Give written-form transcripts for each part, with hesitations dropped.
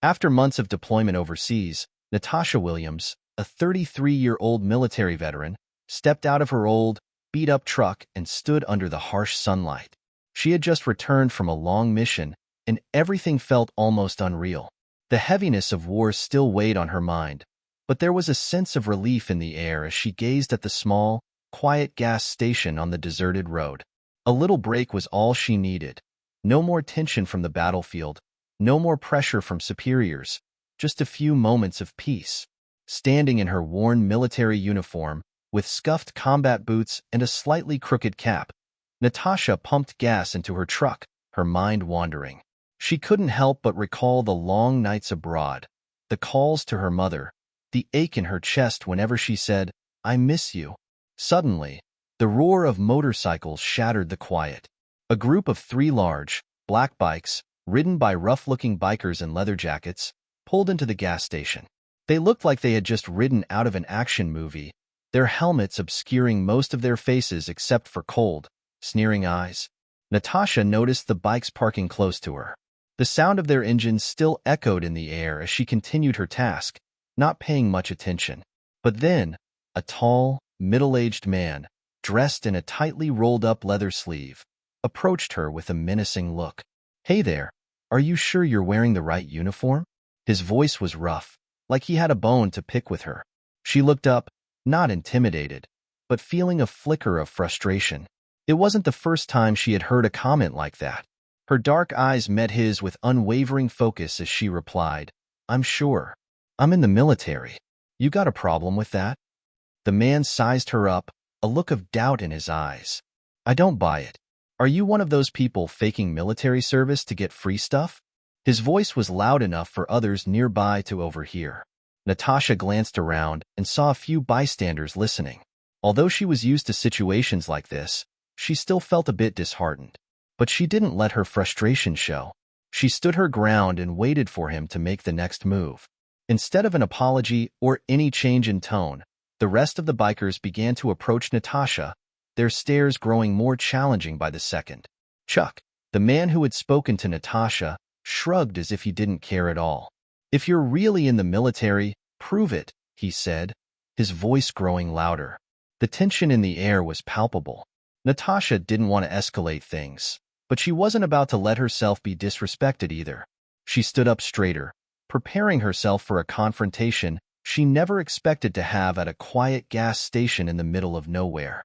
After months of deployment overseas, Natasha Williams, a 33-year-old military veteran, stepped out of her old, beat-up truck and stood under the harsh sunlight. She had just returned from a long mission, and everything felt almost unreal. The heaviness of war still weighed on her mind, but there was a sense of relief in the air as she gazed at the small, quiet gas station on the deserted road. A little break was all she needed. No more tension from the battlefield, no more pressure from superiors, just a few moments of peace. Standing in her worn military uniform, with scuffed combat boots and a slightly crooked cap, Natasha pumped gas into her truck, her mind wandering. She couldn't help but recall the long nights abroad, the calls to her mother, the ache in her chest whenever she said, "I miss you." Suddenly, the roar of motorcycles shattered the quiet. A group of 3 large, black bikes, ridden by rough-looking bikers in leather jackets, pulled into the gas station. They looked like they had just ridden out of an action movie, their helmets obscuring most of their faces except for cold, sneering eyes. Natasha noticed the bikes parking close to her. The sound of their engines still echoed in the air as she continued her task, not paying much attention. But then, a tall, middle-aged man, dressed in a tightly rolled-up leather sleeve, approached her with a menacing look. "Hey there, are you sure you're wearing the right uniform?" His voice was rough, like he had a bone to pick with her. She looked up, not intimidated, but feeling a flicker of frustration. It wasn't the first time she had heard a comment like that. Her dark eyes met his with unwavering focus as she replied, "I'm sure. I'm in the military. You got a problem with that?" The man sized her up, a look of doubt in his eyes. "I don't buy it. Are you one of those people faking military service to get free stuff?" His voice was loud enough for others nearby to overhear. Natasha glanced around and saw a few bystanders listening. Although she was used to situations like this, she still felt a bit disheartened. But she didn't let her frustration show. She stood her ground and waited for him to make the next move. Instead of an apology or any change in tone, the rest of the bikers began to approach Natasha, their stares growing more challenging by the second. Chuck, the man who had spoken to Natasha, shrugged as if he didn't care at all. "If you're really in the military, prove it," he said, his voice growing louder. The tension in the air was palpable. Natasha didn't want to escalate things, but she wasn't about to let herself be disrespected either. She stood up straighter, preparing herself for a confrontation she never expected to have at a quiet gas station in the middle of nowhere.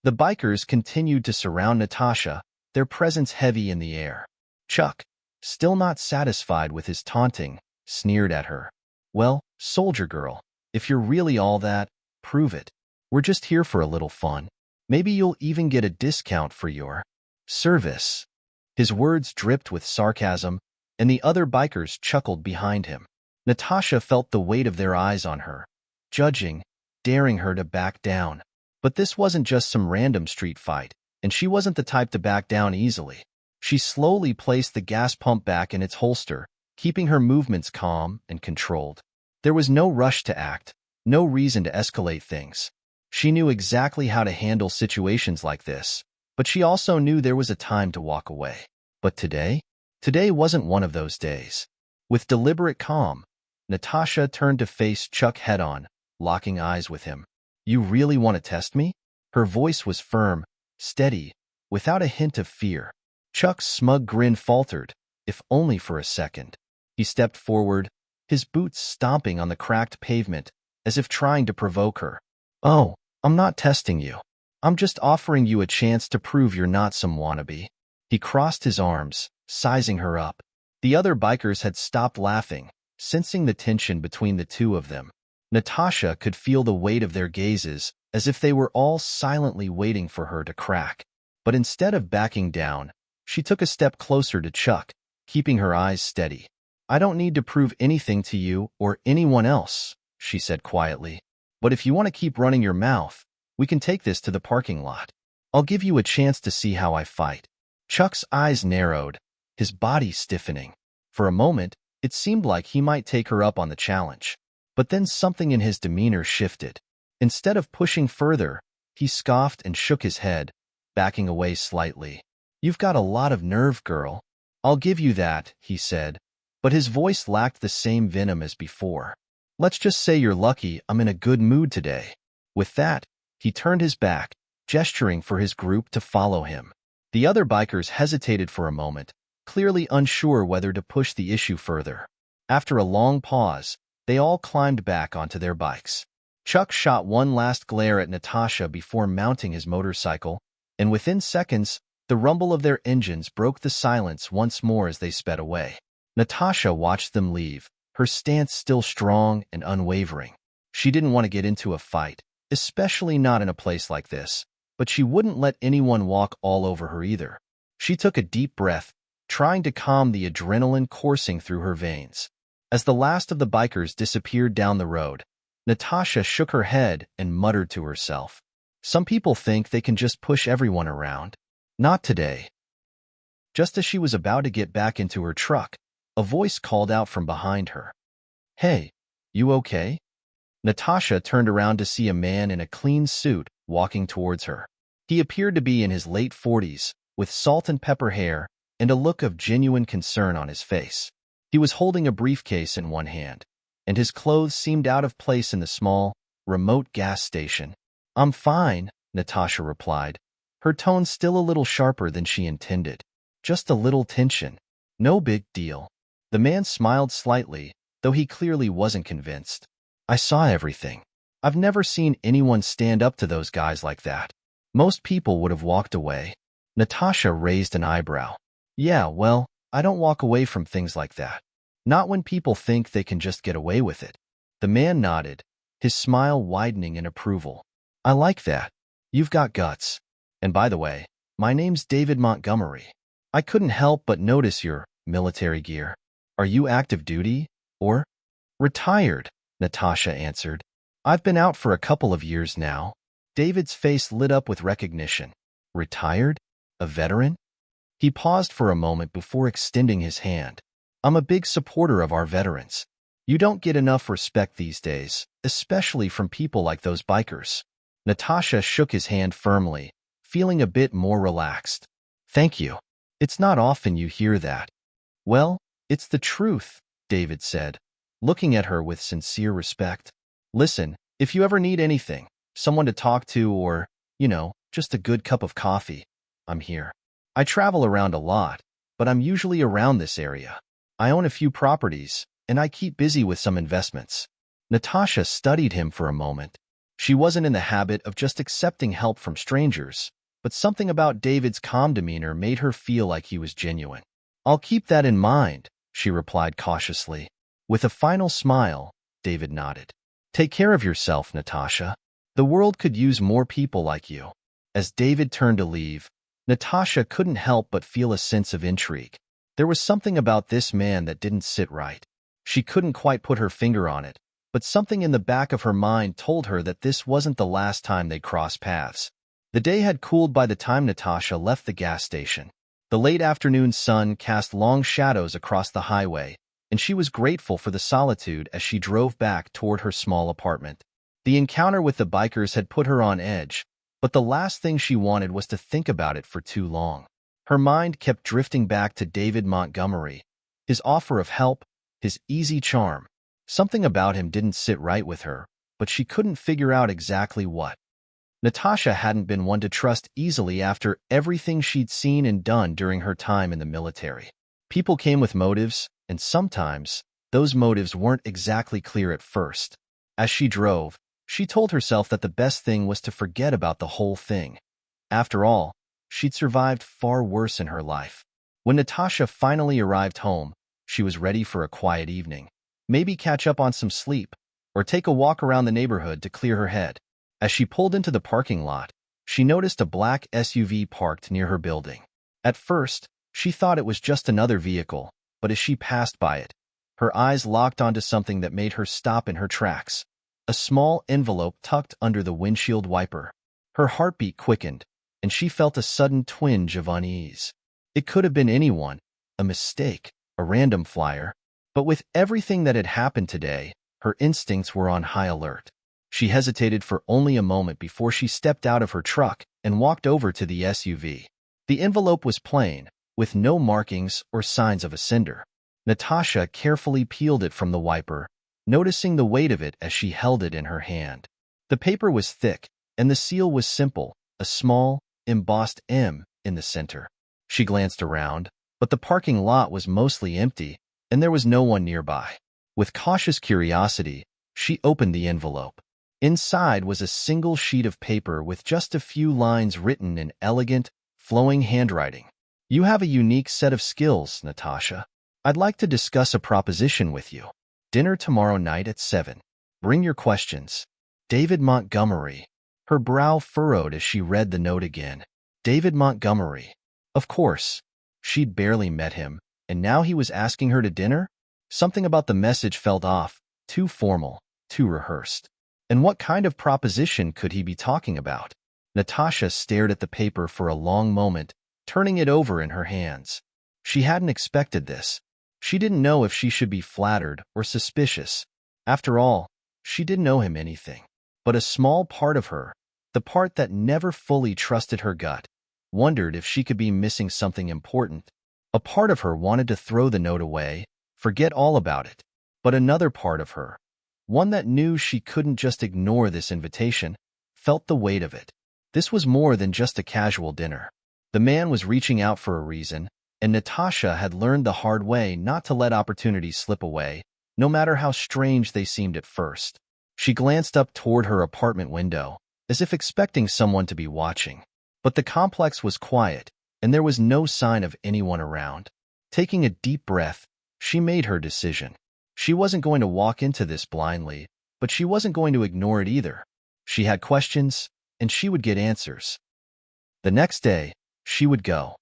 The bikers continued to surround Natasha, their presence heavy in the air. Chuck, still not satisfied with his taunting, sneered at her. "Well, soldier girl, if you're really all that, prove it. We're just here for a little fun. Maybe you'll even get a discount for your service." His words dripped with sarcasm, and the other bikers chuckled behind him. Natasha felt the weight of their eyes on her, judging, daring her to back down. But this wasn't just some random street fight, and she wasn't the type to back down easily. She slowly placed the gas pump back in its holster, keeping her movements calm and controlled. There was no rush to act, no reason to escalate things. She knew exactly how to handle situations like this, but she also knew there was a time to walk away. But today? Today wasn't one of those days. With deliberate calm, Natasha turned to face Chuck head-on, locking eyes with him. "You really want to test me?" Her voice was firm, steady, without a hint of fear. Chuck's smug grin faltered, if only for a second. He stepped forward, his boots stomping on the cracked pavement, as if trying to provoke her. "Oh, I'm not testing you. I'm just offering you a chance to prove you're not some wannabe." He crossed his arms, sizing her up. The other bikers had stopped laughing, sensing the tension between the two of them. Natasha could feel the weight of their gazes, as if they were all silently waiting for her to crack. But instead of backing down, she took a step closer to Chuck, keeping her eyes steady. "I don't need to prove anything to you or anyone else," she said quietly. "But if you want to keep running your mouth, we can take this to the parking lot. I'll give you a chance to see how I fight." Chuck's eyes narrowed, his body stiffening. For a moment, it seemed like he might take her up on the challenge. But then something in his demeanor shifted. Instead of pushing further, he scoffed and shook his head, backing away slightly. "You've got a lot of nerve, girl. I'll give you that," he said, but his voice lacked the same venom as before. "Let's just say you're lucky I'm in a good mood today." With that, he turned his back, gesturing for his group to follow him. The other bikers hesitated for a moment, clearly unsure whether to push the issue further. After a long pause, they all climbed back onto their bikes. Chuck shot one last glare at Natasha before mounting his motorcycle, and within seconds, the rumble of their engines broke the silence once more as they sped away. Natasha watched them leave, her stance still strong and unwavering. She didn't want to get into a fight, especially not in a place like this, but she wouldn't let anyone walk all over her either. She took a deep breath, trying to calm the adrenaline coursing through her veins. As the last of the bikers disappeared down the road, Natasha shook her head and muttered to herself, "Some people think they can just push everyone around. Not today." Just as she was about to get back into her truck, a voice called out from behind her. "Hey, you okay?" Natasha turned around to see a man in a clean suit walking towards her. He appeared to be in his late 40s, with salt and pepper hair and a look of genuine concern on his face. He was holding a briefcase in one hand, and his clothes seemed out of place in the small, remote gas station. "I'm fine," Natasha replied, her tone still a little sharper than she intended. "Just a little tension. No big deal." The man smiled slightly, though he clearly wasn't convinced. "I saw everything. I've never seen anyone stand up to those guys like that. Most people would have walked away." Natasha raised an eyebrow. "Yeah, well, I don't walk away from things like that. Not when people think they can just get away with it." The man nodded, his smile widening in approval. "I like that. You've got guts. And by the way, my name's David Montgomery. I couldn't help but notice your military gear. Are you active duty, or?" "Retired," Natasha answered. "I've been out for a couple of years now." David's face lit up with recognition. "Retired? A veteran?" He paused for a moment before extending his hand. "I'm a big supporter of our veterans. You don't get enough respect these days, especially from people like those bikers." Natasha shook his hand firmly, feeling a bit more relaxed. "Thank you. It's not often you hear that." "Well, it's the truth," David said, looking at her with sincere respect. "Listen, if you ever need anything, someone to talk to or, just a good cup of coffee, I'm here. I travel around a lot, but I'm usually around this area. I own a few properties, and I keep busy with some investments." Natasha studied him for a moment. She wasn't in the habit of just accepting help from strangers, but something about David's calm demeanor made her feel like he was genuine. "I'll keep that in mind," she replied cautiously. With a final smile, David nodded. "Take care of yourself, Natasha. The world could use more people like you." As David turned to leave, Natasha couldn't help but feel a sense of intrigue. There was something about this man that didn't sit right. She couldn't quite put her finger on it, but something in the back of her mind told her that this wasn't the last time they'd cross paths. The day had cooled by the time Natasha left the gas station. The late afternoon sun cast long shadows across the highway, and she was grateful for the solitude as she drove back toward her small apartment. The encounter with the bikers had put her on edge, but the last thing she wanted was to think about it for too long. Her mind kept drifting back to David Montgomery, his offer of help, his easy charm. Something about him didn't sit right with her, but she couldn't figure out exactly what. Natasha hadn't been one to trust easily after everything she'd seen and done during her time in the military. People came with motives, and sometimes those motives weren't exactly clear at first. As she drove, she told herself that the best thing was to forget about the whole thing. After all, she'd survived far worse in her life. When Natasha finally arrived home, she was ready for a quiet evening. Maybe catch up on some sleep, or take a walk around the neighborhood to clear her head. As she pulled into the parking lot, she noticed a black SUV parked near her building. At first, she thought it was just another vehicle, but as she passed by it, her eyes locked onto something that made her stop in her tracks. A small envelope tucked under the windshield wiper. Her heartbeat quickened, and she felt a sudden twinge of unease. It could have been anyone, a mistake, a random flyer. But with everything that had happened today, her instincts were on high alert. She hesitated for only a moment before she stepped out of her truck and walked over to the SUV. The envelope was plain, with no markings or signs of a sender. Natasha carefully peeled it from the wiper, noticing the weight of it as she held it in her hand. The paper was thick, and the seal was simple, a small, embossed M in the center. She glanced around, but the parking lot was mostly empty, and there was no one nearby. With cautious curiosity, she opened the envelope. Inside was a single sheet of paper with just a few lines written in elegant, flowing handwriting. "You have a unique set of skills, Natasha. I'd like to discuss a proposition with you. Dinner tomorrow night at 7. Bring your questions. David Montgomery." Her brow furrowed as she read the note again. David Montgomery. Of course. She'd barely met him, and now he was asking her to dinner? Something about the message felt off, too formal, too rehearsed. And what kind of proposition could he be talking about? Natasha stared at the paper for a long moment, turning it over in her hands. She hadn't expected this. She didn't know if she should be flattered or suspicious. After all, she didn't know him anything. But a small part of her, the part that never fully trusted her gut, wondered if she could be missing something important. A part of her wanted to throw the note away, forget all about it. But another part of her, one that knew she couldn't just ignore this invitation, felt the weight of it. This was more than just a casual dinner. The man was reaching out for a reason, and Natasha had learned the hard way not to let opportunities slip away, no matter how strange they seemed at first. She glanced up toward her apartment window, as if expecting someone to be watching. But the complex was quiet, and there was no sign of anyone around. Taking a deep breath, she made her decision. She wasn't going to walk into this blindly, but she wasn't going to ignore it either. She had questions, and she would get answers. The next day, she would go.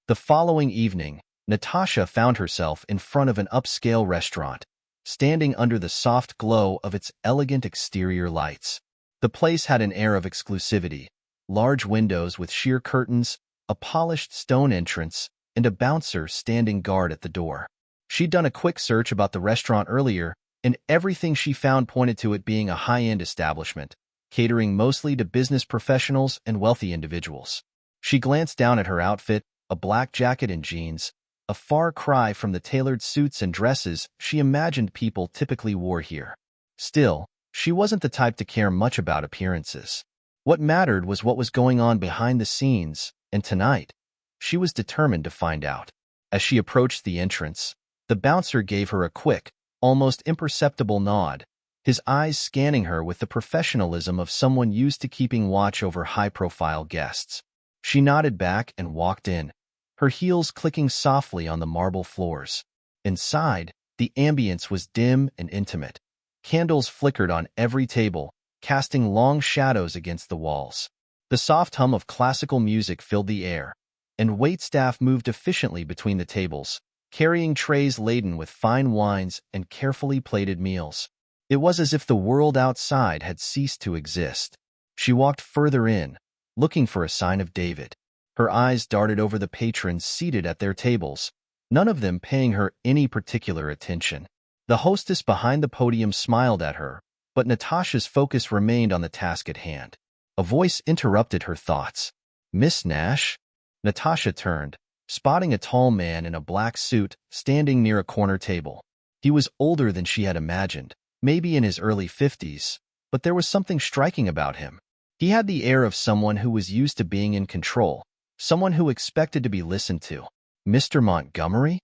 The following evening, Natasha found herself in front of an upscale restaurant, standing under the soft glow of its elegant exterior lights. The place had an air of exclusivity, large windows with sheer curtains, a polished stone entrance, and a bouncer standing guard at the door. She'd done a quick search about the restaurant earlier, and everything she found pointed to it being a high-end establishment, catering mostly to business professionals and wealthy individuals. She glanced down at her outfit, a black jacket and jeans, a far cry from the tailored suits and dresses she imagined people typically wore here. Still, she wasn't the type to care much about appearances. What mattered was what was going on behind the scenes, and tonight, she was determined to find out. As she approached the entrance, the bouncer gave her a quick, almost imperceptible nod, his eyes scanning her with the professionalism of someone used to keeping watch over high-profile guests. She nodded back and walked in, her heels clicking softly on the marble floors. Inside, the ambience was dim and intimate. Candles flickered on every table, casting long shadows against the walls. The soft hum of classical music filled the air, and waitstaff moved efficiently between the tables, carrying trays laden with fine wines and carefully plated meals. It was as if the world outside had ceased to exist. She walked further in, looking for a sign of David. Her eyes darted over the patrons seated at their tables, none of them paying her any particular attention. The hostess behind the podium smiled at her, but Natasha's focus remained on the task at hand. A voice interrupted her thoughts. "Miss Nash?" Natasha turned, spotting a tall man in a black suit standing near a corner table. He was older than she had imagined, maybe in his early 50s, but there was something striking about him. He had the air of someone who was used to being in control, someone who expected to be listened to. "Mr. Montgomery?"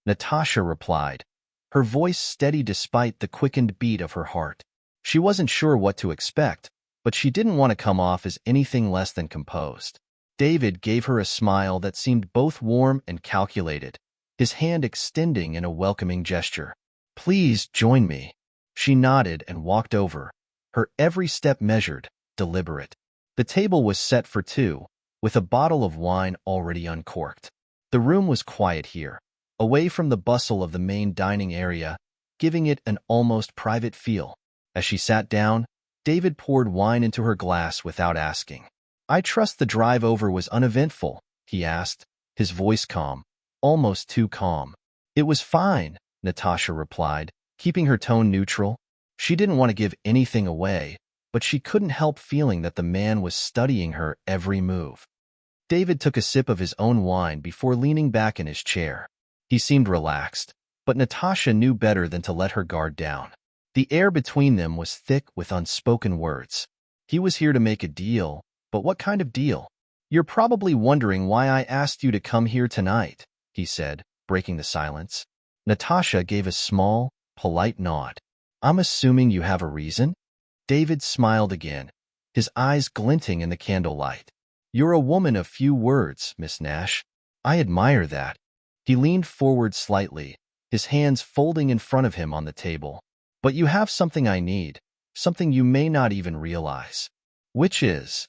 Natasha replied, her voice steady despite the quickened beat of her heart. She wasn't sure what to expect, but she didn't want to come off as anything less than composed. David gave her a smile that seemed both warm and calculated, his hand extending in a welcoming gesture. "Please join me." She nodded and walked over, her every step measured, deliberate. The table was set for two, with a bottle of wine already uncorked. The room was quiet here, away from the bustle of the main dining area, giving it an almost private feel. As she sat down, David poured wine into her glass without asking. "I trust the drive over was uneventful," he asked, his voice calm, almost too calm. "It was fine," Natasha replied, keeping her tone neutral. She didn't want to give anything away, but she couldn't help feeling that the man was studying her every move. David took a sip of his own wine before leaning back in his chair. He seemed relaxed, But Natasha knew better than to let her guard down. The air between them was thick with unspoken words. He was here to make a deal, but what kind of deal? You're probably wondering why I asked you to come here tonight, he said, breaking the silence. Natasha gave a small, polite nod. I'm assuming you have a reason? David smiled again, his eyes glinting in the candlelight. You're a woman of few words, Miss Nash. I admire that. He leaned forward slightly, his hands folding in front of him on the table. But you have something I need, something you may not even realize. Which is?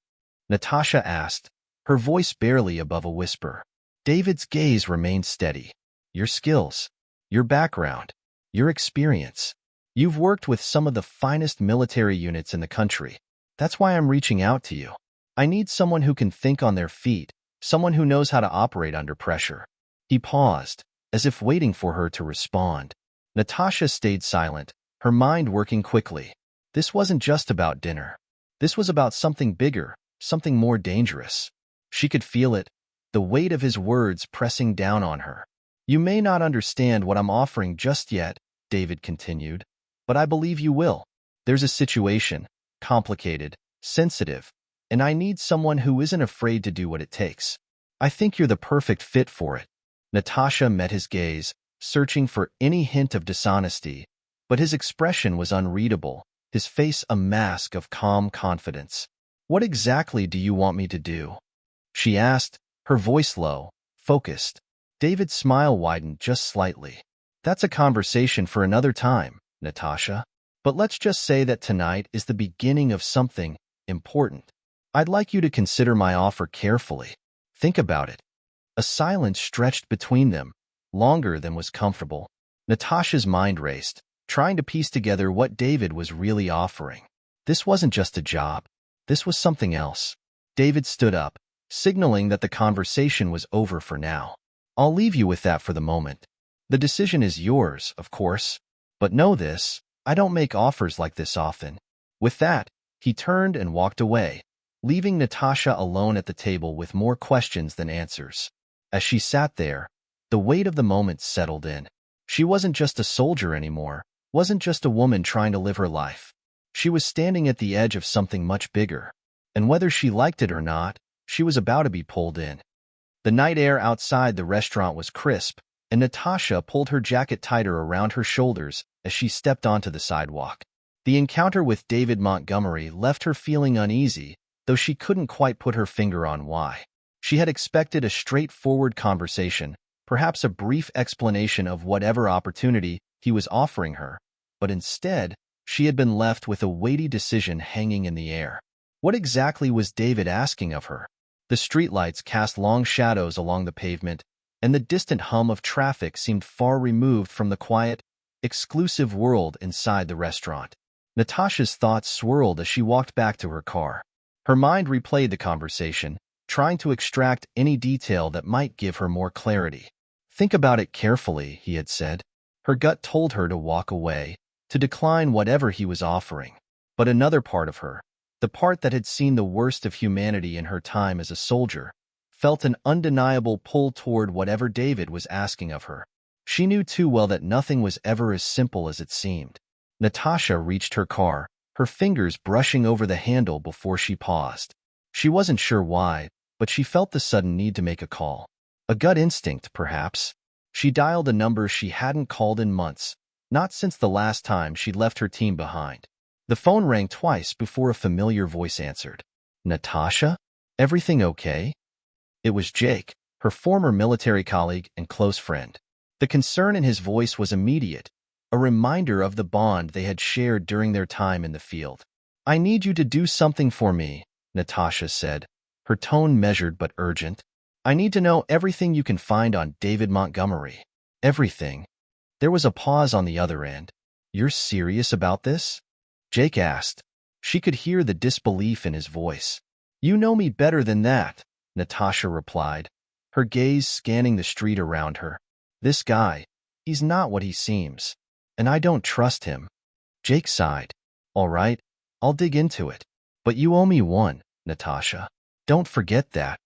Natasha asked, her voice barely above a whisper. David's gaze remained steady. Your skills, your background, your experience. You've worked with some of the finest military units in the country. That's why I'm reaching out to you. I need someone who can think on their feet, someone who knows how to operate under pressure. He paused, as if waiting for her to respond. Natasha stayed silent, her mind working quickly. This wasn't just about dinner. This was about something bigger, something more dangerous. She could feel it, the weight of his words pressing down on her. You may not understand what I'm offering just yet, David continued, but I believe you will. There's a situation, complicated, sensitive, and I need someone who isn't afraid to do what it takes. I think you're the perfect fit for it. Natasha met his gaze, searching for any hint of dishonesty, but his expression was unreadable, his face a mask of calm confidence. What exactly do you want me to do? She asked, her voice low, focused. David's smile widened just slightly. That's a conversation for another time, Natasha. But let's just say that tonight is the beginning of something important. I'd like you to consider my offer carefully. Think about it. A silence stretched between them, longer than was comfortable. Natasha's mind raced, trying to piece together what David was really offering. This wasn't just a job. This was something else. David stood up, signaling that the conversation was over for now. I'll leave you with that for the moment. The decision is yours, of course. But know this, I don't make offers like this often. With that, he turned and walked away, leaving Natasha alone at the table with more questions than answers. As she sat there, the weight of the moment settled in. She wasn't just a soldier anymore, wasn't just a woman trying to live her life. She was standing at the edge of something much bigger, and whether she liked it or not, she was about to be pulled in. The night air outside the restaurant was crisp, and Natasha pulled her jacket tighter around her shoulders as she stepped onto the sidewalk. The encounter with David Montgomery left her feeling uneasy, though she couldn't quite put her finger on why. She had expected a straightforward conversation, perhaps a brief explanation of whatever opportunity he was offering her, but instead, she had been left with a weighty decision hanging in the air. What exactly was David asking of her? The streetlights cast long shadows along the pavement, and the distant hum of traffic seemed far removed from the quiet, exclusive world inside the restaurant. Natasha's thoughts swirled as she walked back to her car. Her mind replayed the conversation, trying to extract any detail that might give her more clarity. Think about it carefully, he had said. Her gut told her to walk away, to decline whatever he was offering. But another part of her, the part that had seen the worst of humanity in her time as a soldier, felt an undeniable pull toward whatever David was asking of her. She knew too well that nothing was ever as simple as it seemed. Natasha reached her car, her fingers brushing over the handle before she paused. She wasn't sure why, but she felt the sudden need to make a call. A gut instinct, perhaps. She dialed a number she hadn't called in months, not since the last time she'd left her team behind. The phone rang twice before a familiar voice answered. Natasha? Everything okay? It was Jake, her former military colleague and close friend. The concern in his voice was immediate, a reminder of the bond they had shared during their time in the field. I need you to do something for me, Natasha said, her tone measured but urgent. I need to know everything you can find on David Montgomery. Everything. There was a pause on the other end. You're serious about this? Jake asked. She could hear the disbelief in his voice. You know me better than that, Natasha replied, her gaze scanning the street around her. This guy, he's not what he seems, and I don't trust him. Jake sighed. All right, I'll dig into it. But you owe me one, Natasha. Don't forget that.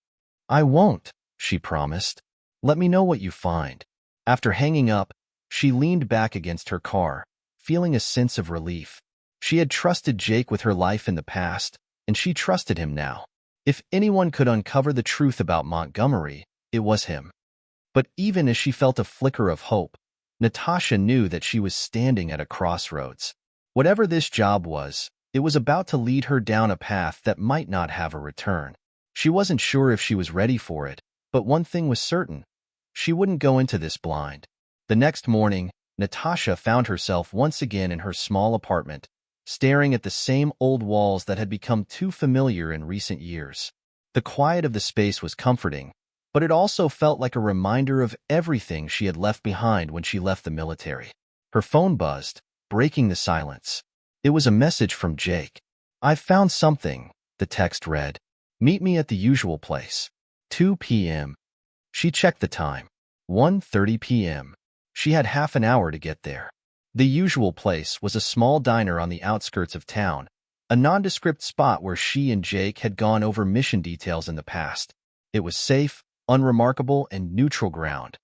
I won't, she promised. Let me know what you find. After hanging up, She leaned back against her car, feeling a sense of relief. She had trusted Jake with her life in the past, and she trusted him now. If anyone could uncover the truth about Montgomery, it was him. But even as she felt a flicker of hope, Natasha knew that she was standing at a crossroads. Whatever this job was, it was about to lead her down a path that might not have a return. She wasn't sure if she was ready for it, but one thing was certain. She wouldn't go into this blind. The next morning, Natasha found herself once again in her small apartment, staring at the same old walls that had become too familiar in recent years. The quiet of the space was comforting, but it also felt like a reminder of everything she had left behind when she left the military. Her phone buzzed, breaking the silence. It was a message from Jake. "I've found something," the text read. "Meet me at the usual place. 2 p.m. She checked the time. 1:30 p.m. She had half an hour to get there. The usual place was a small diner on the outskirts of town, a nondescript spot where she and Jake had gone over mission details in the past. It was safe, unremarkable, and neutral ground.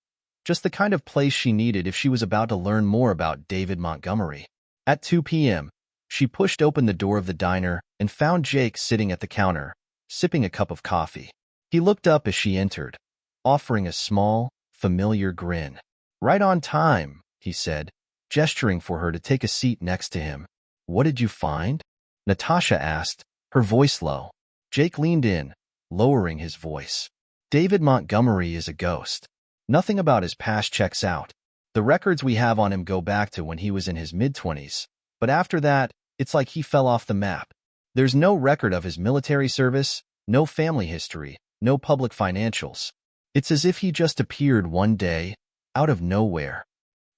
Just the kind of place she needed if she was about to learn more about David Montgomery. At 2 p.m., she pushed open the door of the diner and found Jake sitting at the counter, sipping a cup of coffee. He looked up as she entered, offering a small, familiar grin. "Right on time," he said, gesturing for her to take a seat next to him. "What did you find?" Natasha asked, her voice low. Jake leaned in, lowering his voice. "David Montgomery is a ghost. Nothing about his past checks out. The records we have on him go back to when he was in his mid-20s, but after that, it's like he fell off the map. There's no record of his military service, no family history, no public financials. It's as if he just appeared one day, out of nowhere."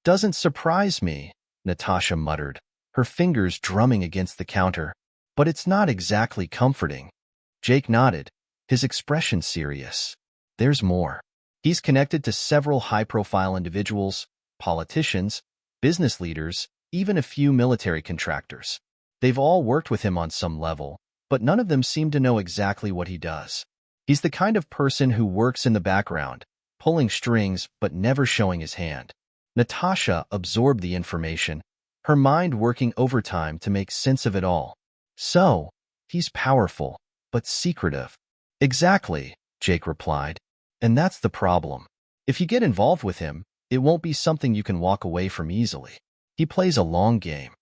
"Doesn't surprise me," Natasha muttered, her fingers drumming against the counter. "But it's not exactly comforting." Jake nodded, his expression serious. "There's more. He's connected to several high-profile individuals, politicians, business leaders, even a few military contractors. They've all worked with him on some level, but none of them seem to know exactly what he does. He's the kind of person who works in the background, pulling strings but never showing his hand." Natasha absorbed the information, her mind working overtime to make sense of it all. "So, he's powerful, but secretive." "Exactly," Jake replied. "And that's the problem. If you get involved with him, it won't be something you can walk away from easily. He plays a long game."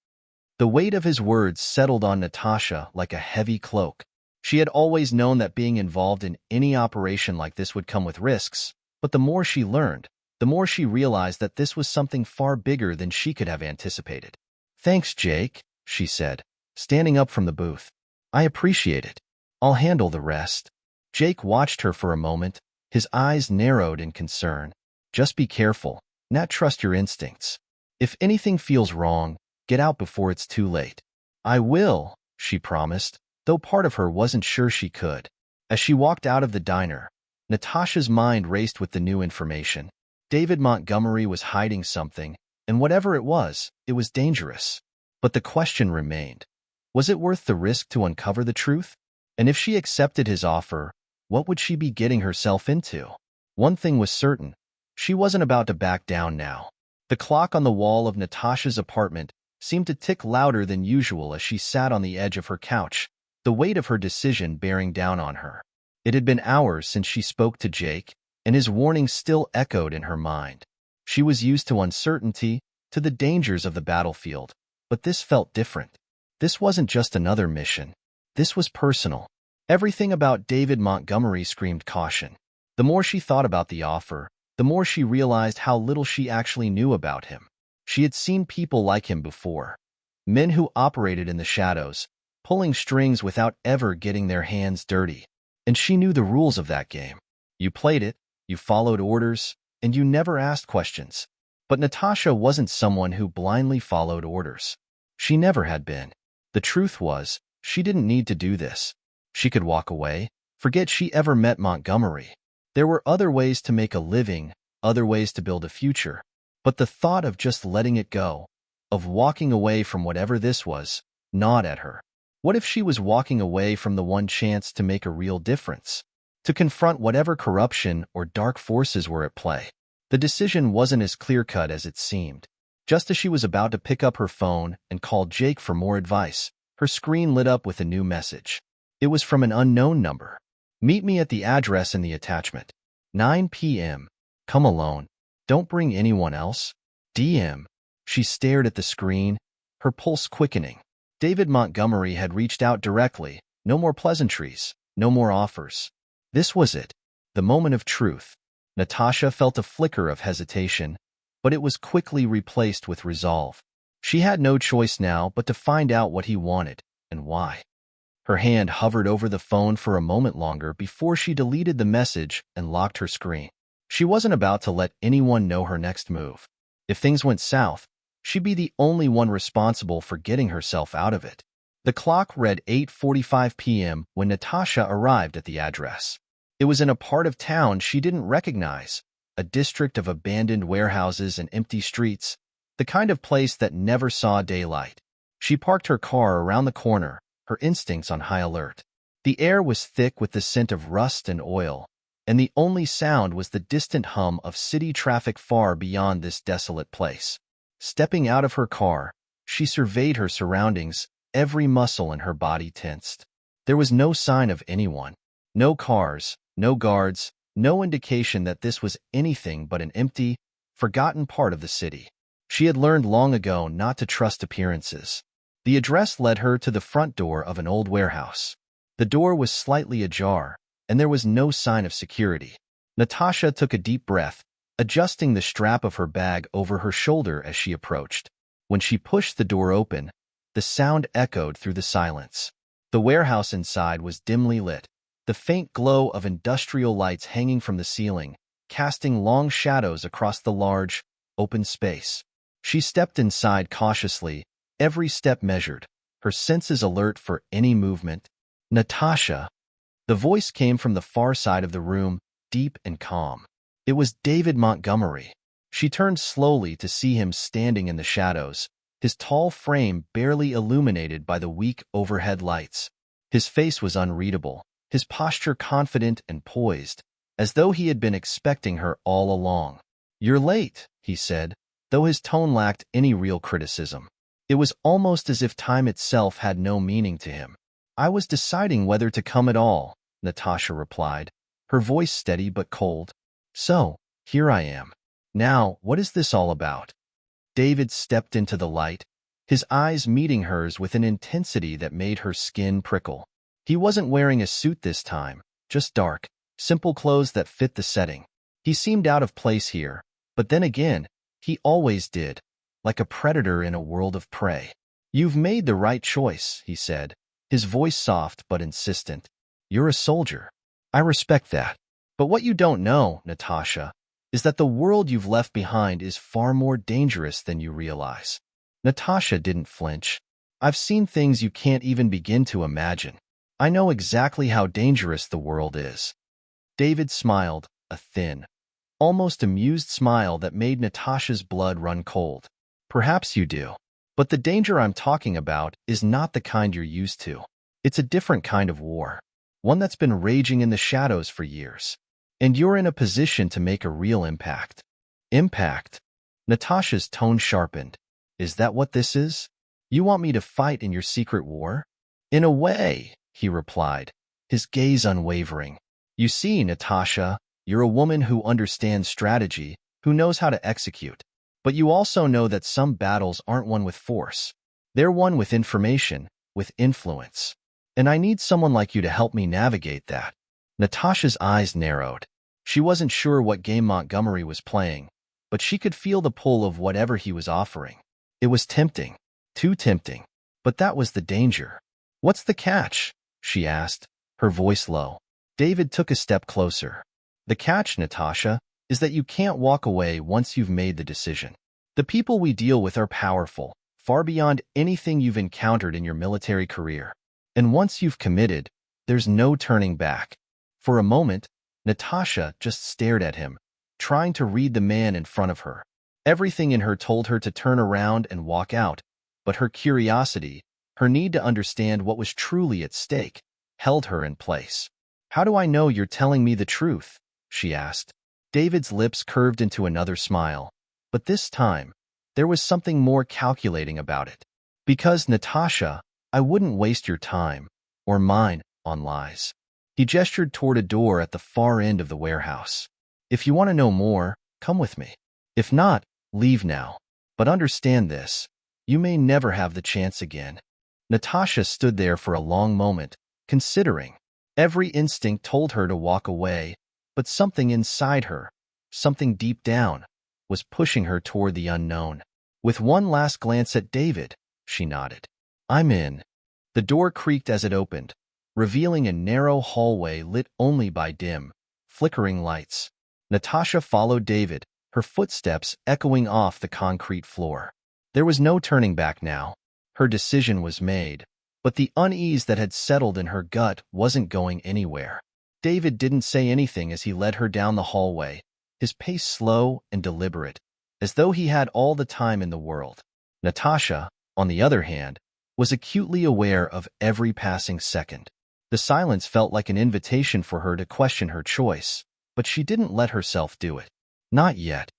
The weight of his words settled on Natasha like a heavy cloak. She had always known that being involved in any operation like this would come with risks, but the more she learned, the more she realized that this was something far bigger than she could have anticipated. "Thanks, Jake," she said, standing up from the booth. "I appreciate it. I'll handle the rest." Jake watched her for a moment, his eyes narrowed in concern. "Just be careful, not trust your instincts. If anything feels wrong, get out before it's too late." "I will," she promised, though part of her wasn't sure she could. As she walked out of the diner, Natasha's mind raced with the new information. David Montgomery was hiding something, and whatever it was dangerous. But the question remained, was it worth the risk to uncover the truth? And if she accepted his offer, what would she be getting herself into? One thing was certain, she wasn't about to back down now. The clock on the wall of Natasha's apartment seemed to tick louder than usual as she sat on the edge of her couch, the weight of her decision bearing down on her. It had been hours since she spoke to Jake, and his warning still echoed in her mind. She was used to uncertainty, to the dangers of the battlefield, but this felt different. This wasn't just another mission. This was personal. Everything about David Montgomery screamed caution. The more she thought about the offer, the more she realized how little she actually knew about him. She had seen people like him before, men who operated in the shadows, pulling strings without ever getting their hands dirty. And she knew the rules of that game. You played it, you followed orders, and you never asked questions. But Natasha wasn't someone who blindly followed orders. She never had been. The truth was, she didn't need to do this. She could walk away, forget she ever met Montgomery. There were other ways to make a living, other ways to build a future. But the thought of just letting it go, of walking away from whatever this was, gnawed at her. What if she was walking away from the one chance to make a real difference? To confront whatever corruption or dark forces were at play? The decision wasn't as clear-cut as it seemed. Just as she was about to pick up her phone and call Jake for more advice, her screen lit up with a new message. It was from an unknown number. Meet me at the address in the attachment. 9 p.m. Come alone. Don't bring anyone else. DM. She stared at the screen, her pulse quickening. David Montgomery had reached out directly. No more pleasantries, no more offers. This was it, the moment of truth. Natasha felt a flicker of hesitation, but it was quickly replaced with resolve. She had no choice now but to find out what he wanted and why. Her hand hovered over the phone for a moment longer before she deleted the message and locked her screen. She wasn't about to let anyone know her next move. If things went south, she'd be the only one responsible for getting herself out of it. The clock read 8:45 p.m. when Natasha arrived at the address. It was in a part of town she didn't recognize, a district of abandoned warehouses and empty streets, the kind of place that never saw daylight. She parked her car around the corner, her instincts on high alert. The air was thick with the scent of rust and oil, and the only sound was the distant hum of city traffic far beyond this desolate place. Stepping out of her car, she surveyed her surroundings, every muscle in her body tensed. There was no sign of anyone. No cars, no guards, no indication that this was anything but an empty, forgotten part of the city. She had learned long ago not to trust appearances. The address led her to the front door of an old warehouse. The door was slightly ajar, and there was no sign of security. Natasha took a deep breath, adjusting the strap of her bag over her shoulder as she approached. When she pushed the door open, the sound echoed through the silence. The warehouse inside was dimly lit, the faint glow of industrial lights hanging from the ceiling, casting long shadows across the large, open space. She stepped inside cautiously, every step measured, her senses alert for any movement. Natasha. The voice came from the far side of the room, deep and calm. It was David Montgomery. She turned slowly to see him standing in the shadows, his tall frame barely illuminated by the weak overhead lights. His face was unreadable, his posture confident and poised, as though he had been expecting her all along. "You're late," he said, though his tone lacked any real criticism. It was almost as if time itself had no meaning to him. "I was deciding whether to come at all," Natasha replied, her voice steady but cold. "So, here I am. Now, what is this all about?" David stepped into the light, his eyes meeting hers with an intensity that made her skin prickle. He wasn't wearing a suit this time, just dark, simple clothes that fit the setting. He seemed out of place here, but then again, he always did, like a predator in a world of prey. "You've made the right choice," he said, his voice soft but insistent. "You're a soldier. I respect that. But what you don't know, Natasha, is that the world you've left behind is far more dangerous than you realize." Natasha didn't flinch. "I've seen things you can't even begin to imagine. I know exactly how dangerous the world is." David smiled, a thin, almost amused smile that made Natasha's blood run cold. "Perhaps you do. But the danger I'm talking about is not the kind you're used to. It's a different kind of war, one that's been raging in the shadows for years. And you're in a position to make a real impact." "Impact?" Natasha's tone sharpened. "Is that what this is? You want me to fight in your secret war?" "In a way," he replied, his gaze unwavering. "You see, Natasha, you're a woman who understands strategy, who knows how to execute. But you also know that some battles aren't won with force. They're won with information, with influence. And I need someone like you to help me navigate that." Natasha's eyes narrowed. She wasn't sure what game Montgomery was playing, but she could feel the pull of whatever he was offering. It was tempting, too tempting. But that was the danger. "What's the catch?" she asked, her voice low. David took a step closer. "The catch, Natasha, is that you can't walk away once you've made the decision. The people we deal with are powerful, far beyond anything you've encountered in your military career. And once you've committed, there's no turning back." For a moment, Natasha just stared at him, trying to read the man in front of her. Everything in her told her to turn around and walk out, but her curiosity, her need to understand what was truly at stake, held her in place. "How do I know you're telling me the truth?" she asked. David's lips curved into another smile, but this time, there was something more calculating about it. Because, Natasha, I wouldn't waste your time, or mine, on lies. He gestured toward a door at the far end of the warehouse. If you want to know more, come with me. If not, leave now. But understand this, you may never have the chance again. Natasha stood there for a long moment, considering. Every instinct told her to walk away, but something inside her, something deep down, was pushing her toward the unknown. With one last glance at David, she nodded. I'm in. The door creaked as it opened, revealing a narrow hallway lit only by dim, flickering lights. Natasha followed David, her footsteps echoing off the concrete floor. There was no turning back now. Her decision was made, but the unease that had settled in her gut wasn't going anywhere. David didn't say anything as he led her down the hallway, his pace slow and deliberate, as though he had all the time in the world. Natasha, on the other hand, was acutely aware of every passing second. The silence felt like an invitation for her to question her choice, but she didn't let herself do it. Not yet.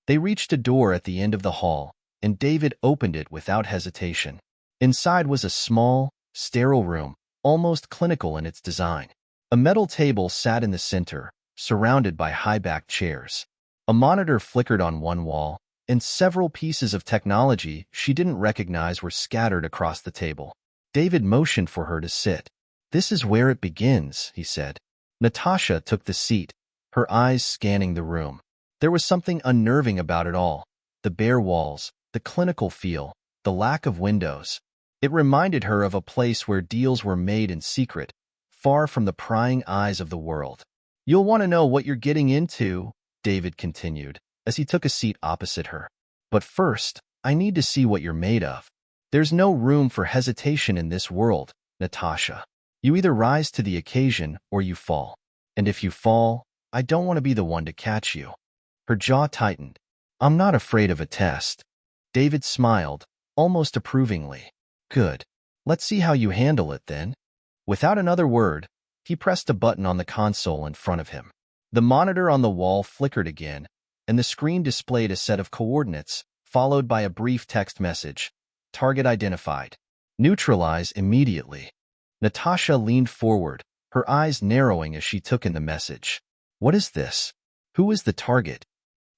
They reached a door at the end of the hall, and David opened it without hesitation. Inside was a small, sterile room, almost clinical in its design. A metal table sat in the center, surrounded by high-backed chairs. A monitor flickered on one wall, and several pieces of technology she didn't recognize were scattered across the table. David motioned for her to sit. This is where it begins, he said. Natasha took the seat, her eyes scanning the room. There was something unnerving about it all. The bare walls, the clinical feel, the lack of windows. It reminded her of a place where deals were made in secret, far from the prying eyes of the world. You'll want to know what you're getting into, David continued, as he took a seat opposite her. But first, I need to see what you're made of. There's no room for hesitation in this world, Natasha. You either rise to the occasion or you fall. And if you fall, I don't want to be the one to catch you. Her jaw tightened. I'm not afraid of a test. David smiled, almost approvingly. Good. Let's see how you handle it then. Without another word, he pressed a button on the console in front of him. The monitor on the wall flickered again, and the screen displayed a set of coordinates, followed by a brief text message. Target identified. Neutralize immediately. Natasha leaned forward, her eyes narrowing as she took in the message. What is this? Who is the target?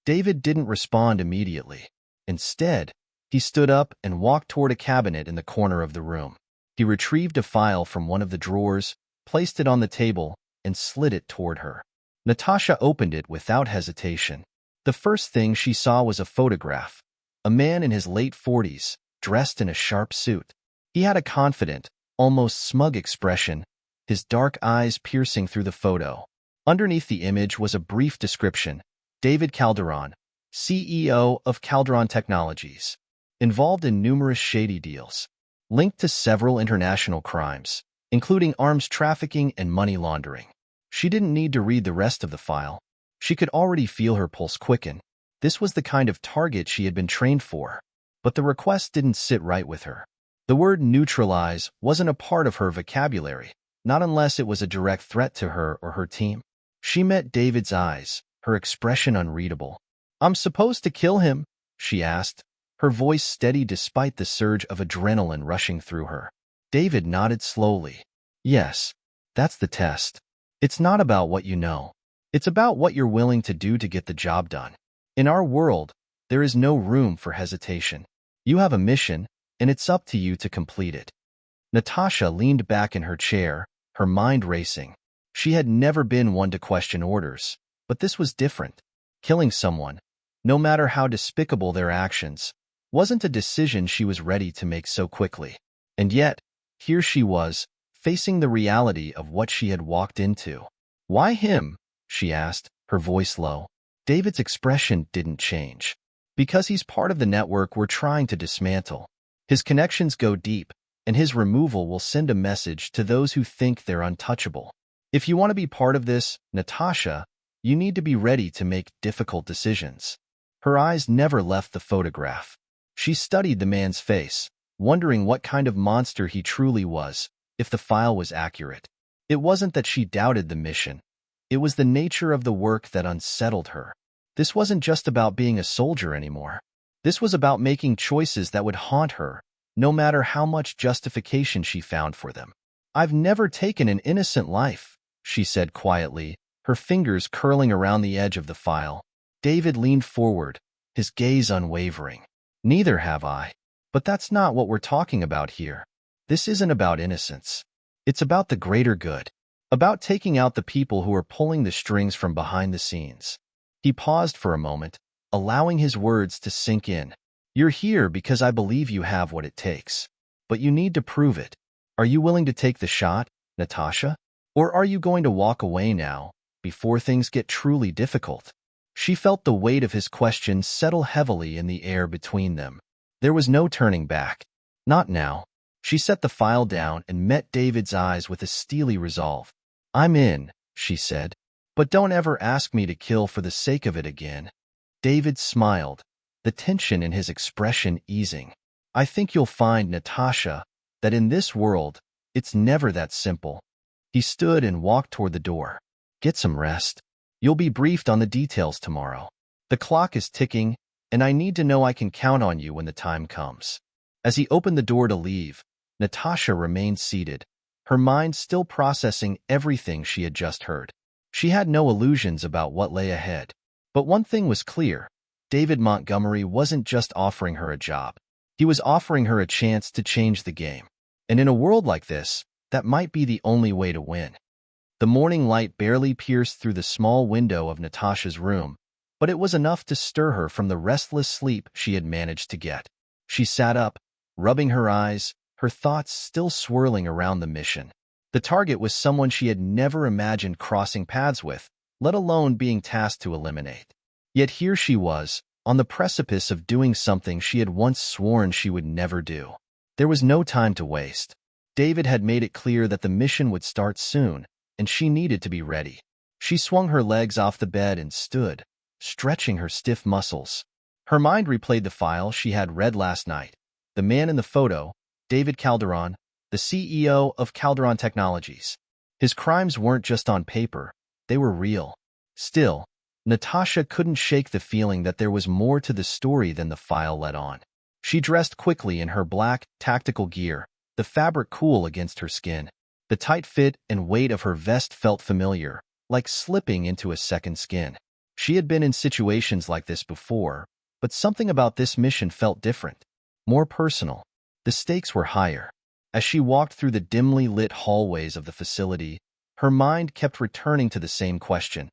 David didn't respond immediately. Instead, he stood up and walked toward a cabinet in the corner of the room. He retrieved a file from one of the drawers, placed it on the table, and slid it toward her. Natasha opened it without hesitation. The first thing she saw was a photograph. A man in his late 40s, dressed in a sharp suit. He had a confident, almost smug expression, his dark eyes piercing through the photo. Underneath the image was a brief description. David Calderon, CEO of Calderon Technologies. Involved in numerous shady deals. Linked to several international crimes, including arms trafficking and money laundering. She didn't need to read the rest of the file. She could already feel her pulse quicken. This was the kind of target she had been trained for. But the request didn't sit right with her. The word neutralize wasn't a part of her vocabulary, not unless it was a direct threat to her or her team. She met David's eyes, her expression unreadable. I'm supposed to kill him, she asked, her voice steady despite the surge of adrenaline rushing through her. David nodded slowly. Yes, that's the test. It's not about what you know. It's about what you're willing to do to get the job done. In our world, there is no room for hesitation. You have a mission, and it's up to you to complete it. Natasha leaned back in her chair, her mind racing. She had never been one to question orders, but this was different. Killing someone, no matter how despicable their actions, wasn't a decision she was ready to make so quickly. And yet, here she was, facing the reality of what she had walked into. Why him? She asked, her voice low. David's expression didn't change. Because he's part of the network we're trying to dismantle. His connections go deep, and his removal will send a message to those who think they're untouchable. If you want to be part of this, Natasha, you need to be ready to make difficult decisions. Her eyes never left the photograph. She studied the man's face, wondering what kind of monster he truly was, if the file was accurate. It wasn't that she doubted the mission. It was the nature of the work that unsettled her. This wasn't just about being a soldier anymore. This was about making choices that would haunt her, no matter how much justification she found for them. "I've never taken an innocent life," she said quietly, her fingers curling around the edge of the file. David leaned forward, his gaze unwavering. "Neither have I. But that's not what we're talking about here. This isn't about innocence. It's about the greater good. About taking out the people who are pulling the strings from behind the scenes." He paused for a moment, allowing his words to sink in. "You're here because I believe you have what it takes. But you need to prove it. Are you willing to take the shot, Natasha? Or are you going to walk away now, before things get truly difficult?" She felt the weight of his question settle heavily in the air between them. There was no turning back. Not now. She set the file down and met David's eyes with a steely resolve. "I'm in," she said. "But don't ever ask me to kill for the sake of it again." David smiled, the tension in his expression easing. "I think you'll find, Natasha, that in this world, it's never that simple." He stood and walked toward the door. "Get some rest. You'll be briefed on the details tomorrow. The clock is ticking, and I need to know I can count on you when the time comes." As he opened the door to leave, Natasha remained seated, her mind still processing everything she had just heard. She had no illusions about what lay ahead. But one thing was clear. David Montgomery wasn't just offering her a job. He was offering her a chance to change the game. And in a world like this, that might be the only way to win. The morning light barely pierced through the small window of Natasha's room, but it was enough to stir her from the restless sleep she had managed to get. She sat up, rubbing her eyes, her thoughts still swirling around the mission. The target was someone she had never imagined crossing paths with, let alone being tasked to eliminate. Yet here she was, on the precipice of doing something she had once sworn she would never do. There was no time to waste. David had made it clear that the mission would start soon, and she needed to be ready. She swung her legs off the bed and stood, stretching her stiff muscles. Her mind replayed the file she had read last night. The man in the photo, David Calderon, the CEO of Calderon Technologies. His crimes weren't just on paper, they were real. Still, Natasha couldn't shake the feeling that there was more to the story than the file let on. She dressed quickly in her black, tactical gear, the fabric cool against her skin. The tight fit and weight of her vest felt familiar, like slipping into a second skin. She had been in situations like this before, but something about this mission felt different, more personal. The stakes were higher. As she walked through the dimly lit hallways of the facility, her mind kept returning to the same question.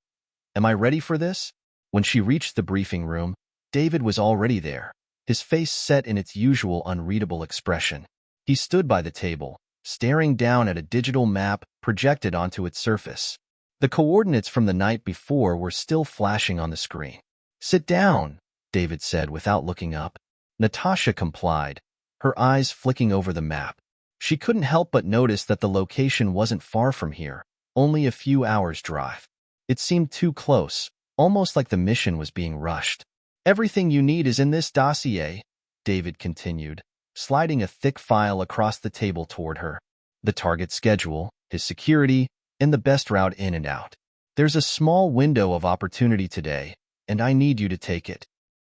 Am I ready for this? When she reached the briefing room, David was already there, his face set in its usual unreadable expression. He stood by the table, staring down at a digital map projected onto its surface. The coordinates from the night before were still flashing on the screen. "Sit down," David said without looking up. Natasha complied, her eyes flicking over the map. She couldn't help but notice that the location wasn't far from here, only a few hours' drive. It seemed too close, almost like the mission was being rushed. "Everything you need is in this dossier," David continued, sliding a thick file across the table toward her. "The target schedule, his security, and the best route in and out. There's a small window of opportunity today, and I need you to take it."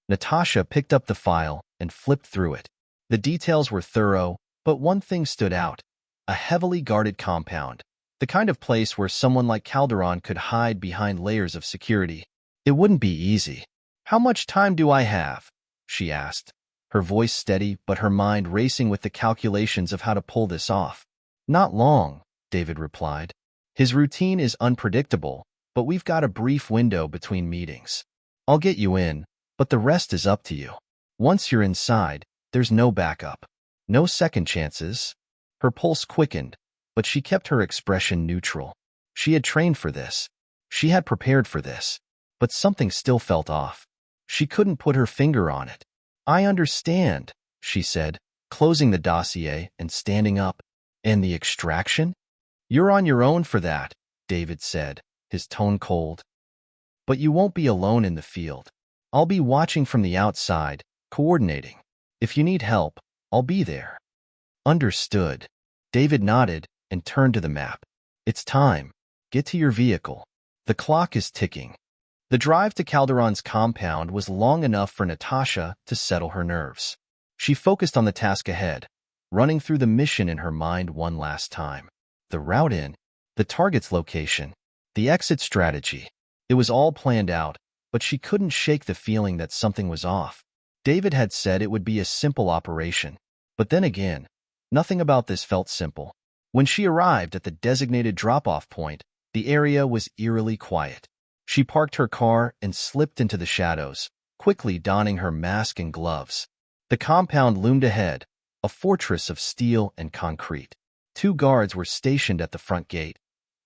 Natasha picked up the file and flipped through it. The details were thorough, but one thing stood out: a heavily guarded compound, the kind of place where someone like Calderon could hide behind layers of security. It wouldn't be easy. "How much time do I have?" she asked, her voice steady but her mind racing with the calculations of how to pull this off. "Not long," David replied. His routine is unpredictable, but we've got a brief window between meetings. I'll get you in, but the rest is up to you. Once you're inside, there's no backup. No second chances." Her pulse quickened, but she kept her expression neutral. She had trained for this. She had prepared for this. But something still felt off. She couldn't put her finger on it. "I understand," she said, closing the dossier and standing up. "And the extraction? You're on your own for that," David said, his tone cold. "But you won't be alone in the field. I'll be watching from the outside, coordinating. If you need help, I'll be there." "Understood." David nodded and turned to the map. "It's time. Get to your vehicle." The clock is ticking. The drive to Calderon's compound was long enough for Natasha to settle her nerves. She focused on the task ahead, running through the mission in her mind one last time. The route in, the target's location, the exit strategy. It was all planned out, but she couldn't shake the feeling that something was off. David had said it would be a simple operation, but then again, nothing about this felt simple. When she arrived at the designated drop-off point, the area was eerily quiet. She parked her car and slipped into the shadows, quickly donning her mask and gloves. The compound loomed ahead, a fortress of steel and concrete. 2 guards were stationed at the front gate,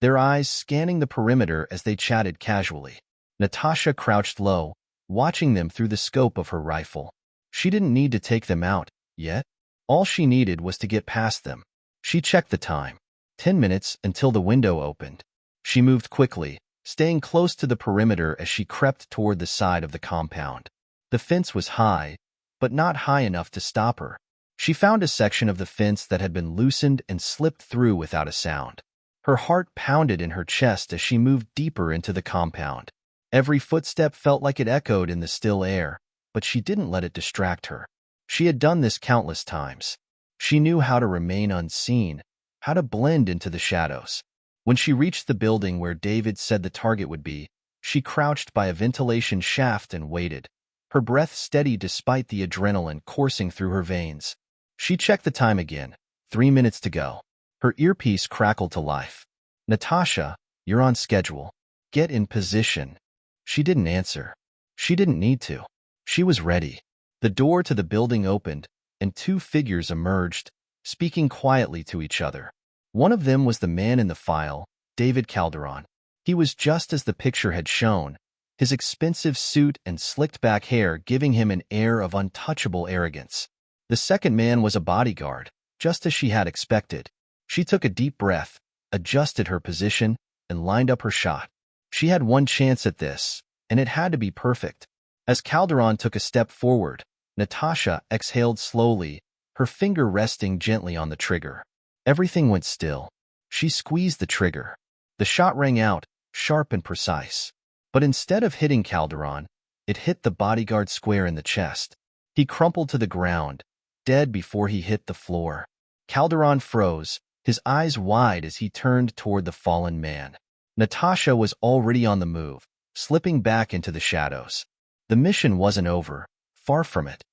their eyes scanning the perimeter as they chatted casually. Natasha crouched low, watching them through the scope of her rifle. She didn't need to take them out, yet. All she needed was to get past them. She checked the time. 10 minutes until the window opened. She moved quickly, staying close to the perimeter as she crept toward the side of the compound. The fence was high, but not high enough to stop her. She found a section of the fence that had been loosened and slipped through without a sound. Her heart pounded in her chest as she moved deeper into the compound. Every footstep felt like it echoed in the still air, but she didn't let it distract her. She had done this countless times. She knew how to remain unseen, how to blend into the shadows. When she reached the building where David said the target would be, she crouched by a ventilation shaft and waited, her breath steady despite the adrenaline coursing through her veins. She checked the time again. 3 minutes to go. Her earpiece crackled to life. "Natasha, you're on schedule. Get in position." She didn't answer. She didn't need to. She was ready. The door to the building opened, and 2 figures emerged, speaking quietly to each other. One of them was the man in the file, David Calderon. He was just as the picture had shown, his expensive suit and slicked-back hair giving him an air of untouchable arrogance. The second man was a bodyguard, just as she had expected. She took a deep breath, adjusted her position, and lined up her shot. She had one chance at this, and it had to be perfect. As Calderon took a step forward, Natasha exhaled slowly, her finger resting gently on the trigger. Everything went still. She squeezed the trigger. The shot rang out, sharp and precise. But instead of hitting Calderon, it hit the bodyguard square in the chest. He crumpled to the ground, dead before he hit the floor. Calderon froze, his eyes wide as he turned toward the fallen man. Natasha was already on the move, slipping back into the shadows. The mission wasn't over, far from it.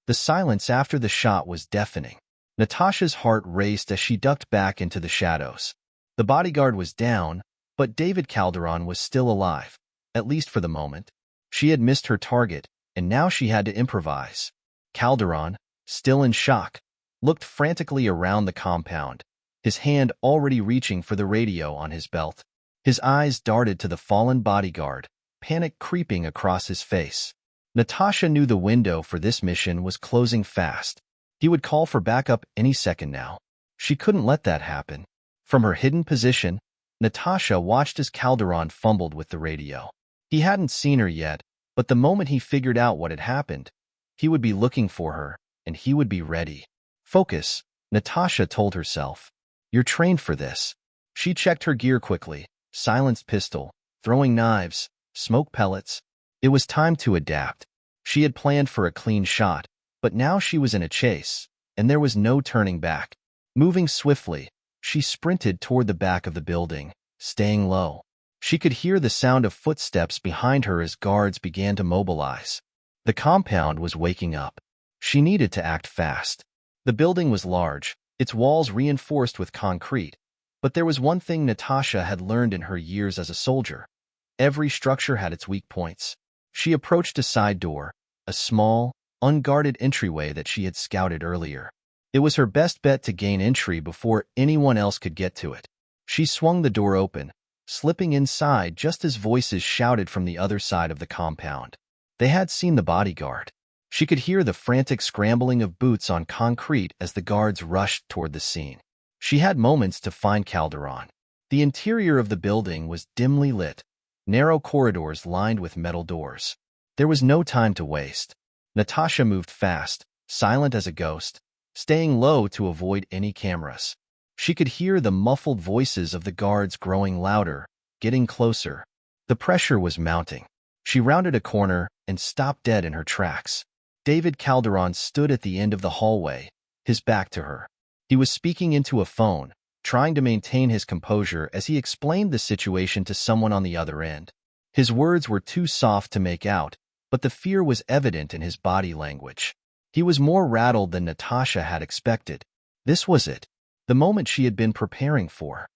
The silence after the shot was deafening. Natasha's heart raced as she ducked back into the shadows. The bodyguard was down, but David Calderon was still alive, at least for the moment. She had missed her target, and now she had to improvise. Calderon, still in shock, looked frantically around the compound, his hand already reaching for the radio on his belt. His eyes darted to the fallen bodyguard, panic creeping across his face. Natasha knew the window for this mission was closing fast. He would call for backup any second now. She couldn't let that happen. From her hidden position, Natasha watched as Calderon fumbled with the radio. He hadn't seen her yet, but the moment he figured out what had happened, he would be looking for her, and he would be ready. "Focus," Natasha told herself. "You're trained for this." She checked her gear quickly, silenced pistol, throwing knives, smoke pellets. It was time to adapt. She had planned for a clean shot, but now she was in a chase, and there was no turning back. Moving swiftly, she sprinted toward the back of the building, staying low. She could hear the sound of footsteps behind her as guards began to mobilize. The compound was waking up. She needed to act fast. The building was large, its walls reinforced with concrete, but there was one thing Natasha had learned in her years as a soldier. Every structure had its weak points. She approached a side door, a small, unguarded entryway that she had scouted earlier. It was her best bet to gain entry before anyone else could get to it. She swung the door open, slipping inside just as voices shouted from the other side of the compound. They had seen the bodyguard. She could hear the frantic scrambling of boots on concrete as the guards rushed toward the scene. She had moments to find Calderon. The interior of the building was dimly lit, narrow corridors lined with metal doors. There was no time to waste. Natasha moved fast, silent as a ghost, staying low to avoid any cameras. She could hear the muffled voices of the guards growing louder, getting closer. The pressure was mounting. She rounded a corner and stopped dead in her tracks. David Calderon stood at the end of the hallway, his back to her. He was speaking into a phone, trying to maintain his composure as he explained the situation to someone on the other end. His words were too soft to make out, but the fear was evident in his body language. He was more rattled than Natasha had expected. This was it, the moment she had been preparing for.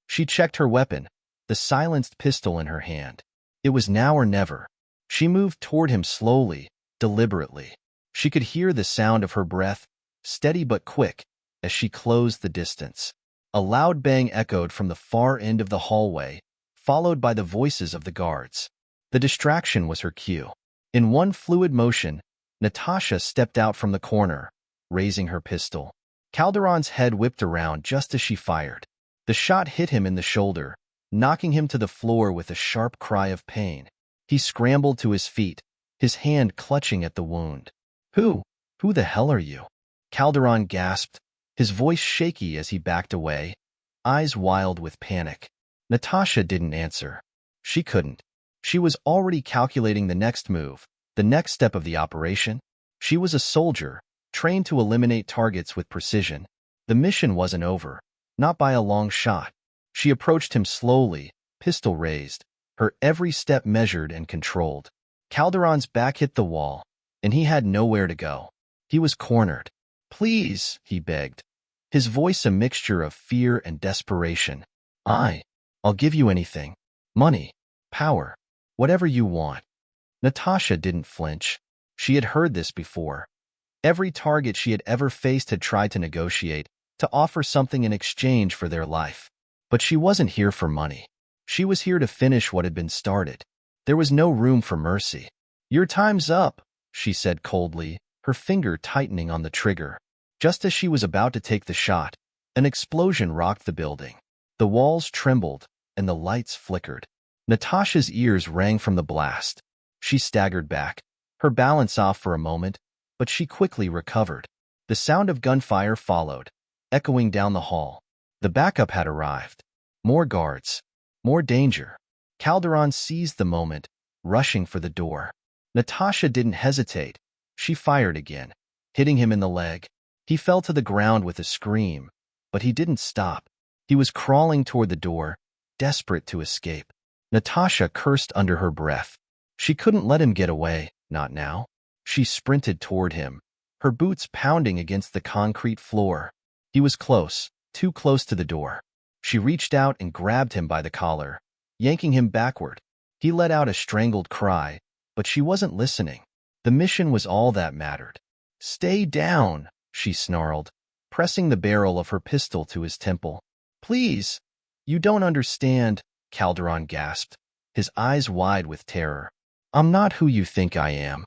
She checked her weapon, the silenced pistol in her hand. It was now or never. She moved toward him slowly, deliberately. She could hear the sound of her breath, steady but quick, as she closed the distance. A loud bang echoed from the far end of the hallway, followed by the voices of the guards. The distraction was her cue. In one fluid motion, Natasha stepped out from the corner, raising her pistol. Calderon's head whipped around just as she fired. The shot hit him in the shoulder, knocking him to the floor with a sharp cry of pain. He scrambled to his feet, his hand clutching at the wound. Who the hell are you?" Calderon gasped, his voice shaky as he backed away, eyes wild with panic. Natasha didn't answer. She couldn't. She was already calculating the next move, the next step of the operation. She was a soldier, trained to eliminate targets with precision. The mission wasn't over, not by a long shot. She approached him slowly, pistol raised, her every step measured and controlled. Calderon's back hit the wall, and he had nowhere to go. He was cornered. "Please," he begged, his voice a mixture of fear and desperation. I'll give you anything. Money, power, whatever you want." Natasha didn't flinch. She had heard this before. Every target she had ever faced had tried to negotiate, to offer something in exchange for their life. But she wasn't here for money. She was here to finish what had been started. There was no room for mercy. "Your time's up," she said coldly, her finger tightening on the trigger. Just as she was about to take the shot, an explosion rocked the building. The walls trembled, and the lights flickered. Natasha's ears rang from the blast. She staggered back, her balance off for a moment, but she quickly recovered. The sound of gunfire followed, echoing down the hall. The backup had arrived. More guards. More danger. Calderon seized the moment, rushing for the door. Natasha didn't hesitate. She fired again, hitting him in the leg. He fell to the ground with a scream, but he didn't stop. He was crawling toward the door, desperate to escape. Natasha cursed under her breath. She couldn't let him get away, not now. She sprinted toward him, her boots pounding against the concrete floor. He was close, too close to the door. She reached out and grabbed him by the collar, yanking him backward. He let out a strangled cry, but she wasn't listening. The mission was all that mattered. "Stay down," she snarled, pressing the barrel of her pistol to his temple. "Please, you don't understand," Calderon gasped, his eyes wide with terror. "I'm not who you think I am."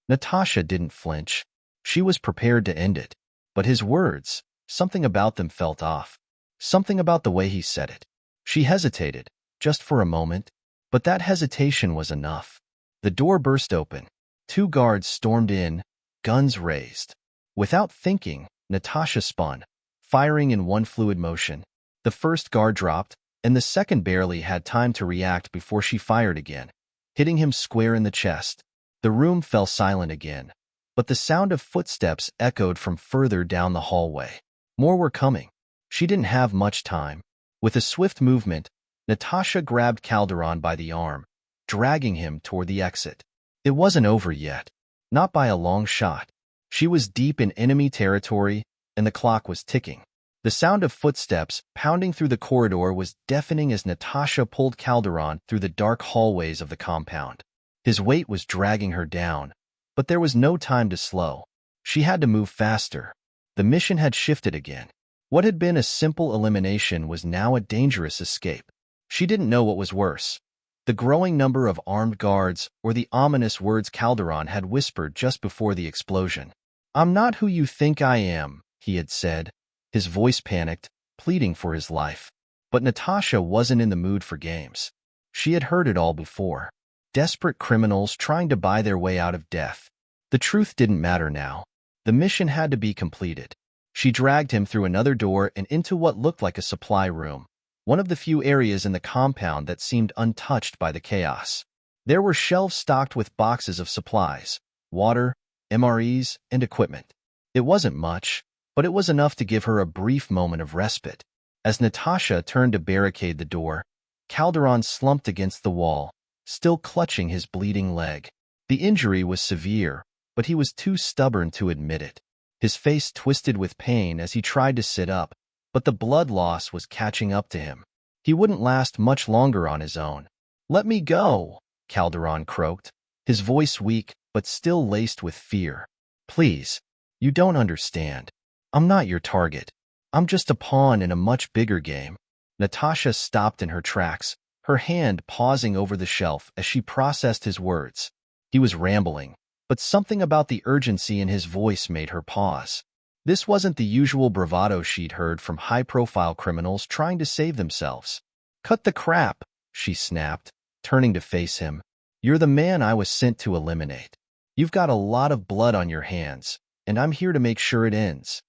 Natasha didn't flinch. She was prepared to end it. But his words, something about them felt off. Something about the way he said it. She hesitated, just for a moment, but that hesitation was enough. The door burst open. 2 guards stormed in, guns raised. Without thinking, Natasha spun, firing in one fluid motion. The first guard dropped, and the second barely had time to react before she fired again, hitting him square in the chest. The room fell silent again, but the sound of footsteps echoed from further down the hallway. More were coming. She didn't have much time. With a swift movement, Natasha grabbed Calderon by the arm, dragging him toward the exit. It wasn't over yet. Not by a long shot. She was deep in enemy territory, and the clock was ticking. The sound of footsteps pounding through the corridor was deafening as Natasha pulled Calderon through the dark hallways of the compound. His weight was dragging her down, but there was no time to slow. She had to move faster. The mission had shifted again. What had been a simple elimination was now a dangerous escape. She didn't know what was worse, the growing number of armed guards or the ominous words Calderon had whispered just before the explosion. "I'm not who you think I am," he had said, his voice panicked, pleading for his life. But Natasha wasn't in the mood for games. She had heard it all before. Desperate criminals trying to buy their way out of death. The truth didn't matter now. The mission had to be completed. She dragged him through another door and into what looked like a supply room. one of the few areas in the compound that seemed untouched by the chaos. There were shelves stocked with boxes of supplies, water, MREs, and equipment. It wasn't much, but it was enough to give her a brief moment of respite. As Natasha turned to barricade the door, Calderon slumped against the wall, still clutching his bleeding leg. The injury was severe, but he was too stubborn to admit it. His face twisted with pain as he tried to sit up, but the blood loss was catching up to him. He wouldn't last much longer on his own. "Let me go," Calderon croaked, his voice weak but still laced with fear. "Please, you don't understand. I'm not your target. I'm just a pawn in a much bigger game." Natasha stopped in her tracks, her hand pausing over the shelf as she processed his words. He was rambling, but something about the urgency in his voice made her pause. This wasn't the usual bravado she'd heard from high-profile criminals trying to save themselves. "Cut the crap," she snapped, turning to face him. "You're the man I was sent to eliminate. You've got a lot of blood on your hands, and I'm here to make sure it ends."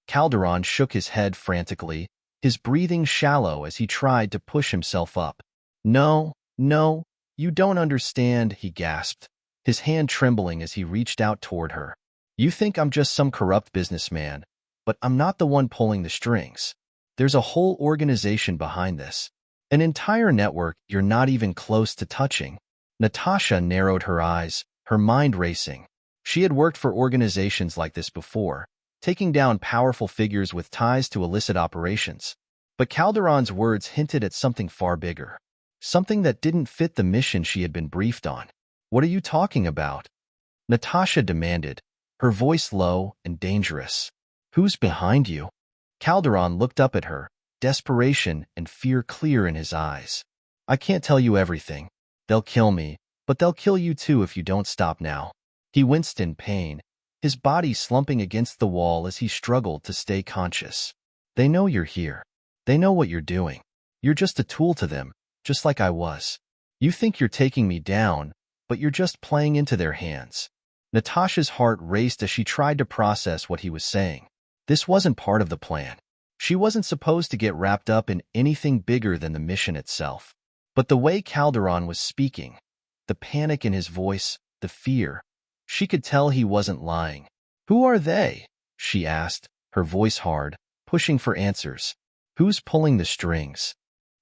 Calderon shook his head frantically, his breathing shallow as he tried to push himself up. No, you don't understand," he gasped, his hand trembling as he reached out toward her. "You think I'm just some corrupt businessman, but I'm not the one pulling the strings. There's a whole organization behind this. An entire network you're not even close to touching." Natasha narrowed her eyes, her mind racing. She had worked for organizations like this before, taking down powerful figures with ties to illicit operations. But Calderon's words hinted at something far bigger, something that didn't fit the mission she had been briefed on. "What are you talking about?" Natasha demanded, her voice low and dangerous. "Who's behind you?" Calderon looked up at her, desperation and fear clear in his eyes. "I can't tell you everything. They'll kill me, but they'll kill you too if you don't stop now." He winced in pain, his body slumping against the wall as he struggled to stay conscious. "They know you're here. They know what you're doing. You're just a tool to them, just like I was. You think you're taking me down, but you're just playing into their hands." Natasha's heart raced as she tried to process what he was saying. This wasn't part of the plan. She wasn't supposed to get wrapped up in anything bigger than the mission itself. But the way Calderon was speaking, the panic in his voice, the fear, she could tell he wasn't lying. "Who are they?" she asked, her voice hard, pushing for answers. "Who's pulling the strings?"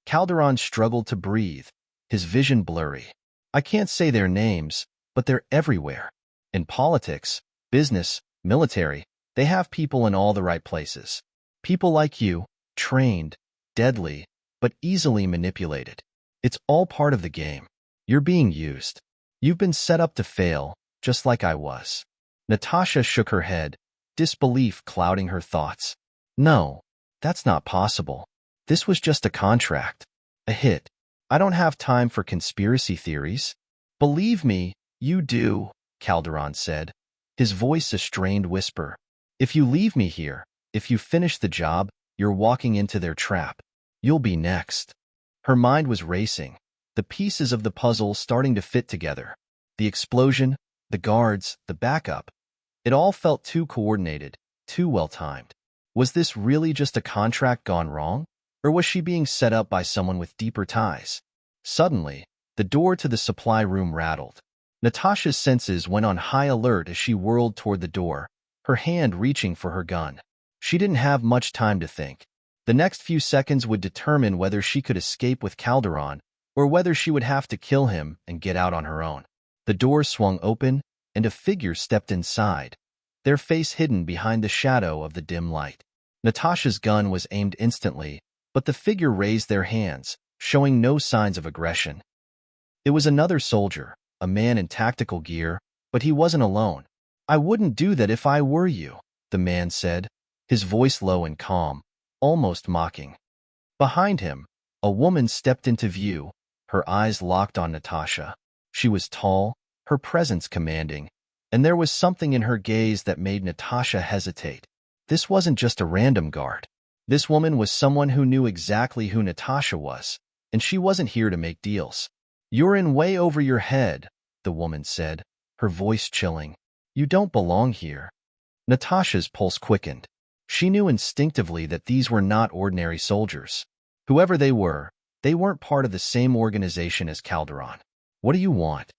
Calderon struggled to breathe, his vision blurry. "I can't say their names, but they're everywhere. In politics, business, military, they have people in all the right places. People like you, trained, deadly, but easily manipulated. It's all part of the game. You're being used. You've been set up to fail, just like I was." Natasha shook her head, disbelief clouding her thoughts. "No, that's not possible. This was just a contract. A hit. I don't have time for conspiracy theories." "Believe me, you do," Calderon said, his voice a strained whisper. "If you leave me here, if you finish the job, you're walking into their trap. You'll be next." Her mind was racing, the pieces of the puzzle starting to fit together. The explosion, the guards, the backup. It all felt too coordinated, too well-timed. Was this really just a contract gone wrong? Or was she being set up by someone with deeper ties? Suddenly, the door to the supply room rattled. Natasha's senses went on high alert as she whirled toward the door, her hand reaching for her gun. She didn't have much time to think. The next few seconds would determine whether she could escape with Calderon or whether she would have to kill him and get out on her own. The door swung open, and a figure stepped inside, their face hidden behind the shadow of the dim light. Natasha's gun was aimed instantly, but the figure raised their hands, showing no signs of aggression. It was another soldier, a man in tactical gear, but he wasn't alone. "I wouldn't do that if I were you," the man said, his voice low and calm, almost mocking. Behind him, a woman stepped into view, her eyes locked on Natasha. She was tall, her presence commanding, and there was something in her gaze that made Natasha hesitate. This wasn't just a random guard. This woman was someone who knew exactly who Natasha was, and she wasn't here to make deals. "You're in way over your head," the woman said, her voice chilling. "You don't belong here." Natasha's pulse quickened. She knew instinctively that these were not ordinary soldiers. Whoever they weren't part of the same organization as Calderon. What do you want?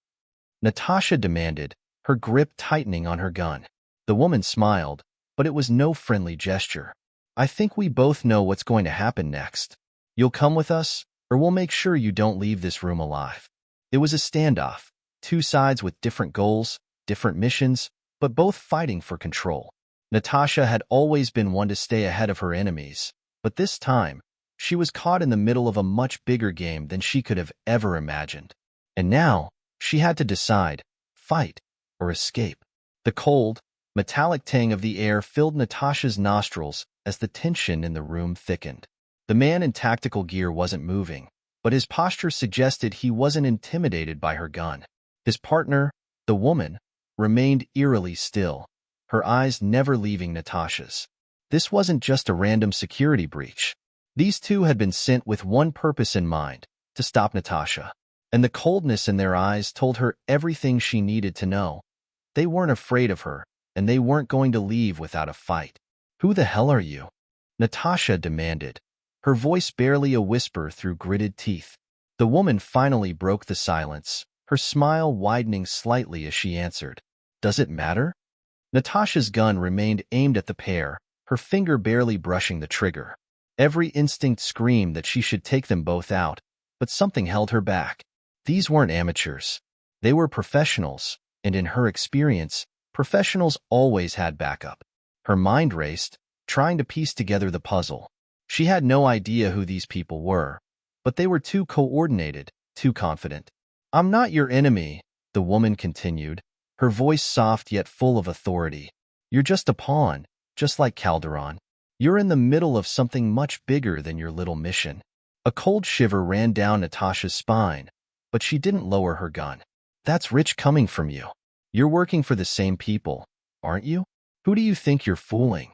Natasha demanded, her grip tightening on her gun. The woman smiled, but it was no friendly gesture. I think we both know what's going to happen next. You'll come with us, or we'll make sure you don't leave this room alive. It was a standoff, two sides with different goals, different missions, but both fighting for control. Natasha had always been one to stay ahead of her enemies, but this time, she was caught in the middle of a much bigger game than she could have ever imagined. And now, she had to decide, fight or escape. The cold, metallic tang of the air filled Natasha's nostrils as the tension in the room thickened. The man in tactical gear wasn't moving, but his posture suggested he wasn't intimidated by her gun. His partner, the woman, remained eerily still, her eyes never leaving Natasha's. This wasn't just a random security breach. These two had been sent with one purpose in mind, to stop Natasha. And the coldness in their eyes told her everything she needed to know. They weren't afraid of her, and they weren't going to leave without a fight. Who the hell are you? Natasha demanded, her voice barely a whisper through gritted teeth. The woman finally broke the silence, her smile widening slightly as she answered. Does it matter? Natasha's gun remained aimed at the pair, her finger barely brushing the trigger. Every instinct screamed that she should take them both out, but something held her back. These weren't amateurs. They were professionals, and in her experience, professionals always had backup. Her mind raced, trying to piece together the puzzle. She had no idea who these people were, but they were too coordinated, too confident. I'm not your enemy, the woman continued, her voice soft yet full of authority. You're just a pawn, just like Calderon. You're in the middle of something much bigger than your little mission. A cold shiver ran down Natasha's spine, but she didn't lower her gun. That's rich coming from you. You're working for the same people, aren't you? Who do you think you're fooling?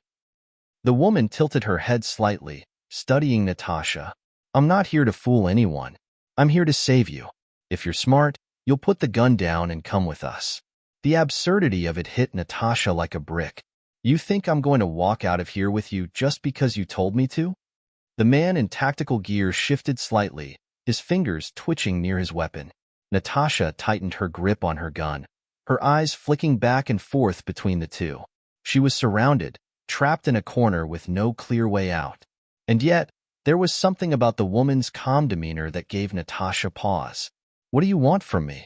The woman tilted her head slightly, studying Natasha. I'm not here to fool anyone. I'm here to save you. If you're smart, you'll put the gun down and come with us. The absurdity of it hit Natasha like a brick. You think I'm going to walk out of here with you just because you told me to? The man in tactical gear shifted slightly, his fingers twitching near his weapon. Natasha tightened her grip on her gun, her eyes flicking back and forth between the two. She was surrounded, trapped in a corner with no clear way out. And yet, there was something about the woman's calm demeanor that gave Natasha pause. What do you want from me?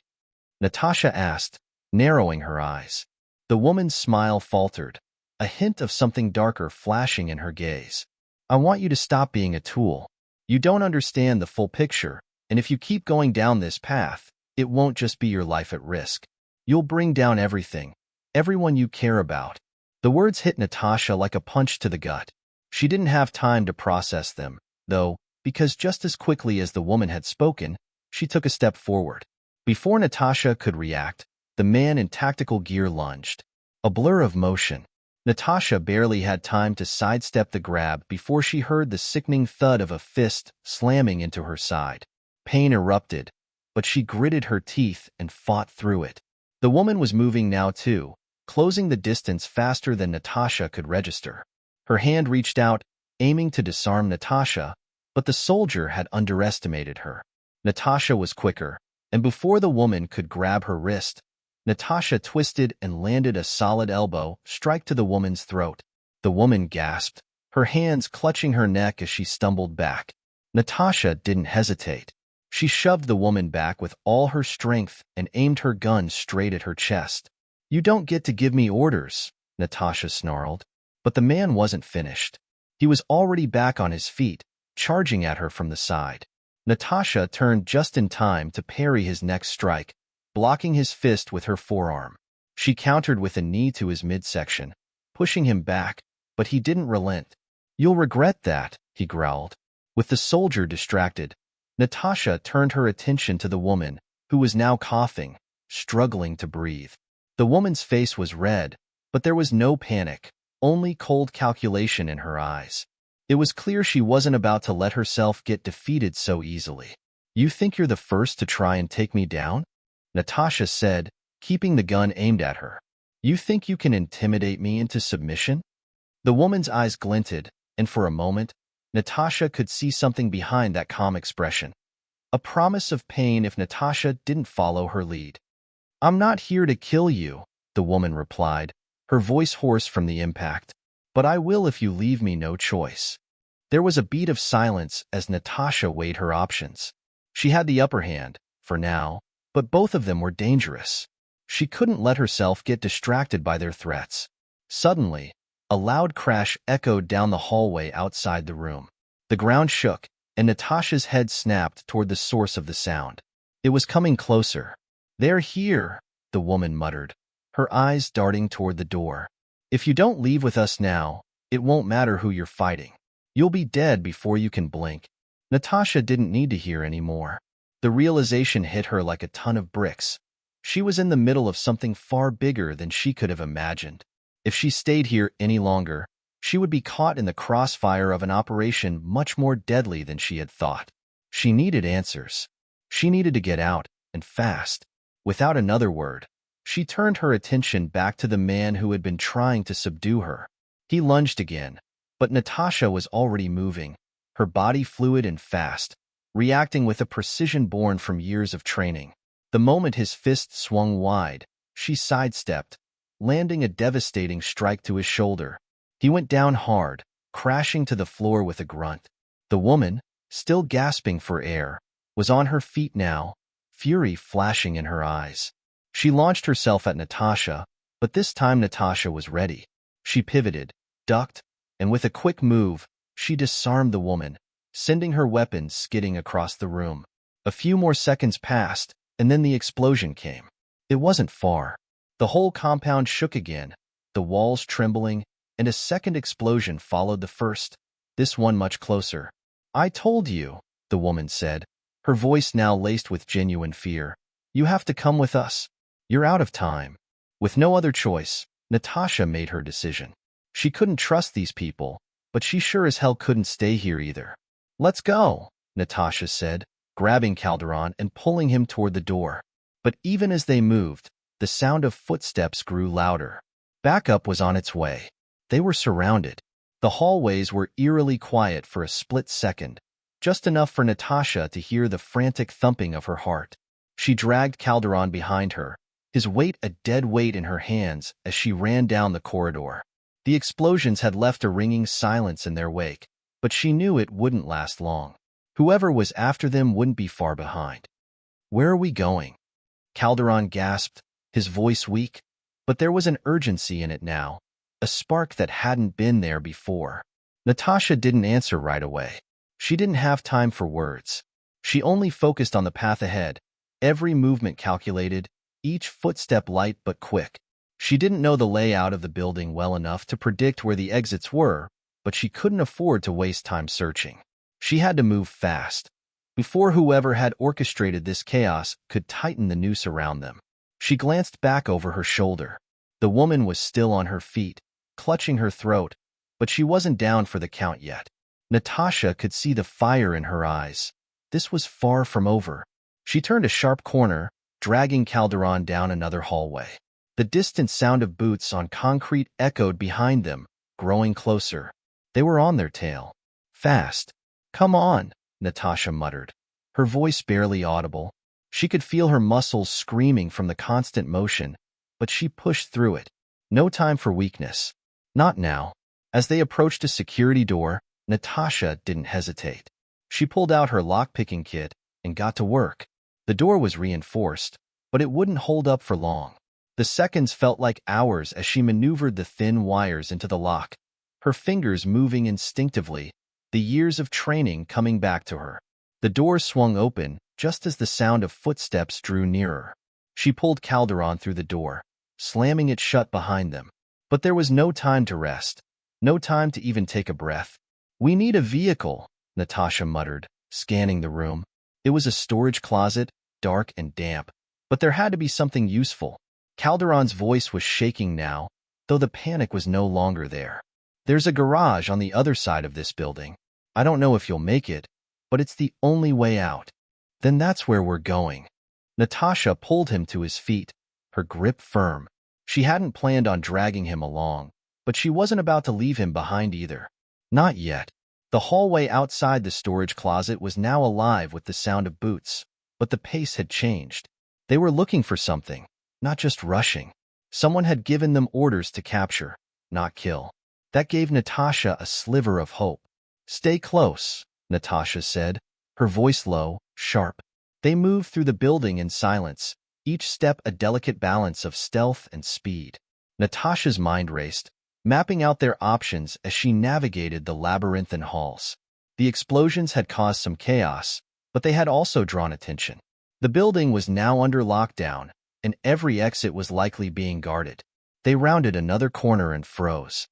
Natasha asked, narrowing her eyes. The woman's smile faltered, a hint of something darker flashing in her gaze. I want you to stop being a tool. You don't understand the full picture, and if you keep going down this path, it won't just be your life at risk. You'll bring down everything, everyone you care about. The words hit Natasha like a punch to the gut. She didn't have time to process them, though, because just as quickly as the woman had spoken, she took a step forward. Before Natasha could react, the man in tactical gear lunged. A blur of motion. Natasha barely had time to sidestep the grab before she heard the sickening thud of a fist slamming into her side. Pain erupted, but she gritted her teeth and fought through it. The woman was moving now too, closing the distance faster than Natasha could register. Her hand reached out, aiming to disarm Natasha, but the soldier had underestimated her. Natasha was quicker, and before the woman could grab her wrist, Natasha twisted and landed a solid elbow strike to the woman's throat. The woman gasped, her hands clutching her neck as she stumbled back. Natasha didn't hesitate. She shoved the woman back with all her strength and aimed her gun straight at her chest. You don't get to give me orders, Natasha snarled. But the man wasn't finished. He was already back on his feet, charging at her from the side. Natasha turned just in time to parry his next strike, blocking his fist with her forearm. She countered with a knee to his midsection, pushing him back, but he didn't relent. You'll regret that, he growled. With the soldier distracted, Natasha turned her attention to the woman, who was now coughing, struggling to breathe. The woman's face was red, but there was no panic, only cold calculation in her eyes. It was clear she wasn't about to let herself get defeated so easily. You think you're the first to try and take me down? Natasha said, keeping the gun aimed at her. You think you can intimidate me into submission? The woman's eyes glinted, and for a moment, Natasha could see something behind that calm expression. A promise of pain if Natasha didn't follow her lead. "I'm not here to kill you," the woman replied, her voice hoarse from the impact. "But I will if you leave me no choice." There was a beat of silence as Natasha weighed her options. She had the upper hand, for now, but both of them were dangerous. She couldn't let herself get distracted by their threats. Suddenly, a loud crash echoed down the hallway outside the room. The ground shook, and Natasha's head snapped toward the source of the sound. It was coming closer. "They're here," the woman muttered, her eyes darting toward the door. "If you don't leave with us now, it won't matter who you're fighting. You'll be dead before you can blink." Natasha didn't need to hear any more. The realization hit her like a ton of bricks. She was in the middle of something far bigger than she could have imagined. If she stayed here any longer, she would be caught in the crossfire of an operation much more deadly than she had thought. She needed answers. She needed to get out, and fast. Without another word, she turned her attention back to the man who had been trying to subdue her. He lunged again, but Natasha was already moving, her body fluid and fast, reacting with a precision born from years of training. The moment his fist swung wide, she sidestepped, landing a devastating strike to his shoulder. He went down hard, crashing to the floor with a grunt. The woman, still gasping for air, was on her feet now, fury flashing in her eyes. She launched herself at Natasha, but this time Natasha was ready. She pivoted, ducked, and with a quick move, she disarmed the woman, sending her weapon skidding across the room. A few more seconds passed, and then the explosion came. It wasn't far. The whole compound shook again, the walls trembling, and a second explosion followed the first, this one much closer. "I told you," the woman said, her voice now laced with genuine fear. "You have to come with us. You're out of time." With no other choice, Natasha made her decision. She couldn't trust these people, but she sure as hell couldn't stay here either. "Let's go," Natasha said, grabbing Calderon and pulling him toward the door. But even as they moved, the sound of footsteps grew louder. Backup was on its way. They were surrounded. The hallways were eerily quiet for a split second, just enough for Natasha to hear the frantic thumping of her heart. She dragged Calderon behind her, his weight a dead weight in her hands as she ran down the corridor. The explosions had left a ringing silence in their wake, but she knew it wouldn't last long. Whoever was after them wouldn't be far behind. "Where are we going?" Calderon gasped, his voice weak, but there was an urgency in it now, a spark that hadn't been there before. Natasha didn't answer right away. She didn't have time for words. She only focused on the path ahead, every movement calculated, each footstep light but quick. She didn't know the layout of the building well enough to predict where the exits were, but she couldn't afford to waste time searching. She had to move fast, before whoever had orchestrated this chaos could tighten the noose around them. She glanced back over her shoulder. The woman was still on her feet, clutching her throat, but she wasn't down for the count yet. Natasha could see the fire in her eyes. This was far from over. She turned a sharp corner, dragging Calderon down another hallway. The distant sound of boots on concrete echoed behind them, growing closer. They were on their tail. Fast. "Come on," Natasha muttered, her voice barely audible. She could feel her muscles screaming from the constant motion, but she pushed through it. No time for weakness. Not now. As they approached a security door, Natasha didn't hesitate. She pulled out her lock-picking kit and got to work. The door was reinforced, but it wouldn't hold up for long. The seconds felt like hours as she maneuvered the thin wires into the lock, her fingers moving instinctively, the years of training coming back to her. The door swung open just as the sound of footsteps drew nearer. She pulled Calderon through the door, slamming it shut behind them. But there was no time to rest, no time to even take a breath. "We need a vehicle," Natasha muttered, scanning the room. It was a storage closet, dark and damp, but there had to be something useful. Calderon's voice was shaking now, though the panic was no longer there. "There's a garage on the other side of this building. I don't know if you'll make it, but it's the only way out." "Then that's where we're going." Natasha pulled him to his feet, her grip firm. She hadn't planned on dragging him along, but she wasn't about to leave him behind either. Not yet. The hallway outside the storage closet was now alive with the sound of boots, but the pace had changed. They were looking for something, not just rushing. Someone had given them orders to capture, not kill. That gave Natasha a sliver of hope. "Stay close," Natasha said, her voice low, sharp. They moved through the building in silence, each step a delicate balance of stealth and speed. Natasha's mind raced, mapping out their options as she navigated the labyrinthine halls. The explosions had caused some chaos, but they had also drawn attention. The building was now under lockdown, and every exit was likely being guarded. They rounded another corner and froze.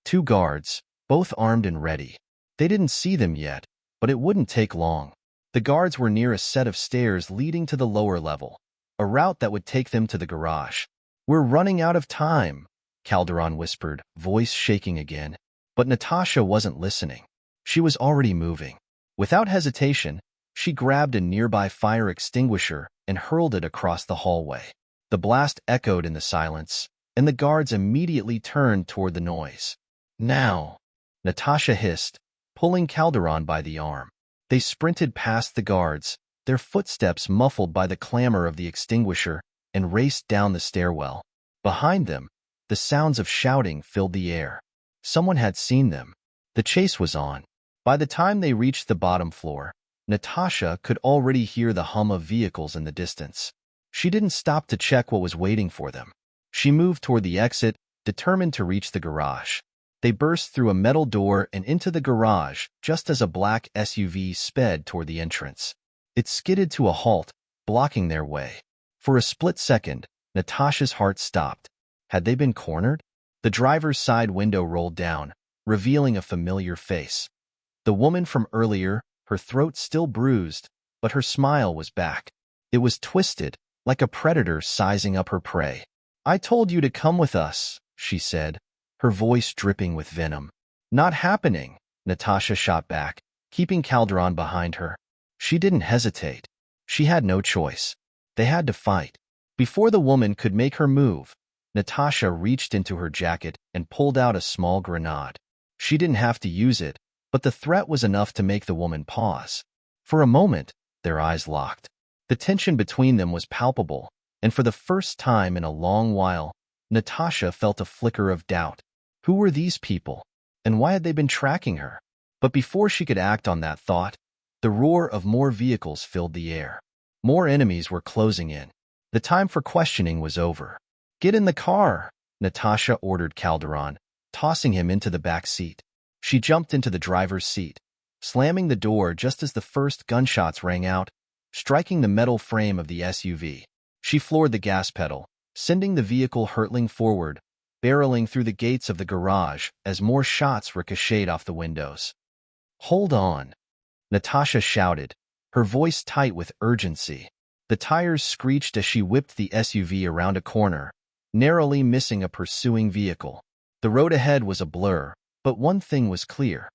2 guards, both armed and ready. They didn't see them yet, but it wouldn't take long. The guards were near a set of stairs leading to the lower level, a route that would take them to the garage. "We're running out of time," Calderon whispered, voice shaking again. But Natasha wasn't listening. She was already moving. Without hesitation, she grabbed a nearby fire extinguisher and hurled it across the hallway. The blast echoed in the silence, and the guards immediately turned toward the noise. "Now," Natasha hissed, pulling Calderon by the arm. They sprinted past the guards, their footsteps muffled by the clamor of the extinguisher, and raced down the stairwell. Behind them, the sounds of shouting filled the air. Someone had seen them. The chase was on. By the time they reached the bottom floor, Natasha could already hear the hum of vehicles in the distance. She didn't stop to check what was waiting for them. She moved toward the exit, determined to reach the garage. They burst through a metal door and into the garage just as a black SUV sped toward the entrance. It skidded to a halt, blocking their way. For a split second, Natasha's heart stopped. Had they been cornered? The driver's side window rolled down, revealing a familiar face. The woman from earlier, her throat still bruised, but her smile was back. It was twisted, like a predator sizing up her prey. "I told you to come with us," she said, her voice dripping with venom. "Not happening," Natasha shot back, keeping Calderon behind her. She didn't hesitate. She had no choice. They had to fight. Before the woman could make her move, Natasha reached into her jacket and pulled out a small grenade. She didn't have to use it, but the threat was enough to make the woman pause. For a moment, their eyes locked. The tension between them was palpable, and for the first time in a long while, Natasha felt a flicker of doubt. Who were these people, and why had they been tracking her? But before she could act on that thought, the roar of more vehicles filled the air. More enemies were closing in. The time for questioning was over. "Get in the car," Natasha ordered Calderon, tossing him into the back seat. She jumped into the driver's seat, slamming the door just as the first gunshots rang out, striking the metal frame of the SUV. She floored the gas pedal, sending the vehicle hurtling forward, barreling through the gates of the garage as more shots ricocheted off the windows. "Hold on," Natasha shouted, her voice tight with urgency. The tires screeched as she whipped the SUV around a corner, narrowly missing a pursuing vehicle. The road ahead was a blur, but one thing was clear.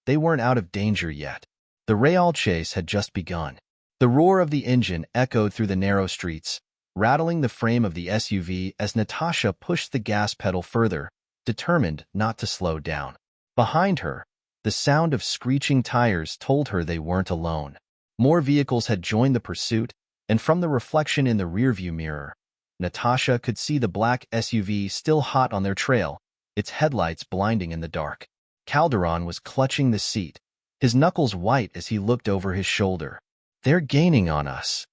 They weren't out of danger yet. The real chase had just begun. The roar of the engine echoed through the narrow streets, rattling the frame of the SUV as Natasha pushed the gas pedal further, determined not to slow down. Behind her, the sound of screeching tires told her they weren't alone. More vehicles had joined the pursuit, and from the reflection in the rearview mirror, Natasha could see the black SUV still hot on their trail, its headlights blinding in the dark. Calderon was clutching the seat, his knuckles white as he looked over his shoulder. "They're gaining on us."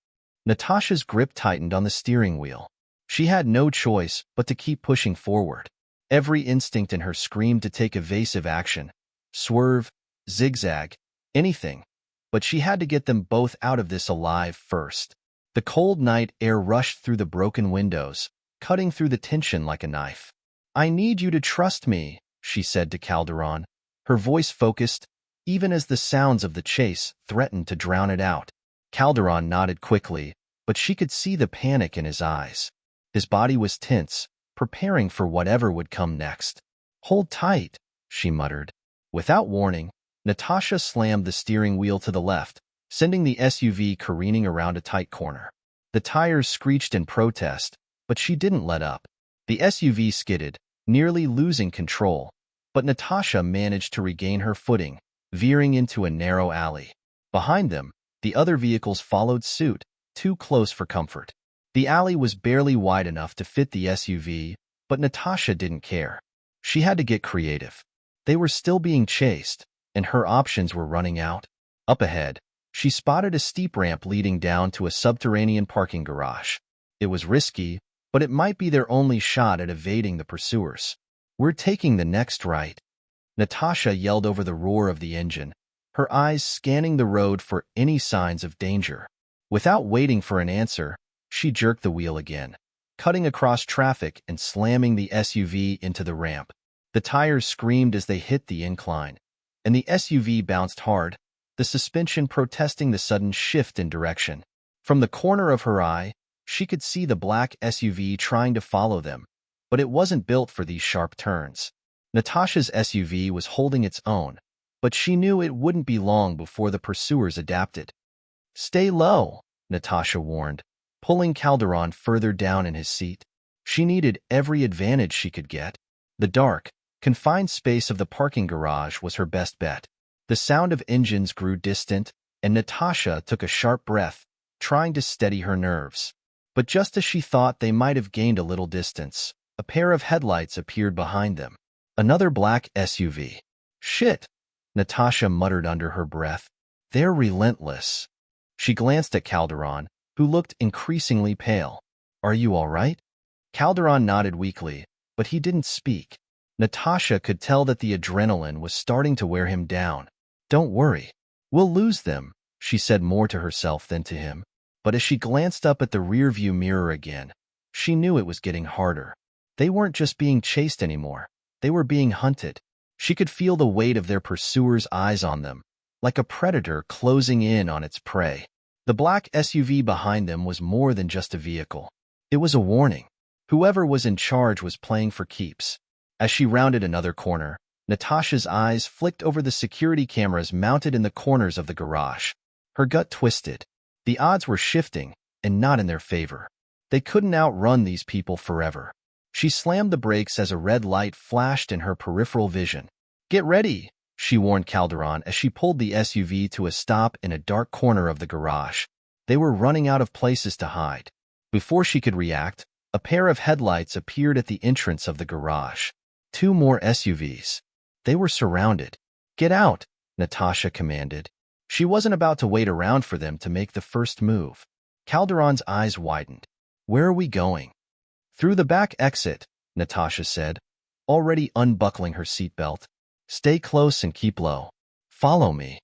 Natasha's grip tightened on the steering wheel. She had no choice but to keep pushing forward. Every instinct in her screamed to take evasive action, swerve, zigzag, anything. But she had to get them both out of this alive first. The cold night air rushed through the broken windows, cutting through the tension like a knife. "I need you to trust me," she said to Calderon, her voice focused, even as the sounds of the chase threatened to drown it out. Calderon nodded quickly, but she could see the panic in his eyes. His body was tense, preparing for whatever would come next. "Hold tight," she muttered. Without warning, Natasha slammed the steering wheel to the left, sending the SUV careening around a tight corner. The tires screeched in protest, but she didn't let up. The SUV skidded, nearly losing control, but Natasha managed to regain her footing, veering into a narrow alley. Behind them, the other vehicles followed suit, too close for comfort. The alley was barely wide enough to fit the SUV, but Natasha didn't care. She had to get creative. They were still being chased, and her options were running out. Up ahead, she spotted a steep ramp leading down to a subterranean parking garage. It was risky, but it might be their only shot at evading the pursuers. "We're taking the next right," Natasha yelled over the roar of the engine, her eyes scanning the road for any signs of danger. Without waiting for an answer, she jerked the wheel again, cutting across traffic and slamming the SUV into the ramp. The tires screamed as they hit the incline, and the SUV bounced hard, the suspension protesting the sudden shift in direction. From the corner of her eye, she could see the black SUV trying to follow them, but it wasn't built for these sharp turns. Natasha's SUV was holding its own, but she knew it wouldn't be long before the pursuers adapted. "Stay low," Natasha warned, pulling Calderon further down in his seat. She needed every advantage she could get. The dark, confined space of the parking garage was her best bet. The sound of engines grew distant, and Natasha took a sharp breath, trying to steady her nerves. But just as she thought they might have gained a little distance, a pair of headlights appeared behind them. Another black SUV. "Shit," Natasha muttered under her breath. "They're relentless." She glanced at Calderon, who looked increasingly pale. "Are you all right?" Calderon nodded weakly, but he didn't speak. Natasha could tell that the adrenaline was starting to wear him down. "Don't worry. We'll lose them," she said more to herself than to him. But as she glanced up at the rearview mirror again, she knew it was getting harder. They weren't just being chased anymore. They were being hunted. She could feel the weight of their pursuers' eyes on them, like a predator closing in on its prey. The black SUV behind them was more than just a vehicle. It was a warning. Whoever was in charge was playing for keeps. As she rounded another corner, Natasha's eyes flicked over the security cameras mounted in the corners of the garage. Her gut twisted. The odds were shifting, and not in their favor. They couldn't outrun these people forever. She slammed the brakes as a red light flashed in her peripheral vision. "Get ready," she warned Calderon as she pulled the SUV to a stop in a dark corner of the garage. They were running out of places to hide. Before she could react, a pair of headlights appeared at the entrance of the garage. 2 more SUVs. They were surrounded. "Get out," Natasha commanded. She wasn't about to wait around for them to make the first move. Calderon's eyes widened. "Where are we going?" "Through the back exit," Natasha said, already unbuckling her seatbelt. "Stay close and keep low. Follow me."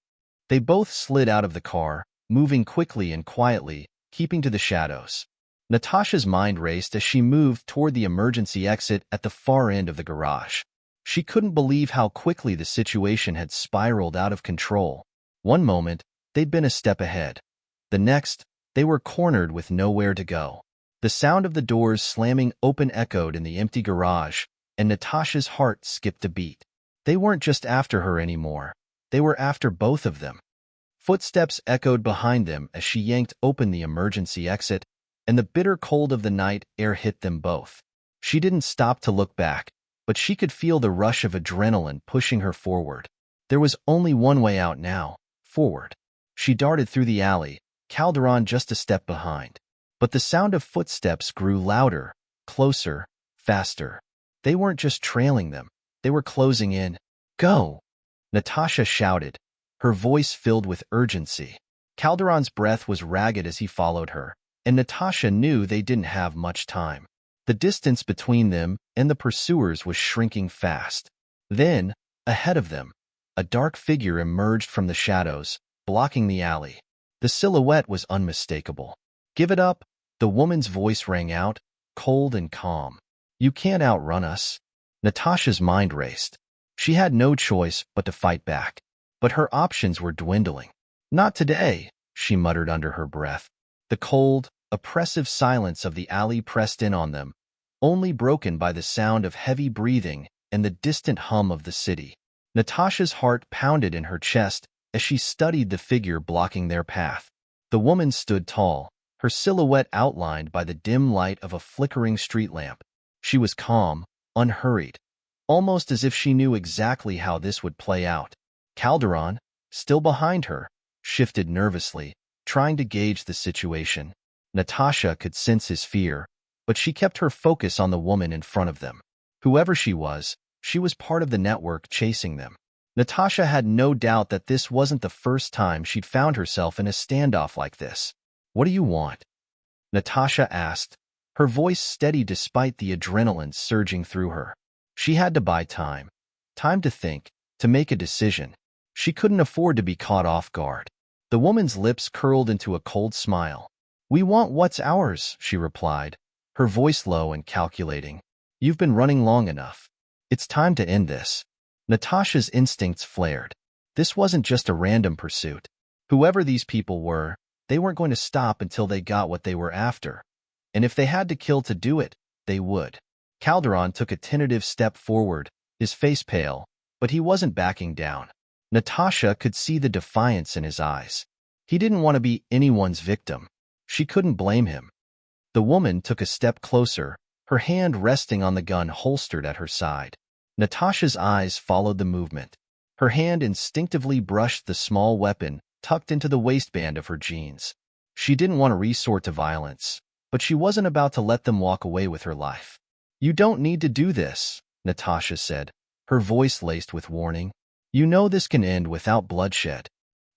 They both slid out of the car, moving quickly and quietly, keeping to the shadows. Natasha's mind raced as she moved toward the emergency exit at the far end of the garage. She couldn't believe how quickly the situation had spiraled out of control. One moment, they'd been a step ahead. The next, they were cornered with nowhere to go. The sound of the doors slamming open echoed in the empty garage, and Natasha's heart skipped a beat. They weren't just after her anymore. They were after both of them. Footsteps echoed behind them as she yanked open the emergency exit, and the bitter cold of the night air hit them both. She didn't stop to look back, but she could feel the rush of adrenaline pushing her forward. There was only one way out now, forward. She darted through the alley, Calderon just a step behind. But the sound of footsteps grew louder, closer, faster. They weren't just trailing them. They were closing in. "Go!" Natasha shouted, her voice filled with urgency. Calderon's breath was ragged as he followed her, and Natasha knew they didn't have much time. The distance between them and the pursuers was shrinking fast. Then, ahead of them, a dark figure emerged from the shadows, blocking the alley. The silhouette was unmistakable. "Give it up," the woman's voice rang out, cold and calm. "You can't outrun us." Natasha's mind raced. She had no choice but to fight back. But her options were dwindling. "Not today," she muttered under her breath. The cold, oppressive silence of the alley pressed in on them, only broken by the sound of heavy breathing and the distant hum of the city. Natasha's heart pounded in her chest as she studied the figure blocking their path. The woman stood tall, her silhouette outlined by the dim light of a flickering street lamp. She was calm, unhurried, almost as if she knew exactly how this would play out. Calderon, still behind her, shifted nervously, trying to gauge the situation. Natasha could sense his fear, but she kept her focus on the woman in front of them. Whoever she was part of the network chasing them. Natasha had no doubt that this wasn't the first time she'd found herself in a standoff like this. "What do you want?" Natasha asked, her voice steady despite the adrenaline surging through her. She had to buy time. Time to think, to make a decision. She couldn't afford to be caught off guard. The woman's lips curled into a cold smile. "We want what's ours," she replied, her voice low and calculating. "You've been running long enough. It's time to end this." Natasha's instincts flared. This wasn't just a random pursuit. Whoever these people were, they weren't going to stop until they got what they were after. And if they had to kill to do it, they would. Calderon took a tentative step forward, his face pale, but he wasn't backing down. Natasha could see the defiance in his eyes. He didn't want to be anyone's victim. She couldn't blame him. The woman took a step closer, her hand resting on the gun holstered at her side. Natasha's eyes followed the movement. Her hand instinctively brushed the small weapon tucked into the waistband of her jeans. She didn't want to resort to violence, but she wasn't about to let them walk away with her life. "You don't need to do this," Natasha said, her voice laced with warning. "You know this can end without bloodshed."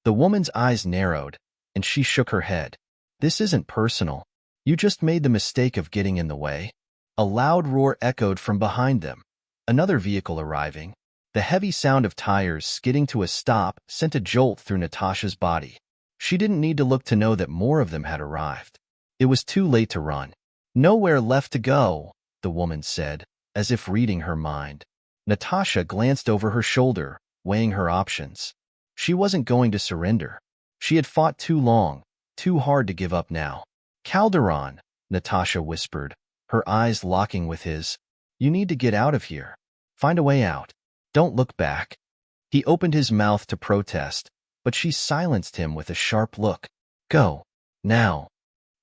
The woman's eyes narrowed, and she shook her head. "This isn't personal. You just made the mistake of getting in the way." A loud roar echoed from behind them. Another vehicle arriving. The heavy sound of tires skidding to a stop sent a jolt through Natasha's body. She didn't need to look to know that more of them had arrived. It was too late to run. "Nowhere left to go," the woman said, as if reading her mind. Natasha glanced over her shoulder, weighing her options. She wasn't going to surrender. She had fought too long, too hard to give up now. "Calderon," Natasha whispered, her eyes locking with his. "You need to get out of here. Find a way out. Don't look back." He opened his mouth to protest, but she silenced him with a sharp look. "Go. Now."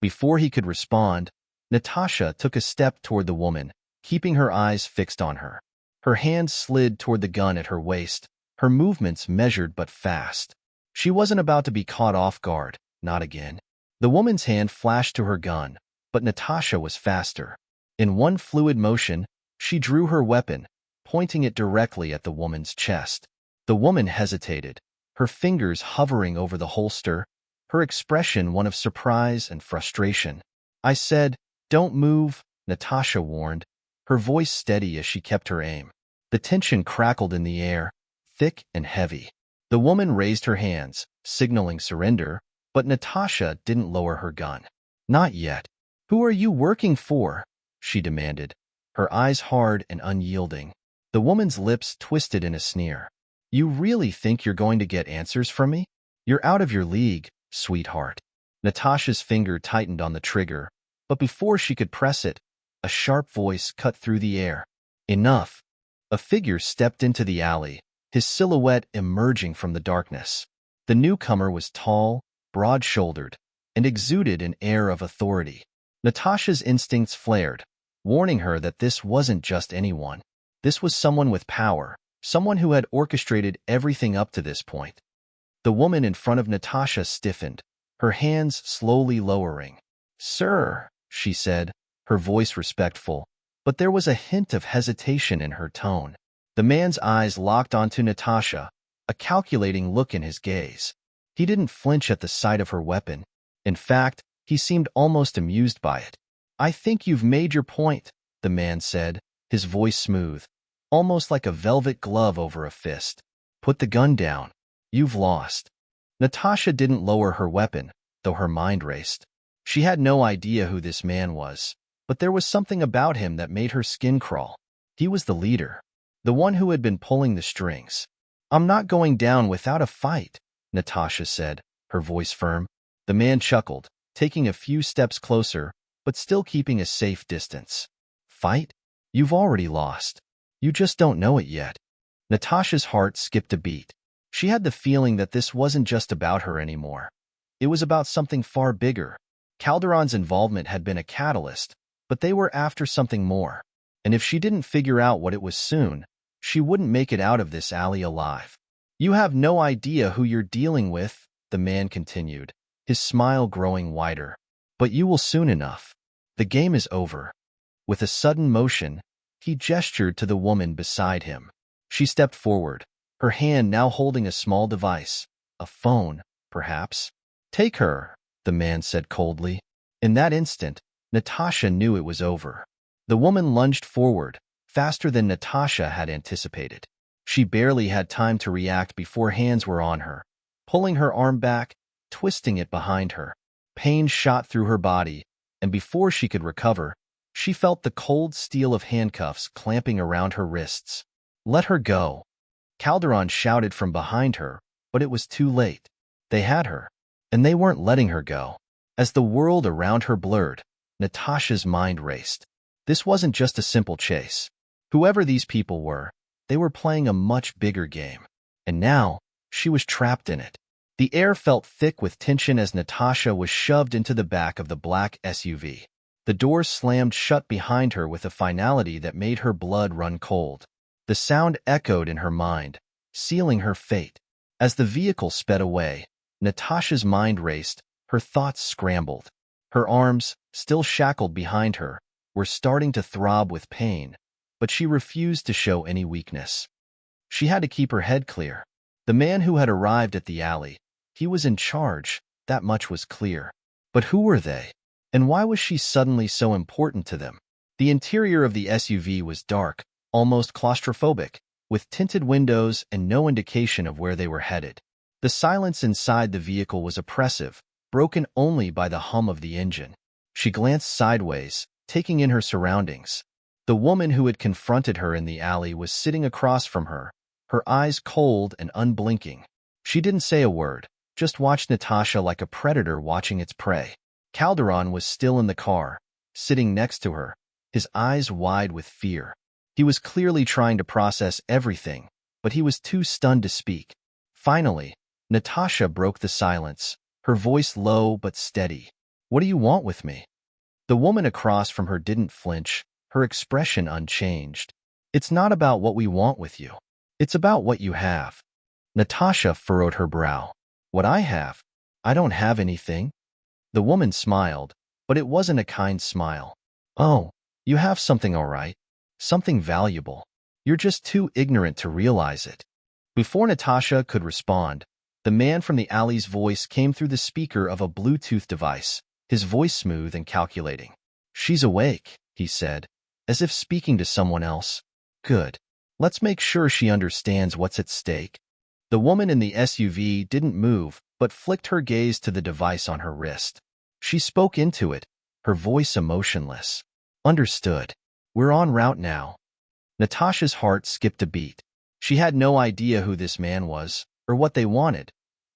Before he could respond, Natasha took a step toward the woman, keeping her eyes fixed on her. Her hand slid toward the gun at her waist, her movements measured but fast. She wasn't about to be caught off guard, not again. The woman's hand flashed to her gun, but Natasha was faster. In one fluid motion, she drew her weapon, pointing it directly at the woman's chest. The woman hesitated, her fingers hovering over the holster, her expression one of surprise and frustration. "I said, don't move," Natasha warned, her voice steady as she kept her aim. The tension crackled in the air, thick and heavy. The woman raised her hands, signaling surrender, but Natasha didn't lower her gun. "Not yet." "Who are you working for?" she demanded, her eyes hard and unyielding. The woman's lips twisted in a sneer. "You really think you're going to get answers from me? You're out of your league, sweetheart." Natasha's finger tightened on the trigger, but before she could press it, a sharp voice cut through the air. "Enough." A figure stepped into the alley, his silhouette emerging from the darkness. The newcomer was tall, broad-shouldered, and exuded an air of authority. Natasha's instincts flared, warning her that this wasn't just anyone. This was someone with power, someone who had orchestrated everything up to this point. The woman in front of Natasha stiffened, her hands slowly lowering. "Sir," she said, her voice respectful, but there was a hint of hesitation in her tone. The man's eyes locked onto Natasha, a calculating look in his gaze. He didn't flinch at the sight of her weapon. In fact, he seemed almost amused by it. "I think you've made your point," the man said, his voice smooth, almost like a velvet glove over a fist. "Put the gun down. You've lost." Natasha didn't lower her weapon, though her mind raced. She had no idea who this man was, but there was something about him that made her skin crawl. He was the leader, the one who had been pulling the strings. "I'm not going down without a fight," Natasha said, her voice firm. The man chuckled, taking a few steps closer, but still keeping a safe distance. "Fight? You've already lost. You just don't know it yet." Natasha's heart skipped a beat. She had the feeling that this wasn't just about her anymore. It was about something far bigger. Calderon's involvement had been a catalyst, but they were after something more. And if she didn't figure out what it was soon, she wouldn't make it out of this alley alive. You have no idea who you're dealing with, the man continued, his smile growing wider. But you will soon enough. The game is over. With a sudden motion, he gestured to the woman beside him. She stepped forward, her hand now holding a small device, a phone, perhaps. Take her, the man said coldly. In that instant, Natasha knew it was over. The woman lunged forward, faster than Natasha had anticipated. She barely had time to react before hands were on her, pulling her arm back, twisting it behind her. Pain shot through her body, and before she could recover, she felt the cold steel of handcuffs clamping around her wrists. Let her go. Calderon shouted from behind her, but it was too late. They had her, and they weren't letting her go. As the world around her blurred, Natasha's mind raced. This wasn't just a simple chase. Whoever these people were, they were playing a much bigger game. And now, she was trapped in it. The air felt thick with tension as Natasha was shoved into the back of the black SUV. The doors slammed shut behind her with a finality that made her blood run cold. The sound echoed in her mind, sealing her fate. As the vehicle sped away, Natasha's mind raced, her thoughts scrambled. Her arms, still shackled behind her, were starting to throb with pain, but she refused to show any weakness. She had to keep her head clear. The man who had arrived at the alley, he was in charge, that much was clear. But who were they? And why was she suddenly so important to them? The interior of the SUV was dark, almost claustrophobic, with tinted windows and no indication of where they were headed. The silence inside the vehicle was oppressive, broken only by the hum of the engine. She glanced sideways, taking in her surroundings. The woman who had confronted her in the alley was sitting across from her, her eyes cold and unblinking. She didn't say a word, just watched Natasha like a predator watching its prey. Calderon was still in the car, sitting next to her, his eyes wide with fear. He was clearly trying to process everything, but he was too stunned to speak. Finally, Natasha broke the silence, her voice low but steady. What do you want with me? The woman across from her didn't flinch, her expression unchanged. It's not about what we want with you. It's about what you have. Natasha furrowed her brow. What I have? I don't have anything. The woman smiled, but it wasn't a kind smile. Oh, you have something all right. Something valuable. You're just too ignorant to realize it. Before Natasha could respond, the man from the alley's voice came through the speaker of a Bluetooth device, his voice smooth and calculating. She's awake, he said, as if speaking to someone else. Good. Let's make sure she understands what's at stake. The woman in the SUV didn't move, but flicked her gaze to the device on her wrist. She spoke into it, her voice emotionless. Understood. We're en route now. Natasha's heart skipped a beat. She had no idea who this man was, or what they wanted,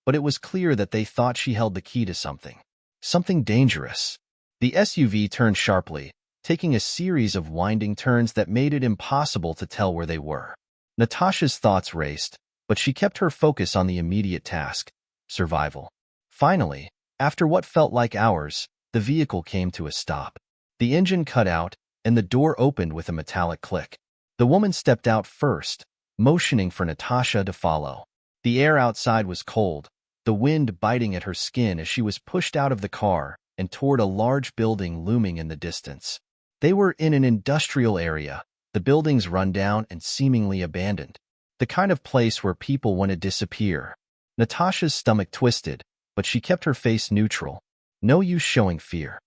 but it was clear that they thought she held the key to something. Something dangerous. The SUV turned sharply, taking a series of winding turns that made it impossible to tell where they were. Natasha's thoughts raced, but she kept her focus on the immediate task, survival. Finally, after what felt like hours, the vehicle came to a stop. The engine cut out, and the door opened with a metallic click. The woman stepped out first, motioning for Natasha to follow. The air outside was cold, the wind biting at her skin as she was pushed out of the car and toward a large building looming in the distance. They were in an industrial area, the buildings run down and seemingly abandoned. The kind of place where people want to disappear. Natasha's stomach twisted, but she kept her face neutral. No use showing fear.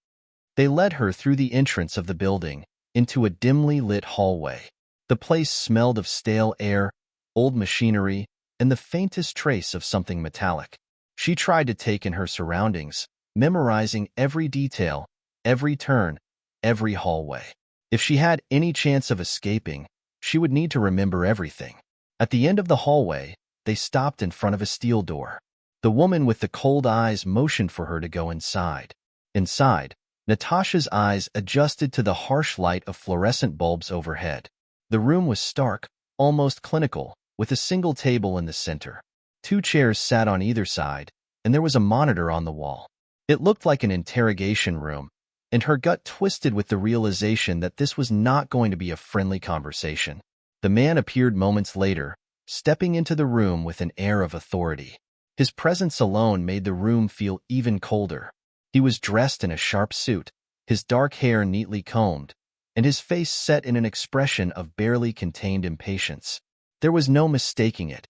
They led her through the entrance of the building, into a dimly lit hallway. The place smelled of stale air, old machinery, and the faintest trace of something metallic. She tried to take in her surroundings, memorizing every detail, every turn, every hallway. If she had any chance of escaping, she would need to remember everything. At the end of the hallway, they stopped in front of a steel door. The woman with the cold eyes motioned for her to go inside. Inside, Natasha's eyes adjusted to the harsh light of fluorescent bulbs overhead. The room was stark, almost clinical, with a single table in the center. 2 chairs sat on either side, and there was a monitor on the wall. It looked like an interrogation room, and her gut twisted with the realization that this was not going to be a friendly conversation. The man appeared moments later, stepping into the room with an air of authority. His presence alone made the room feel even colder. He was dressed in a sharp suit, his dark hair neatly combed, and his face set in an expression of barely contained impatience. There was no mistaking it.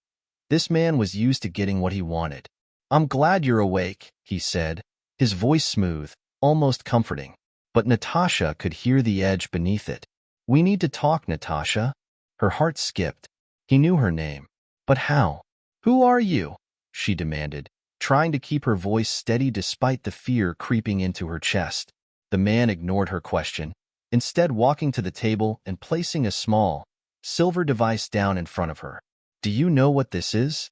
This man was used to getting what he wanted. "I'm glad you're awake," he said, his voice smooth, almost comforting. But Natasha could hear the edge beneath it. "We need to talk, Natasha." Her heart skipped. He knew her name. But how? "Who are you?" she demanded, trying to keep her voice steady despite the fear creeping into her chest. The man ignored her question, instead walking to the table and placing a small, silver device down in front of her. "Do you know what this is?"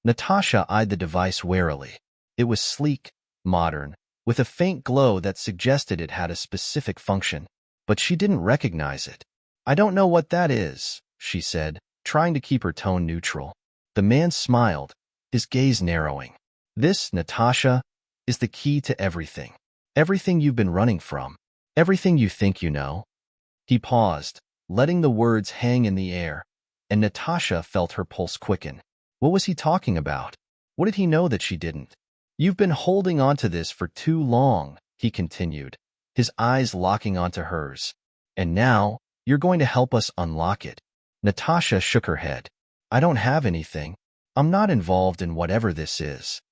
Natasha eyed the device warily. It was sleek, modern, with a faint glow that suggested it had a specific function. But she didn't recognize it. "I don't know what that is," she said, trying to keep her tone neutral. The man smiled, his gaze narrowing. "This, Natasha, is the key to everything. Everything you've been running from. Everything you think you know." He paused, letting the words hang in the air, and Natasha felt her pulse quicken. What was he talking about? What did he know that she didn't? "You've been holding on to this for too long," he continued, his eyes locking onto hers. "And now, you're going to help us unlock it." Natasha shook her head. "I don't have anything. I'm not involved in whatever this is."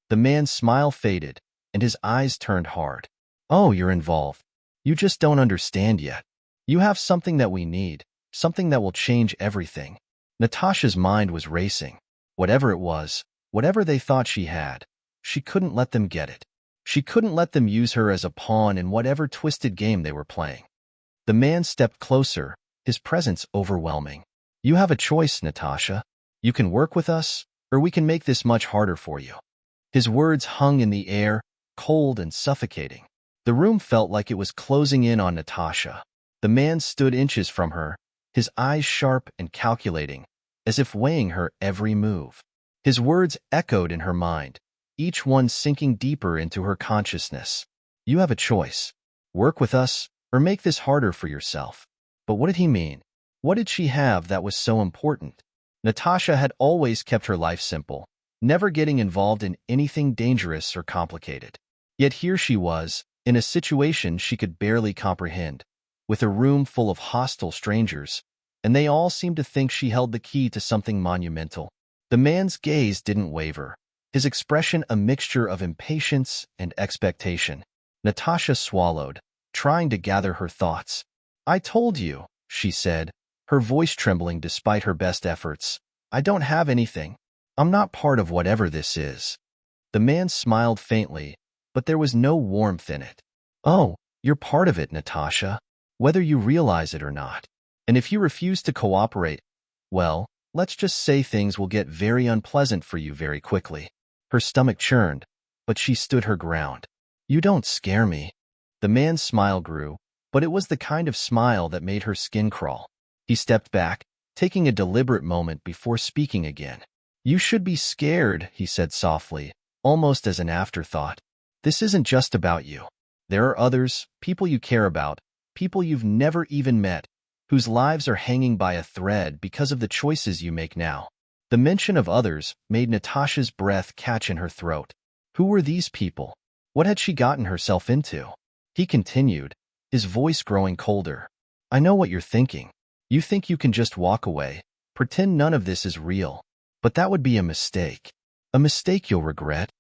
The man's smile faded, and his eyes turned hard. "Oh, you're involved. You just don't understand yet. You have something that we need, something that will change everything." Natasha's mind was racing. Whatever it was, whatever they thought she had, she couldn't let them get it. She couldn't let them use her as a pawn in whatever twisted game they were playing. The man stepped closer, his presence overwhelming. "You have a choice, Natasha. You can work with us, or we can make this much harder for you." His words hung in the air, cold and suffocating. The room felt like it was closing in on Natasha. The man stood inches from her, his eyes sharp and calculating, as if weighing her every move. His words echoed in her mind, each one sinking deeper into her consciousness. "You have a choice. Work with us, or make this harder for yourself." But what did he mean? What did she have that was so important? Natasha had always kept her life simple, never getting involved in anything dangerous or complicated. Yet here she was, in a situation she could barely comprehend, with a room full of hostile strangers, and they all seemed to think she held the key to something monumental. The man's gaze didn't waver, his expression a mixture of impatience and expectation. Natasha swallowed, trying to gather her thoughts. "I told you," she said, her voice trembling despite her best efforts. "I don't have anything. I'm not part of whatever this is." The man smiled faintly, but there was no warmth in it. "Oh, you're part of it, Natasha, whether you realize it or not. And if you refuse to cooperate, well, let's just say things will get very unpleasant for you very quickly." Her stomach churned, but she stood her ground. "You don't scare me." The man's smile grew, but it was the kind of smile that made her skin crawl. He stepped back, taking a deliberate moment before speaking again. "You should be scared," he said softly, almost as an afterthought. "This isn't just about you. There are others, people you care about, people you've never even met, whose lives are hanging by a thread because of the choices you make now." The mention of others made Natasha's breath catch in her throat. Who were these people? What had she gotten herself into? He continued, his voice growing colder. "I know what you're thinking. You think you can just walk away, pretend none of this is real. But that would be a mistake. A mistake you'll regret."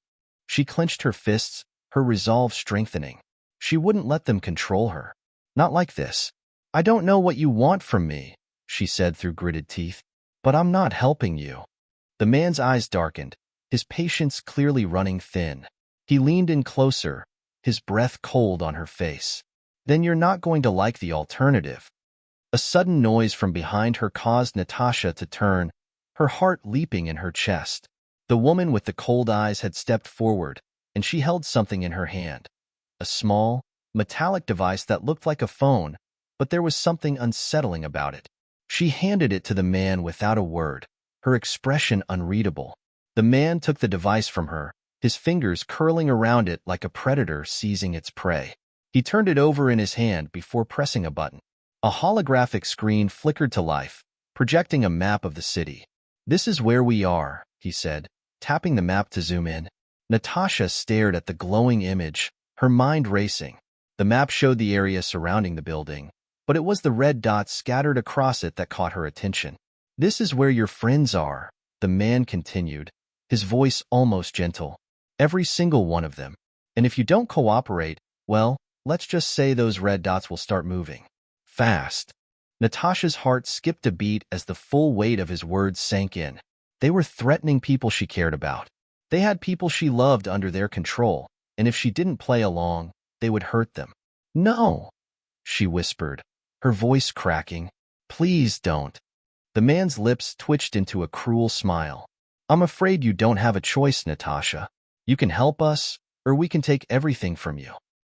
She clenched her fists, her resolve strengthening. She wouldn't let them control her. Not like this. "I don't know what you want from me," she said through gritted teeth, "but I'm not helping you." The man's eyes darkened, his patience clearly running thin. He leaned in closer, his breath cold on her face. "Then you're not going to like the alternative." A sudden noise from behind her caused Natasha to turn, her heart leaping in her chest. The woman with the cold eyes had stepped forward, and she held something in her hand. A small, metallic device that looked like a phone, but there was something unsettling about it. She handed it to the man without a word, her expression unreadable. The man took the device from her, his fingers curling around it like a predator seizing its prey. He turned it over in his hand before pressing a button. A holographic screen flickered to life, projecting a map of the city. "This is where we are," he said, tapping the map to zoom in. Natasha stared at the glowing image, her mind racing. The map showed the area surrounding the building, but it was the red dots scattered across it that caught her attention. "This is where your friends are," the man continued, his voice almost gentle. "Every single one of them. And if you don't cooperate, well, let's just say those red dots will start moving. Fast." Natasha's heart skipped a beat as the full weight of his words sank in. They were threatening people she cared about. They had people she loved under their control, and if she didn't play along, they would hurt them. "No," she whispered, her voice cracking. "Please don't." The man's lips twitched into a cruel smile. "I'm afraid you don't have a choice, Natasha. You can help us, or we can take everything from you."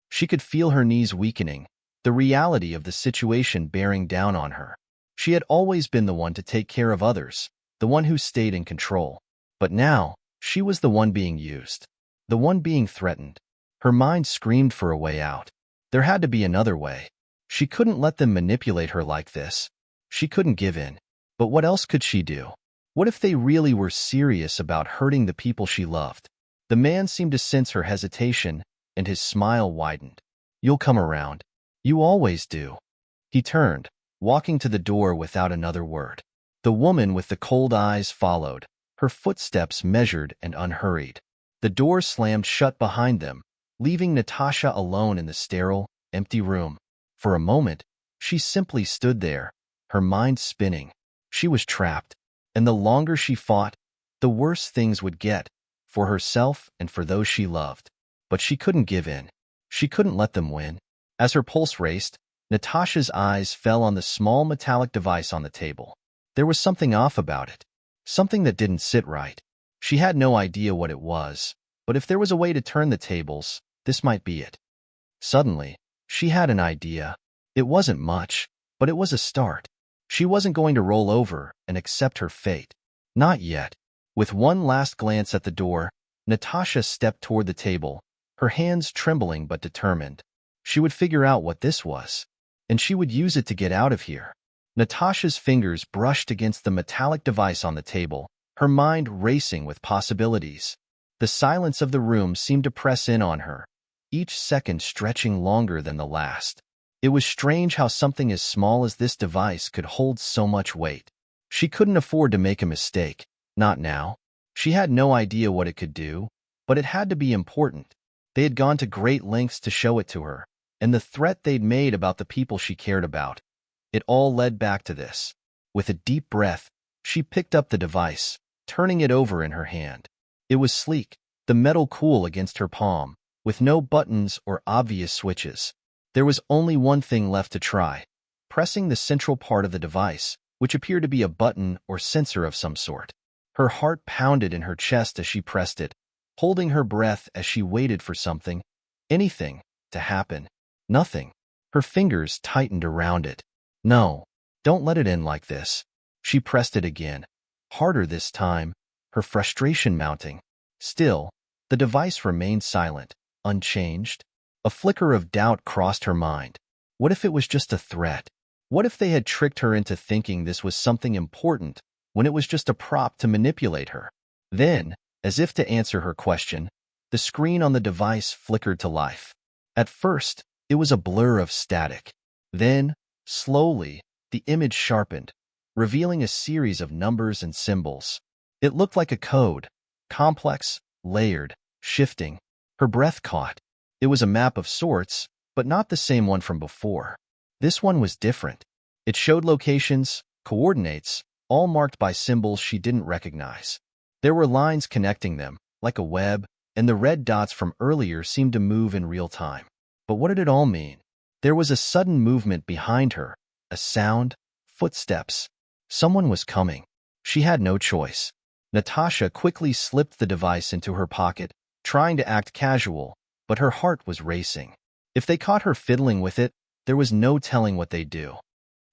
She could feel her knees weakening, the reality of the situation bearing down on her. She had always been the one to take care of others, the one who stayed in control. But now, she was the one being used, the one being threatened. Her mind screamed for a way out. There had to be another way. She couldn't let them manipulate her like this. She couldn't give in. But what else could she do? What if they really were serious about hurting the people she loved? The man seemed to sense her hesitation, and his smile widened. "You'll come around. You always do." He turned, walking to the door without another word. The woman with the cold eyes followed, her footsteps measured and unhurried. The door slammed shut behind them, leaving Natasha alone in the sterile, empty room. For a moment, she simply stood there, her mind spinning. She was trapped, and the longer she fought, the worse things would get, for herself and for those she loved. But she couldn't give in. She couldn't let them win. As her pulse raced, Natasha's eyes fell on the small metallic device on the table. There was something off about it, something that didn't sit right. She had no idea what it was, but if there was a way to turn the tables, this might be it. Suddenly, she had an idea. It wasn't much, but it was a start. She wasn't going to roll over and accept her fate. Not yet. With one last glance at the door, Natasha stepped toward the table, her hands trembling but determined. She would figure out what this was, and she would use it to get out of here. Natasha's fingers brushed against the metallic device on the table, her mind racing with possibilities. The silence of the room seemed to press in on her, each second stretching longer than the last. It was strange how something as small as this device could hold so much weight. She couldn't afford to make a mistake, not now. She had no idea what it could do, but it had to be important. They had gone to great lengths to show it to her, and the threat they'd made about the people she cared about. It all led back to this. With a deep breath, she picked up the device, turning it over in her hand. It was sleek, the metal cool against her palm, with no buttons or obvious switches. There was only one thing left to try, pressing the central part of the device, which appeared to be a button or sensor of some sort. Her heart pounded in her chest as she pressed it, holding her breath as she waited for something, anything, to happen. Nothing. Her fingers tightened around it. No, don't let it end like this. She pressed it again, harder this time, her frustration mounting. Still, the device remained silent, unchanged. A flicker of doubt crossed her mind. What if it was just a threat? What if they had tricked her into thinking this was something important when it was just a prop to manipulate her? Then, as if to answer her question, the screen on the device flickered to life. At first, it was a blur of static. Then, slowly, the image sharpened, revealing a series of numbers and symbols. It looked like a code, complex, layered, shifting. Her breath caught. It was a map of sorts, but not the same one from before. This one was different. It showed locations, coordinates, all marked by symbols she didn't recognize. There were lines connecting them, like a web, and the red dots from earlier seemed to move in real time. But what did it all mean? There was a sudden movement behind her, a sound, footsteps. Someone was coming. She had no choice. Natasha quickly slipped the device into her pocket, trying to act casual, but her heart was racing. If they caught her fiddling with it, there was no telling what they'd do.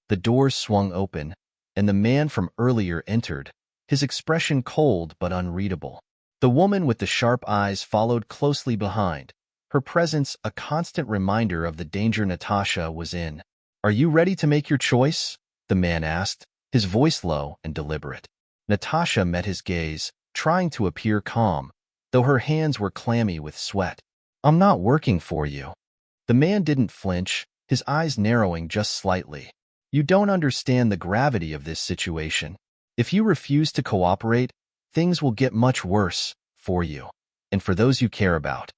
The doors swung open, and the man from earlier entered, his expression cold but unreadable. The woman with the sharp eyes followed closely behind, her presence a constant reminder of the danger Natasha was in. "Are you ready to make your choice?" the man asked, his voice low and deliberate. Natasha met his gaze, trying to appear calm, though her hands were clammy with sweat. I'm not working for you. The man didn't flinch, his eyes narrowing just slightly. You don't understand the gravity of this situation. If you refuse to cooperate, things will get much worse for you and for those you care about.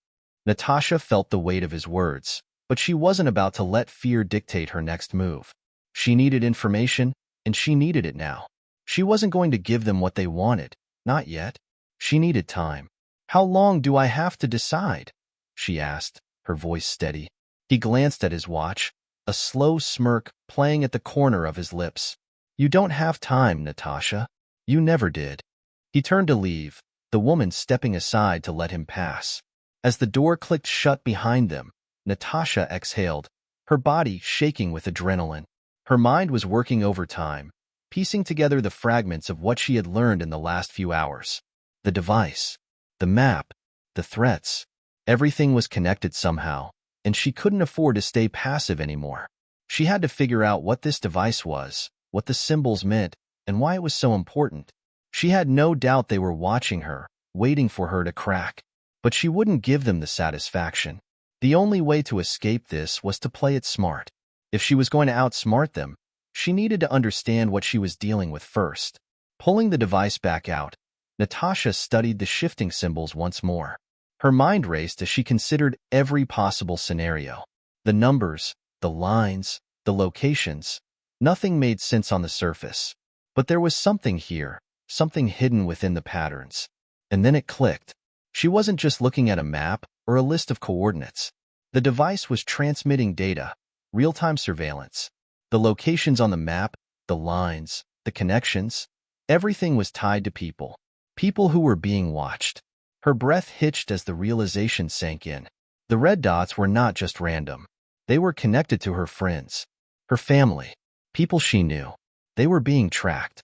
Natasha felt the weight of his words, but she wasn't about to let fear dictate her next move. She needed information, and she needed it now. She wasn't going to give them what they wanted, not yet. She needed time. How long do I have to decide? She asked, her voice steady. He glanced at his watch, a slow smirk playing at the corner of his lips. You don't have time, Natasha. You never did. He turned to leave, the woman stepping aside to let him pass. As the door clicked shut behind them, Natasha exhaled, her body shaking with adrenaline. Her mind was working overtime, piecing together the fragments of what she had learned in the last few hours. The device, the map, the threats, everything was connected somehow, and she couldn't afford to stay passive anymore. She had to figure out what this device was, what the symbols meant, and why it was so important. She had no doubt they were watching her, waiting for her to crack. But she wouldn't give them the satisfaction. The only way to escape this was to play it smart. If she was going to outsmart them, she needed to understand what she was dealing with first. Pulling the device back out, Natasha studied the shifting symbols once more. Her mind raced as she considered every possible scenario. The numbers, the lines, the locations. Nothing made sense on the surface. But there was something here, something hidden within the patterns. And then it clicked. She wasn't just looking at a map or a list of coordinates. The device was transmitting data, real-time surveillance. The locations on the map, the lines, the connections, everything was tied to people. People who were being watched. Her breath hitched as the realization sank in. The red dots were not just random. They were connected to her friends, her family, people she knew. They were being tracked.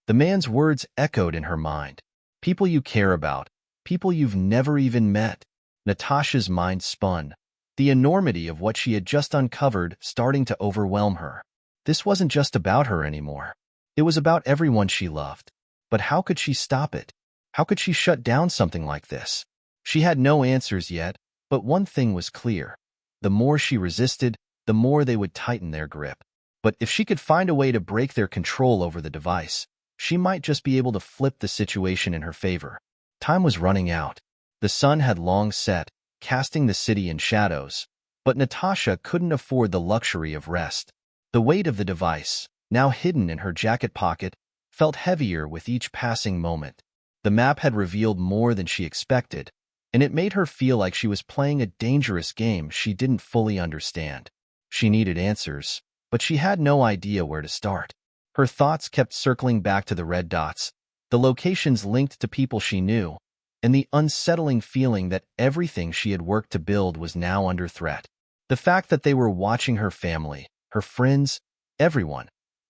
The man's words echoed in her mind. People you care about. People you've never even met. Natasha's mind spun, the enormity of what she had just uncovered starting to overwhelm her. This wasn't just about her anymore. It was about everyone she loved. But how could she stop it? How could she shut down something like this? She had no answers yet, but one thing was clear. The more she resisted, the more they would tighten their grip. But if she could find a way to break their control over the device, she might just be able to flip the situation in her favor. Time was running out. The sun had long set, casting the city in shadows, but Natasha couldn't afford the luxury of rest. The weight of the device, now hidden in her jacket pocket, felt heavier with each passing moment. The map had revealed more than she expected, and it made her feel like she was playing a dangerous game she didn't fully understand. She needed answers, but she had no idea where to start. Her thoughts kept circling back to the red dots, the locations linked to people she knew, and the unsettling feeling that everything she had worked to build was now under threat. The fact that they were watching her family, her friends, everyone,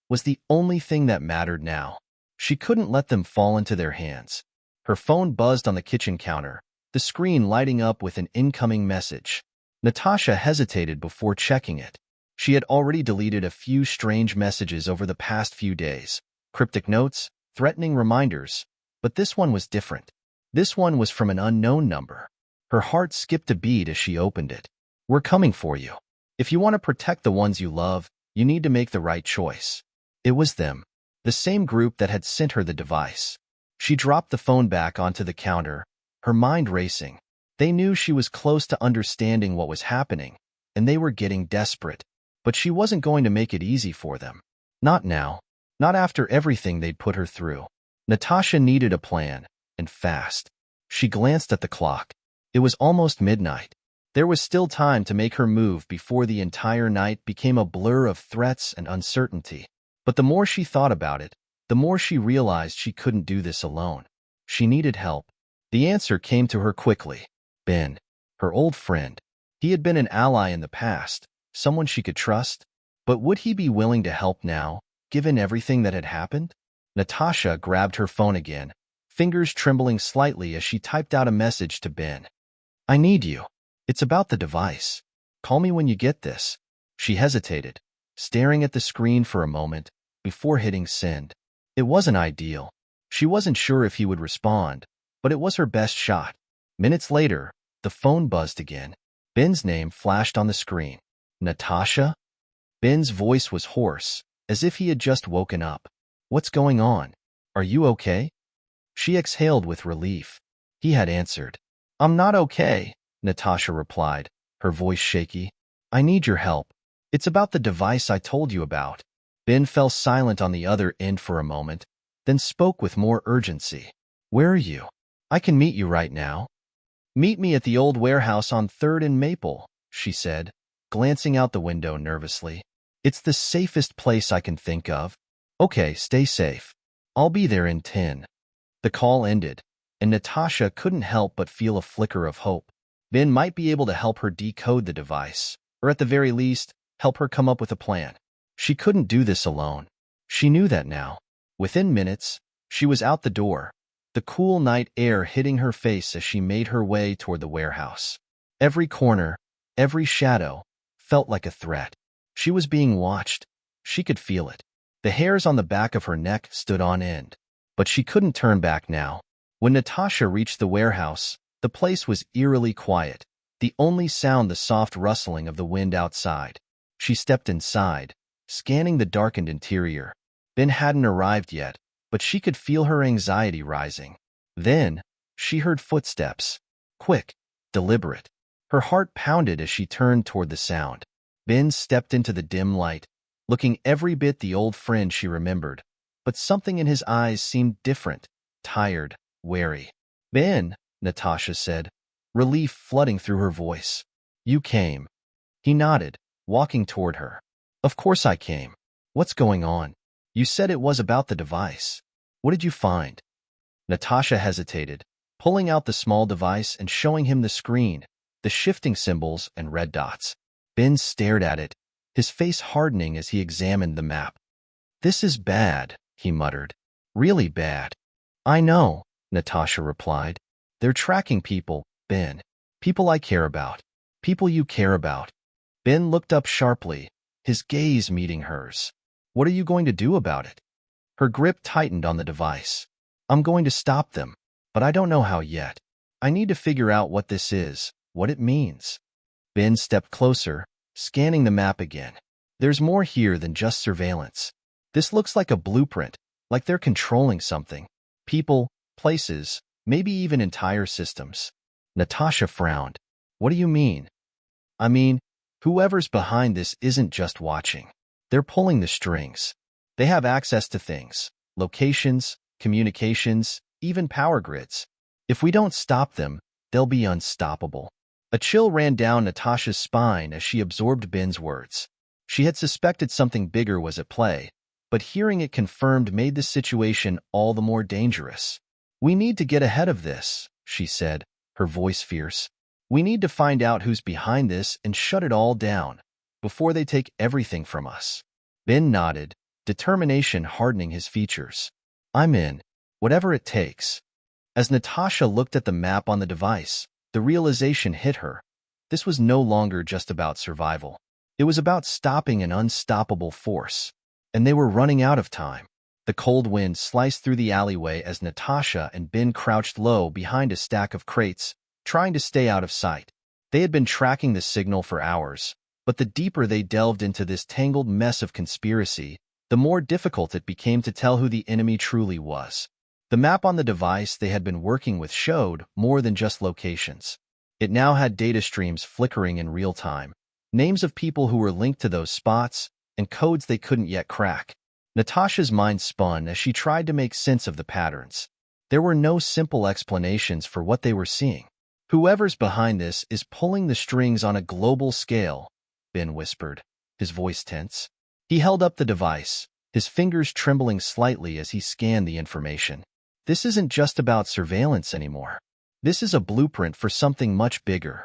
was the only thing that mattered now. She couldn't let them fall into their hands. Her phone buzzed on the kitchen counter, the screen lighting up with an incoming message. Natasha hesitated before checking it. She had already deleted a few strange messages over the past few days, cryptic notes, threatening reminders, but this one was different. This one was from an unknown number. Her heart skipped a beat as she opened it. We're coming for you. If you want to protect the ones you love, you need to make the right choice. It was them, the same group that had sent her the device. She dropped the phone back onto the counter, her mind racing. They knew she was close to understanding what was happening, and they were getting desperate. But she wasn't going to make it easy for them. Not now. Not after everything they'd put her through. Natasha needed a plan, and fast. She glanced at the clock. It was almost midnight. There was still time to make her move before the entire night became a blur of threats and uncertainty. But the more she thought about it, the more she realized she couldn't do this alone. She needed help. The answer came to her quickly. Ben, her old friend. He had been an ally in the past, someone she could trust. But would he be willing to help now, given everything that had happened? Natasha grabbed her phone again, fingers trembling slightly as she typed out a message to Ben. I need you. It's about the device. Call me when you get this. She hesitated, staring at the screen for a moment, before hitting send. It wasn't ideal. She wasn't sure if he would respond, but it was her best shot. Minutes later, the phone buzzed again. Ben's name flashed on the screen. Natasha? Ben's voice was hoarse, as if he had just woken up. What's going on? Are you okay? She exhaled with relief. He had answered. I'm not okay, Natasha replied, her voice shaky. I need your help. It's about the device I told you about. Ben fell silent on the other end for a moment, then spoke with more urgency. Where are you? I can meet you right now. Meet me at the old warehouse on 3rd and Maple, she said, glancing out the window nervously. It's the safest place I can think of. Okay, stay safe. I'll be there in 10. The call ended, and Natasha couldn't help but feel a flicker of hope. Ben might be able to help her decode the device, or at the very least, help her come up with a plan. She couldn't do this alone. She knew that now. Within minutes, she was out the door, the cool night air hitting her face as she made her way toward the warehouse. Every corner, every shadow, felt like a threat. She was being watched. She could feel it. The hairs on the back of her neck stood on end. But she couldn't turn back now. When Natasha reached the warehouse, the place was eerily quiet, the only sound the soft rustling of the wind outside. She stepped inside, scanning the darkened interior. Ben hadn't arrived yet, but she could feel her anxiety rising. Then, she heard footsteps. Quick, deliberate. Her heart pounded as she turned toward the sound. Ben stepped into the dim light, looking every bit the old friend she remembered. But something in his eyes seemed different, tired, wary. Ben, Natasha said, relief flooding through her voice. You came. He nodded, walking toward her. Of course I came. What's going on? You said it was about the device. What did you find? Natasha hesitated, pulling out the small device and showing him the screen, the shifting symbols and red dots. Ben stared at it, his face hardening as he examined the map. This is bad, he muttered. Really bad. I know, Natasha replied. They're tracking people, Ben. People I care about. People you care about. Ben looked up sharply, his gaze meeting hers. What are you going to do about it? Her grip tightened on the device. I'm going to stop them, but I don't know how yet. I need to figure out what this is, what it means. Ben stepped closer, scanning the map again. There's more here than just surveillance. This looks like a blueprint, like they're controlling something. People, places, maybe even entire systems. Natasha frowned. What do you mean? I mean, whoever's behind this isn't just watching. They're pulling the strings. They have access to things, locations, communications, even power grids. If we don't stop them, they'll be unstoppable. A chill ran down Natasha's spine as she absorbed Ben's words. She had suspected something bigger was at play, but hearing it confirmed made the situation all the more dangerous. We need to get ahead of this, she said, her voice fierce. We need to find out who's behind this and shut it all down, before they take everything from us. Ben nodded, determination hardening his features. I'm in, whatever it takes. As Natasha looked at the map on the device, the realization hit her. This was no longer just about survival. It was about stopping an unstoppable force. And they were running out of time. The cold wind sliced through the alleyway as Natasha and Ben crouched low behind a stack of crates, trying to stay out of sight. They had been tracking the signal for hours, but the deeper they delved into this tangled mess of conspiracy, the more difficult it became to tell who the enemy truly was. The map on the device they had been working with showed more than just locations. It now had data streams flickering in real time, names of people who were linked to those spots, and codes they couldn't yet crack. Natasha's mind spun as she tried to make sense of the patterns. There were no simple explanations for what they were seeing. Whoever's behind this is pulling the strings on a global scale, Ben whispered, his voice tense. He held up the device, his fingers trembling slightly as he scanned the information. This isn't just about surveillance anymore. This is a blueprint for something much bigger.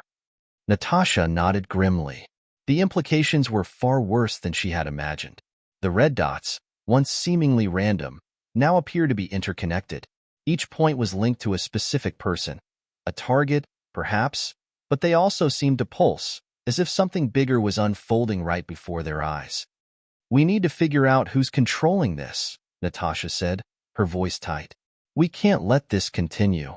Natasha nodded grimly. The implications were far worse than she had imagined. The red dots, once seemingly random, now appear to be interconnected. Each point was linked to a specific person, a target, perhaps, but they also seemed to pulse, as if something bigger was unfolding right before their eyes. We need to figure out who's controlling this, Natasha said, her voice tight. We can't let this continue.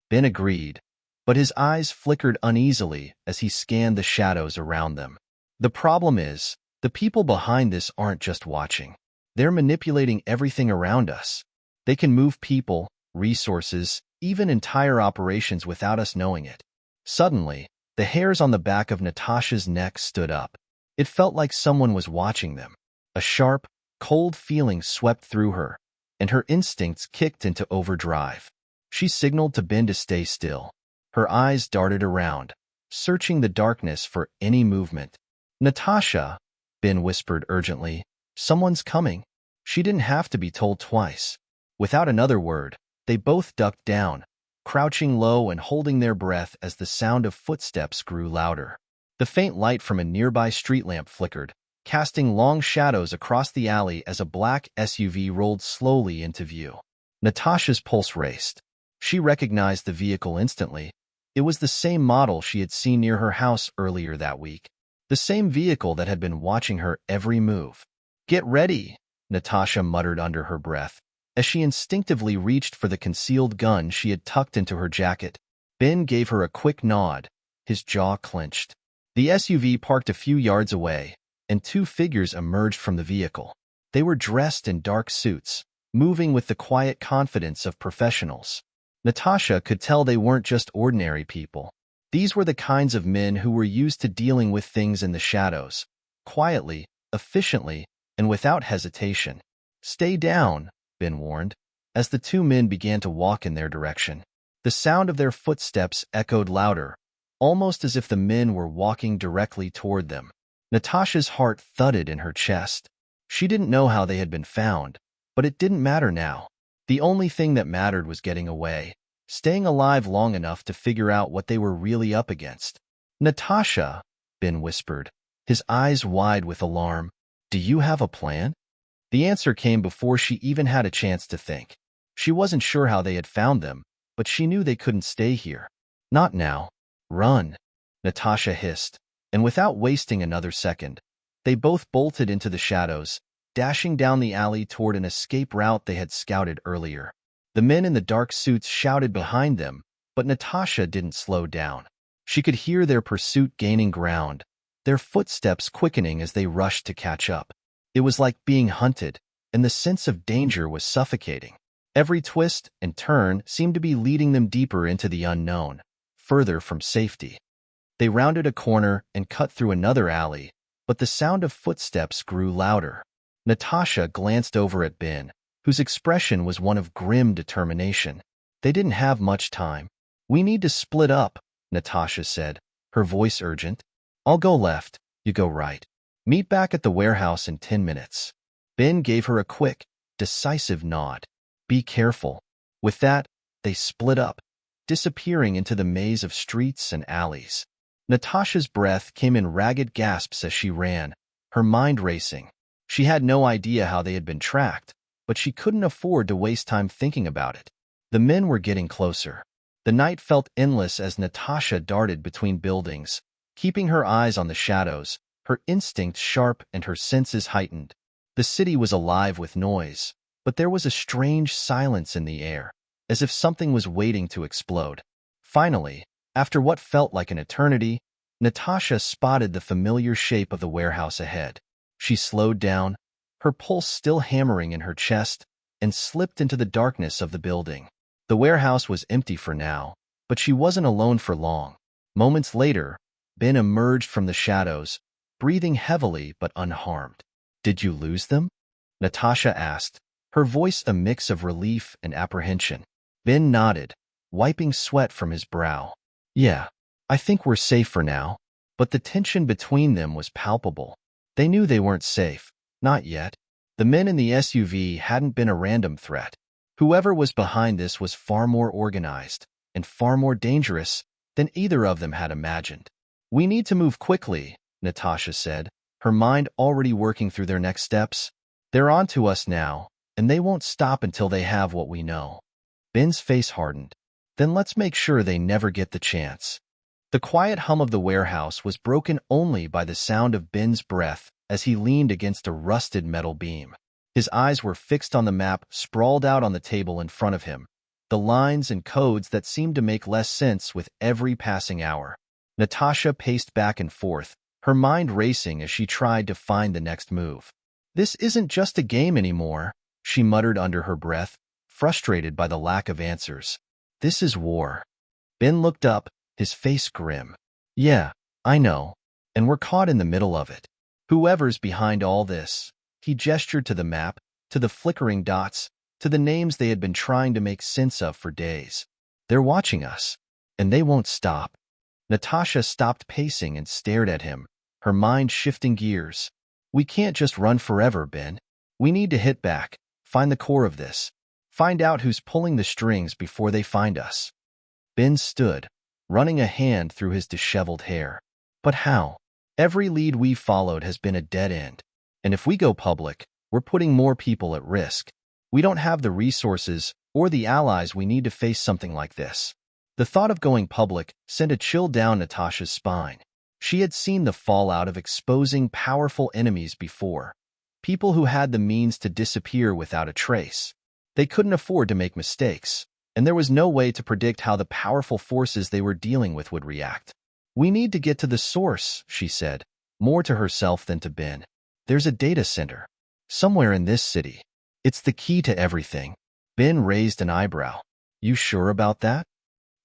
Ben agreed, but his eyes flickered uneasily as he scanned the shadows around them. The problem is, the people behind this aren't just watching. They're manipulating everything around us. They can move people, resources, even entire operations without us knowing it. Suddenly, the hairs on the back of Natasha's neck stood up. It felt like someone was watching them. A sharp, cold feeling swept through her, and her instincts kicked into overdrive. She signaled to Ben to stay still. Her eyes darted around, searching the darkness for any movement. "Natasha," Ben whispered urgently, "someone's coming." She didn't have to be told twice. Without another word, they both ducked down, crouching low and holding their breath as the sound of footsteps grew louder. The faint light from a nearby street lamp flickered, casting long shadows across the alley as a black SUV rolled slowly into view. Natasha's pulse raced. She recognized the vehicle instantly. It was the same model she had seen near her house earlier that week. The same vehicle that had been watching her every move. "Get ready," Natasha muttered under her breath, as she instinctively reached for the concealed gun she had tucked into her jacket. Ben gave her a quick nod, his jaw clenched. The SUV parked a few yards away, and two figures emerged from the vehicle. They were dressed in dark suits, moving with the quiet confidence of professionals. Natasha could tell they weren't just ordinary people. These were the kinds of men who were used to dealing with things in the shadows, quietly, efficiently, and without hesitation. "Stay down," Ben warned, as the two men began to walk in their direction. The sound of their footsteps echoed louder, almost as if the men were walking directly toward them. Natasha's heart thudded in her chest. She didn't know how they had been found, but it didn't matter now. The only thing that mattered was getting away, staying alive long enough to figure out what they were really up against. "Natasha," Ben whispered, his eyes wide with alarm, "do you have a plan?" The answer came before she even had a chance to think. She wasn't sure how they had found them, but she knew they couldn't stay here. "Not now. Run," Natasha hissed, and without wasting another second, they both bolted into the shadows, dashing down the alley toward an escape route they had scouted earlier. The men in the dark suits shouted behind them, but Natasha didn't slow down. She could hear their pursuit gaining ground, their footsteps quickening as they rushed to catch up. It was like being hunted, and the sense of danger was suffocating. Every twist and turn seemed to be leading them deeper into the unknown, further from safety. They rounded a corner and cut through another alley, but the sound of footsteps grew louder. Natasha glanced over at Ben, whose expression was one of grim determination. They didn't have much time. "We need to split up," Natasha said, her voice urgent. "I'll go left, you go right. Meet back at the warehouse in 10 minutes. Ben gave her a quick, decisive nod. "Be careful." With that, they split up, disappearing into the maze of streets and alleys. Natasha's breath came in ragged gasps as she ran, her mind racing. She had no idea how they had been tracked, but she couldn't afford to waste time thinking about it. The men were getting closer. The night felt endless as Natasha darted between buildings, keeping her eyes on the shadows, her instincts sharp and her senses heightened. The city was alive with noise, but there was a strange silence in the air, as if something was waiting to explode. Finally, after what felt like an eternity, Natasha spotted the familiar shape of the warehouse ahead. She slowed down, her pulse still hammering in her chest, and slipped into the darkness of the building. The warehouse was empty for now, but she wasn't alone for long. Moments later, Ben emerged from the shadows, breathing heavily but unharmed. "Did you lose them?" Natasha asked, her voice a mix of relief and apprehension. Ben nodded, wiping sweat from his brow. "Yeah, I think we're safe for now." But the tension between them was palpable. They knew they weren't safe, not yet. The men in the SUV hadn't been a random threat. Whoever was behind this was far more organized and far more dangerous than either of them had imagined. "We need to move quickly," Natasha said, her mind already working through their next steps. "They're on to us now, and they won't stop until they have what we know." Ben's face hardened. "Then let's make sure they never get the chance." The quiet hum of the warehouse was broken only by the sound of Ben's breath as he leaned against a rusted metal beam. His eyes were fixed on the map sprawled out on the table in front of him, the lines and codes that seemed to make less sense with every passing hour. Natasha paced back and forth, her mind racing as she tried to find the next move. This isn't just a game anymore, she muttered under her breath, frustrated by the lack of answers. This is war. Ben looked up, his face grim. Yeah, I know, and we're caught in the middle of it. Whoever's behind all this, he gestured to the map, to the flickering dots, to the names they had been trying to make sense of for days. They're watching us, and they won't stop. Natasha stopped pacing and stared at him, her mind shifting gears. We can't just run forever, Ben. We need to hit back, find the core of this, find out who's pulling the strings before they find us. Ben stood, running a hand through his disheveled hair. But how? Every lead we've followed has been a dead end. And if we go public, we're putting more people at risk. We don't have the resources or the allies we need to face something like this. The thought of going public sent a chill down Natasha's spine. She had seen the fallout of exposing powerful enemies before, people who had the means to disappear without a trace. They couldn't afford to make mistakes, and there was no way to predict how the powerful forces they were dealing with would react. We need to get to the source, she said, more to herself than to Ben. There's a data center, somewhere in this city. It's the key to everything. Ben raised an eyebrow. You sure about that?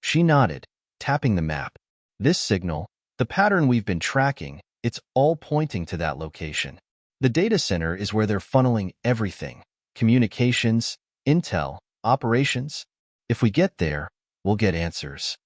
She nodded, tapping the map. This signal, the pattern we've been tracking, it's all pointing to that location. The data center is where they're funneling everything. Communications, intel, operations. If we get there, we'll get answers.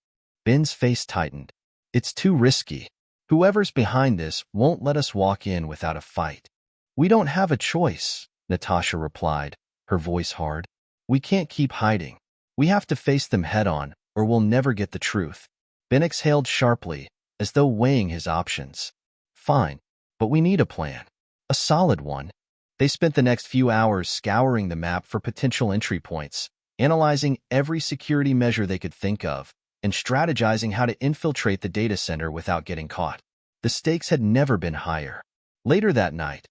Ben's face tightened. It's too risky. Whoever's behind this won't let us walk in without a fight. We don't have a choice, Natasha replied, her voice hard. We can't keep hiding. We have to face them head-on, or we'll never get the truth. Ben exhaled sharply, as though weighing his options. Fine, but we need a plan. A solid one. They spent the next few hours scouring the map for potential entry points, analyzing every security measure they could think of, and strategizing how to infiltrate the data center without getting caught. The stakes had never been higher. Later that night,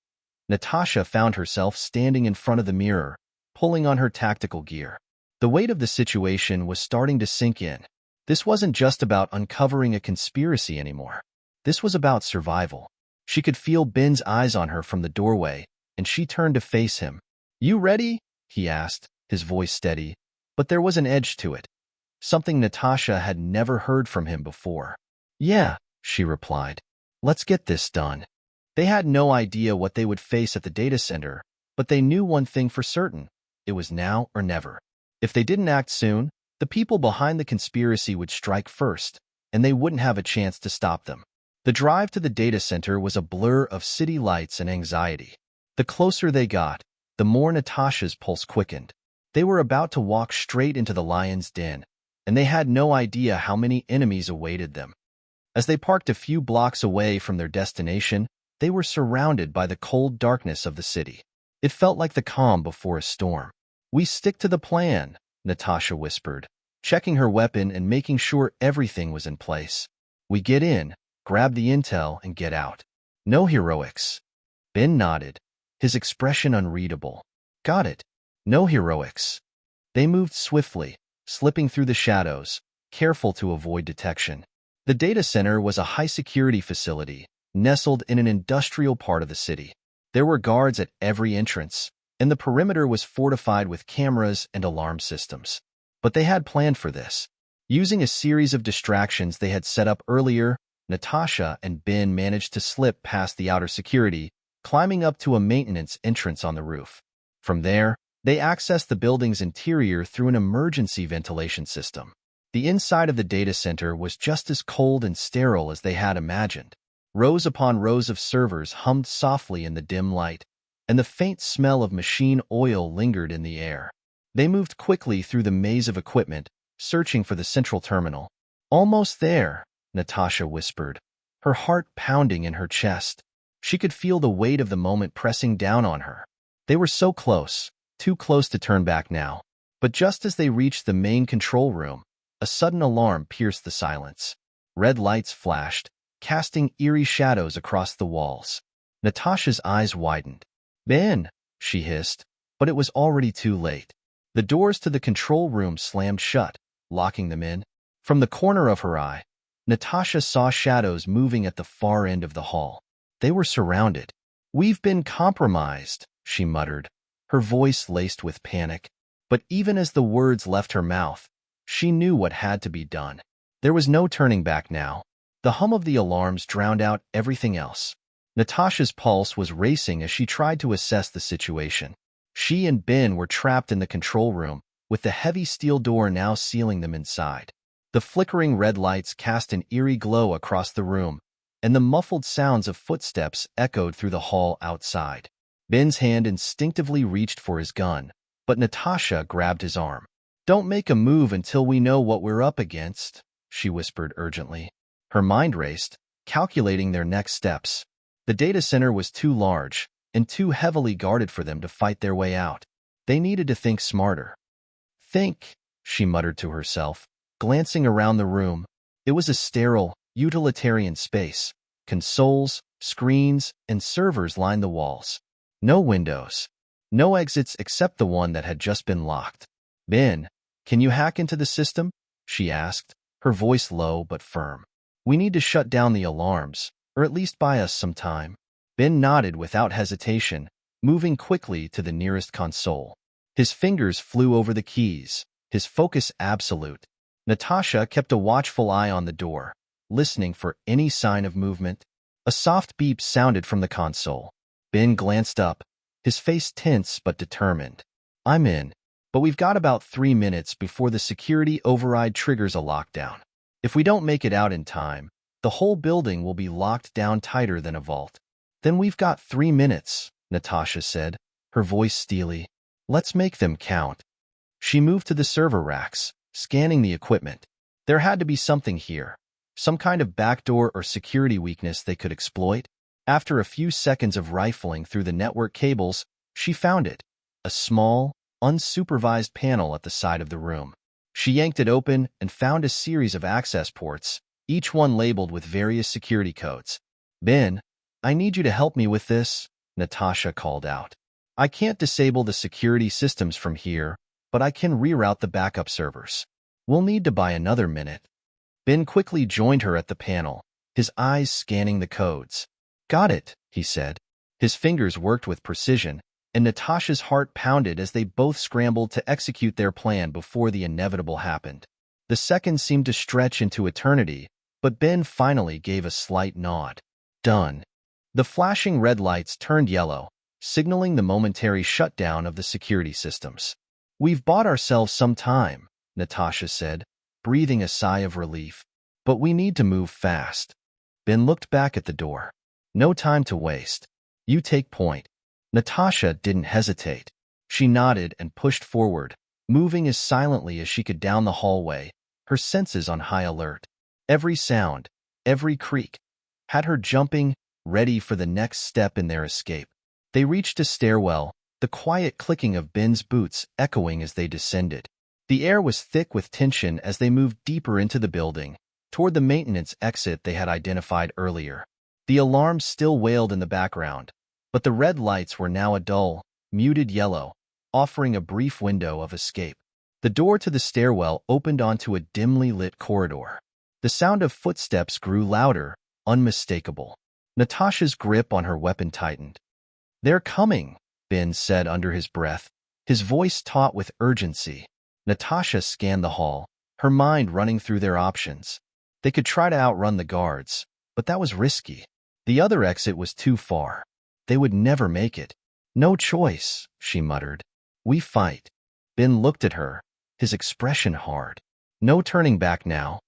Natasha found herself standing in front of the mirror, pulling on her tactical gear. The weight of the situation was starting to sink in. This wasn't just about uncovering a conspiracy anymore. This was about survival. She could feel Ben's eyes on her from the doorway, and she turned to face him. You ready? He asked, his voice steady, but there was an edge to it. Something Natasha had never heard from him before. Yeah, she replied. Let's get this done. They had no idea what they would face at the data center, but they knew one thing for certain. It was now or never. If they didn't act soon, the people behind the conspiracy would strike first, and they wouldn't have a chance to stop them. The drive to the data center was a blur of city lights and anxiety. The closer they got, the more Natasha's pulse quickened. They were about to walk straight into the lion's den, and they had no idea how many enemies awaited them. As they parked a few blocks away from their destination, they were surrounded by the cold darkness of the city. It felt like the calm before a storm. We stick to the plan, Natasha whispered, checking her weapon and making sure everything was in place. We get in, grab the intel, and get out. No heroics. Ben nodded, his expression unreadable. Got it. No heroics. They moved swiftly, slipping through the shadows, careful to avoid detection. The data center was a high-security facility, nestled in an industrial part of the city. There were guards at every entrance, and the perimeter was fortified with cameras and alarm systems. But they had planned for this. Using a series of distractions they had set up earlier, Natasha and Ben managed to slip past the outer security, climbing up to a maintenance entrance on the roof. From there, they accessed the building's interior through an emergency ventilation system. The inside of the data center was just as cold and sterile as they had imagined. Rows upon rows of servers hummed softly in the dim light, and the faint smell of machine oil lingered in the air. They moved quickly through the maze of equipment, searching for the central terminal. Almost there, Natasha whispered, her heart pounding in her chest. She could feel the weight of the moment pressing down on her. They were so close, too close to turn back now. But just as they reached the main control room, a sudden alarm pierced the silence. Red lights flashed, casting eerie shadows across the walls. Natasha's eyes widened. Ben, she hissed, but it was already too late. The doors to the control room slammed shut, locking them in. From the corner of her eye, Natasha saw shadows moving at the far end of the hall. They were surrounded. "We've been compromised," she muttered, her voice laced with panic. But even as the words left her mouth, she knew what had to be done. There was no turning back now. The hum of the alarms drowned out everything else. Natasha's pulse was racing as she tried to assess the situation. She and Ben were trapped in the control room, with the heavy steel door now sealing them inside. The flickering red lights cast an eerie glow across the room, and the muffled sounds of footsteps echoed through the hall outside. Ben's hand instinctively reached for his gun, but Natasha grabbed his arm. "Don't make a move until we know what we're up against," she whispered urgently. Her mind raced, calculating their next steps. The data center was too large and too heavily guarded for them to fight their way out. They needed to think smarter. "Think," she muttered to herself, glancing around the room. It was a sterile, utilitarian space. Consoles, screens, and servers lined the walls. No windows. No exits except the one that had just been locked. "Ben, can you hack into the system?" she asked, her voice low but firm. "We need to shut down the alarms, or at least buy us some time." Ben nodded without hesitation, moving quickly to the nearest console. His fingers flew over the keys, his focus absolute. Natasha kept a watchful eye on the door, listening for any sign of movement. A soft beep sounded from the console. Ben glanced up, his face tense but determined. "I'm in, but we've got about 3 minutes before the security override triggers a lockdown. If we don't make it out in time, the whole building will be locked down tighter than a vault." "Then we've got 3 minutes," Natasha said, her voice steely. "Let's make them count." She moved to the server racks, scanning the equipment. There had to be something here, some kind of backdoor or security weakness they could exploit. After a few seconds of rifling through the network cables, she found it, a small, unsupervised panel at the side of the room. She yanked it open and found a series of access ports, each one labeled with various security codes. "Ben, I need you to help me with this," Natasha called out. "I can't disable the security systems from here, but I can reroute the backup servers. We'll need to buy another minute." Ben quickly joined her at the panel, his eyes scanning the codes. "Got it," he said. His fingers worked with precision, and Natasha's heart pounded as they both scrambled to execute their plan before the inevitable happened. The seconds seemed to stretch into eternity, but Ben finally gave a slight nod. "Done." The flashing red lights turned yellow, signaling the momentary shutdown of the security systems. "We've bought ourselves some time," Natasha said, breathing a sigh of relief. "But we need to move fast." Ben looked back at the door. "No time to waste. You take point." Natasha didn't hesitate. She nodded and pushed forward, moving as silently as she could down the hallway, her senses on high alert. Every sound, every creak, had her jumping, ready for the next step in their escape. They reached a stairwell, the quiet clicking of Ben's boots echoing as they descended. The air was thick with tension as they moved deeper into the building, toward the maintenance exit they had identified earlier. The alarms still wailed in the background, but the red lights were now a dull, muted yellow, offering a brief window of escape. The door to the stairwell opened onto a dimly lit corridor. The sound of footsteps grew louder, unmistakable. Natasha's grip on her weapon tightened. "They're coming," Ben said under his breath, his voice taut with urgency. Natasha scanned the hall, her mind running through their options. They could try to outrun the guards, but that was risky. The other exit was too far. They would never make it. "No choice," she muttered. "We fight." Ben looked at her, his expression hard. No turning back now.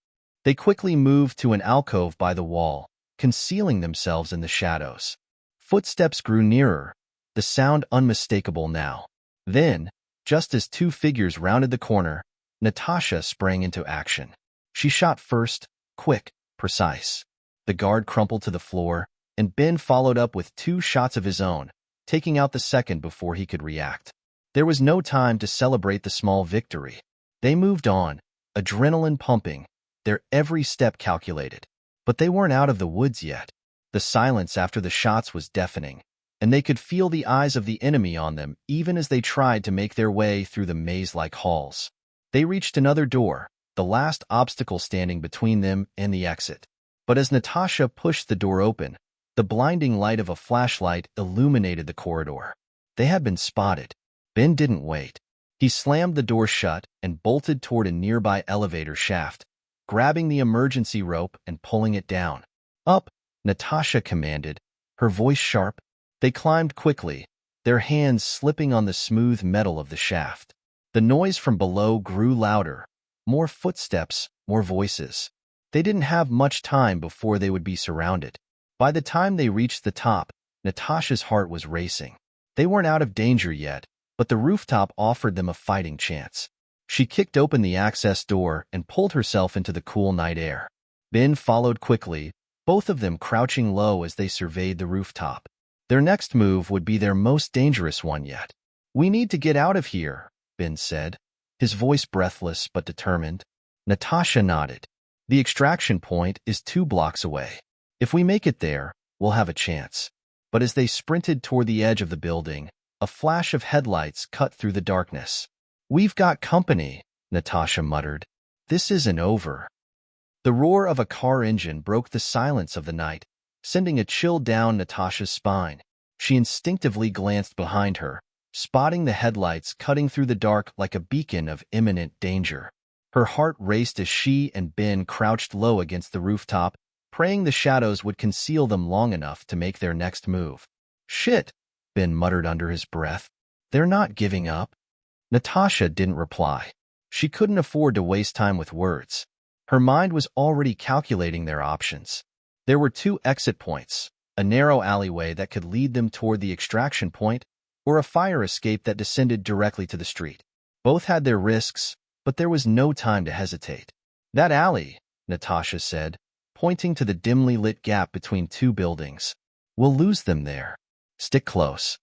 They quickly moved to an alcove by the wall, concealing themselves in the shadows. Footsteps grew nearer, the sound unmistakable now. Then, just as two figures rounded the corner, Natasha sprang into action. She shot first, quick, precise. The guard crumpled to the floor, and Ben followed up with 2 shots of his own, taking out the second before he could react. There was no time to celebrate the small victory. They moved on, adrenaline pumping, their every step calculated. But they weren't out of the woods yet. The silence after the shots was deafening. and they could feel the eyes of the enemy on them even as they tried to make their way through the maze-like halls. They reached another door, the last obstacle standing between them and the exit. But as Natasha pushed the door open, the blinding light of a flashlight illuminated the corridor. They had been spotted. Ben didn't wait. He slammed the door shut and bolted toward a nearby elevator shaft, grabbing the emergency rope and pulling it down. Up, Natasha commanded, her voice sharp. They climbed quickly, their hands slipping on the smooth metal of the shaft. The noise from below grew louder. More footsteps, more voices. They didn't have much time before they would be surrounded. By the time they reached the top, Natasha's heart was racing. They weren't out of danger yet, but the rooftop offered them a fighting chance. She kicked open the access door and pulled herself into the cool night air. Ben followed quickly, both of them crouching low as they surveyed the rooftop. Their next move would be their most dangerous one yet. "We need to get out of here," Ben said, his voice breathless but determined. Natasha nodded. "The extraction point is 2 blocks away. If we make it there, we'll have a chance." But as they sprinted toward the edge of the building, a flash of headlights cut through the darkness. "We've got company," Natasha muttered. "This isn't over." The roar of a car engine broke the silence of the night, sending a chill down Natasha's spine. She instinctively glanced behind her, spotting the headlights cutting through the dark like a beacon of imminent danger. Her heart raced as she and Ben crouched low against the rooftop, praying the shadows would conceal them long enough to make their next move. "Shit," Ben muttered under his breath. "They're not giving up." Natasha didn't reply. She couldn't afford to waste time with words. Her mind was already calculating their options. There were 2 exit points, a narrow alleyway that could lead them toward the extraction point, or a fire escape that descended directly to the street. Both had their risks, but there was no time to hesitate. "That alley," Natasha said, pointing to the dimly lit gap between 2 buildings. "We'll lose them there. Stick close."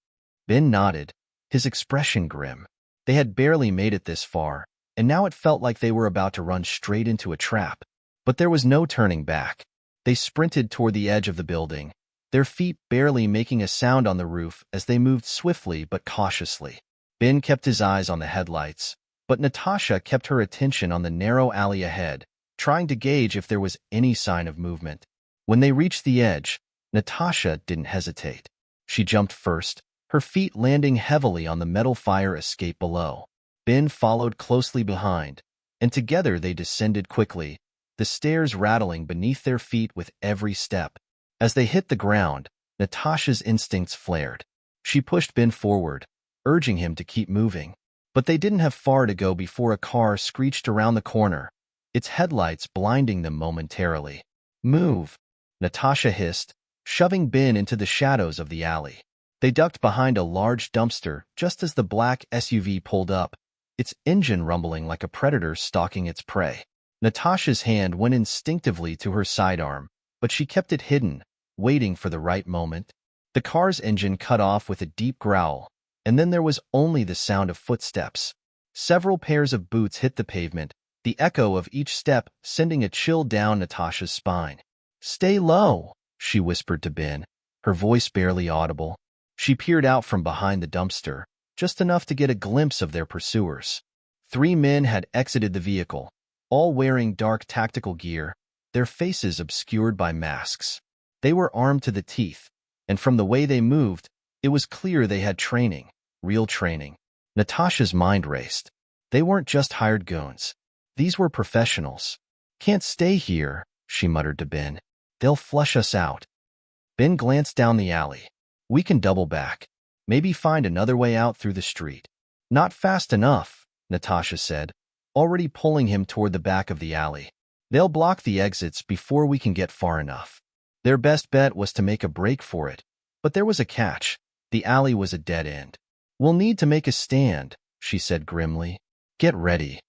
Ben nodded, his expression grim. They had barely made it this far, and now it felt like they were about to run straight into a trap. But there was no turning back. They sprinted toward the edge of the building, their feet barely making a sound on the roof as they moved swiftly but cautiously. Ben kept his eyes on the headlights, but Natasha kept her attention on the narrow alley ahead, trying to gauge if there was any sign of movement. When they reached the edge, Natasha didn't hesitate. She jumped first, her feet landing heavily on the metal fire escape below. Ben followed closely behind, and together they descended quickly, the stairs rattling beneath their feet with every step. As they hit the ground, Natasha's instincts flared. She pushed Ben forward, urging him to keep moving. But they didn't have far to go before a car screeched around the corner, its headlights blinding them momentarily. "Move," Natasha hissed, shoving Ben into the shadows of the alley. They ducked behind a large dumpster just as the black SUV pulled up, its engine rumbling like a predator stalking its prey. Natasha's hand went instinctively to her sidearm, but she kept it hidden, waiting for the right moment. The car's engine cut off with a deep growl, and then there was only the sound of footsteps. Several pairs of boots hit the pavement, the echo of each step sending a chill down Natasha's spine. "Stay low," she whispered to Ben, her voice barely audible. She peered out from behind the dumpster, just enough to get a glimpse of their pursuers. 3 men had exited the vehicle, all wearing dark tactical gear, their faces obscured by masks. They were armed to the teeth, and from the way they moved, it was clear they had training, real training. Natasha's mind raced. They weren't just hired goons. These were professionals. "Can't stay here," she muttered to Ben. "They'll flush us out." Ben glanced down the alley. "We can double back. Maybe find another way out through the street." "Not fast enough," Natasha said, already pulling him toward the back of the alley. "They'll block the exits before we can get far enough." Their best bet was to make a break for it, but there was a catch. The alley was a dead end. "We'll need to make a stand," she said grimly. "Get ready."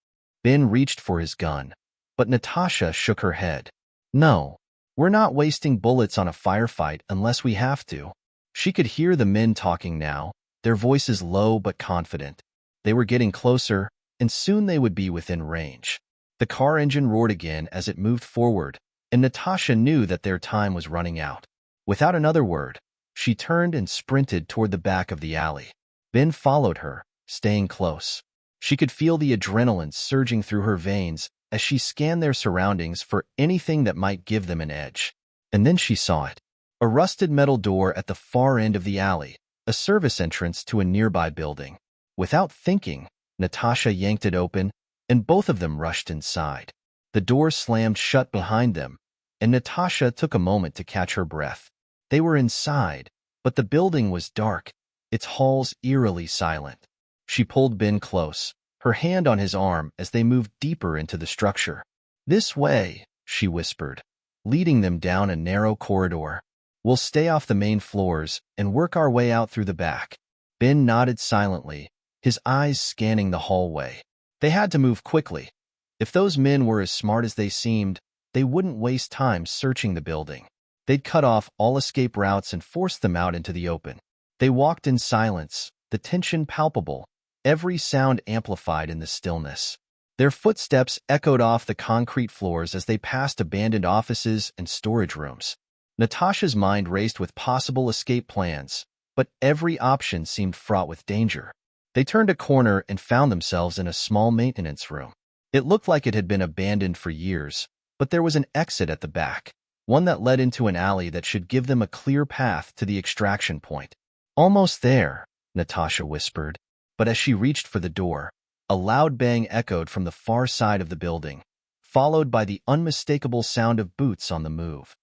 Ben reached for his gun, but Natasha shook her head. "No, we're not wasting bullets on a firefight unless we have to." She could hear the men talking now, their voices low but confident. They were getting closer, and soon they would be within range. The car engine roared again as it moved forward, and Natasha knew that their time was running out. Without another word, She turned and sprinted toward the back of the alley. Ben followed her, staying close. She could feel the adrenaline surging through her veins as she scanned their surroundings for anything that might give them an edge. And then she saw it. A rusted metal door at the far end of the alley, a service entrance to a nearby building. Without thinking, Natasha yanked it open, and both of them rushed inside. The door slammed shut behind them, and Natasha took a moment to catch her breath. They were inside, but the building was dark, its halls eerily silent. She pulled Ben close, her hand on his arm as they moved deeper into the structure. "This way," she whispered, leading them down a narrow corridor. "We'll stay off the main floors and work our way out through the back." Ben nodded silently, his eyes scanning the hallway. They had to move quickly. If those men were as smart as they seemed, they wouldn't waste time searching the building. They'd cut off all escape routes and force them out into the open. They walked in silence, the tension palpable, every sound amplified in the stillness. Their footsteps echoed off the concrete floors as they passed abandoned offices and storage rooms. Natasha's mind raced with possible escape plans, but every option seemed fraught with danger. They turned a corner and found themselves in a small maintenance room. It looked like it had been abandoned for years, but there was an exit at the back, one that led into an alley that should give them a clear path to the extraction point. "Almost there," Natasha whispered, but as she reached for the door, a loud bang echoed from the far side of the building, followed by the unmistakable sound of boots on the move.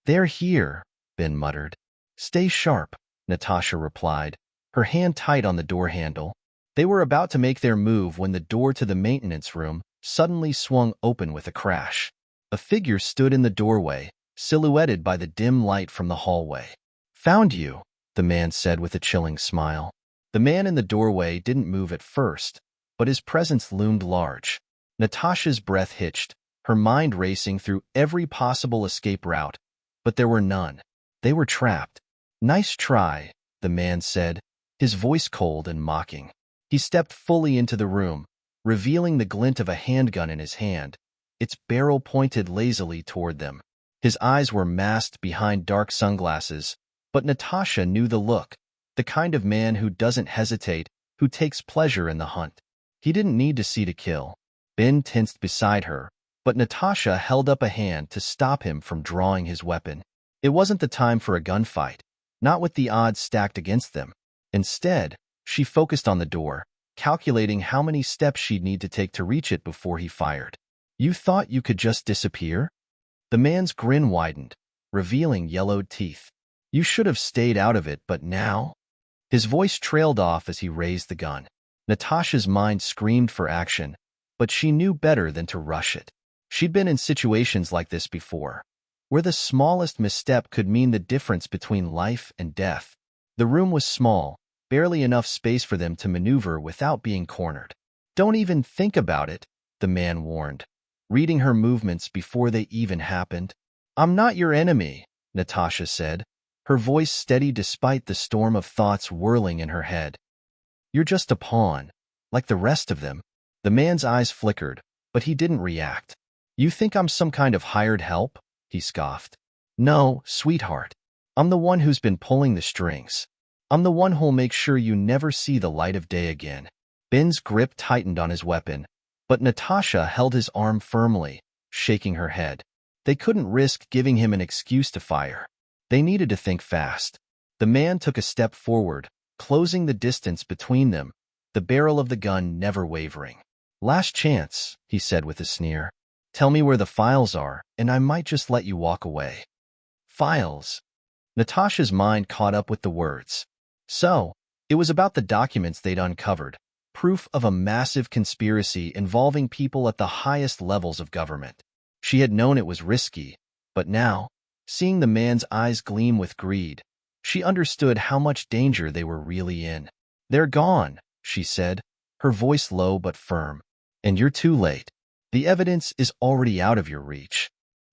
"They're here," Ben muttered. "Stay sharp," Natasha replied, her hand tight on the door handle. They were about to make their move when the door to the maintenance room suddenly swung open with a crash. A figure stood in the doorway, silhouetted by the dim light from the hallway. "Found you," the man said with a chilling smile. The man in the doorway didn't move at first, but his presence loomed large. Natasha's breath hitched, her mind racing through every possible escape route, but there were none. They were trapped. "Nice try," the man said, his voice cold and mocking. He stepped fully into the room, revealing the glint of a handgun in his hand, its barrel pointed lazily toward them. His eyes were masked behind dark sunglasses, but Natasha knew the look, the kind of man who doesn't hesitate, who takes pleasure in the hunt. He didn't need to see to kill. Ben tensed beside her, but Natasha held up a hand to stop him from drawing his weapon. It wasn't the time for a gunfight, not with the odds stacked against them. Instead, she focused on the door, calculating how many steps she'd need to take to reach it before he fired. "You thought you could just disappear?" The man's grin widened, revealing yellowed teeth. "You should have stayed out of it, but now?" His voice trailed off as he raised the gun. Natasha's mind screamed for action, but she knew better than to rush it. She'd been in situations like this before, where the smallest misstep could mean the difference between life and death. The room was small, barely enough space for them to maneuver without being cornered. "Don't even think about it," the man warned, reading her movements before they even happened. "I'm not your enemy," Natasha said, her voice steady despite the storm of thoughts whirling in her head. "You're just a pawn, like the rest of them." The man's eyes flickered, but he didn't react. "You think I'm some kind of hired help?" he scoffed. "No, sweetheart. I'm the one who's been pulling the strings. I'm the one who'll make sure you never see the light of day again." Ben's grip tightened on his weapon, but Natasha held his arm firmly, shaking her head. They couldn't risk giving him an excuse to fire. They needed to think fast. The man took a step forward, closing the distance between them, the barrel of the gun never wavering. "Last chance," he said with a sneer. "Tell me where the files are, and I might just let you walk away." "Files?" Natasha's mind caught up with the words. So, it was about the documents they'd uncovered, proof of a massive conspiracy involving people at the highest levels of government. She had known it was risky, but now, seeing the man's eyes gleam with greed, she understood how much danger they were really in. "They're gone," she said, her voice low but firm. "And you're too late. The evidence is already out of your reach."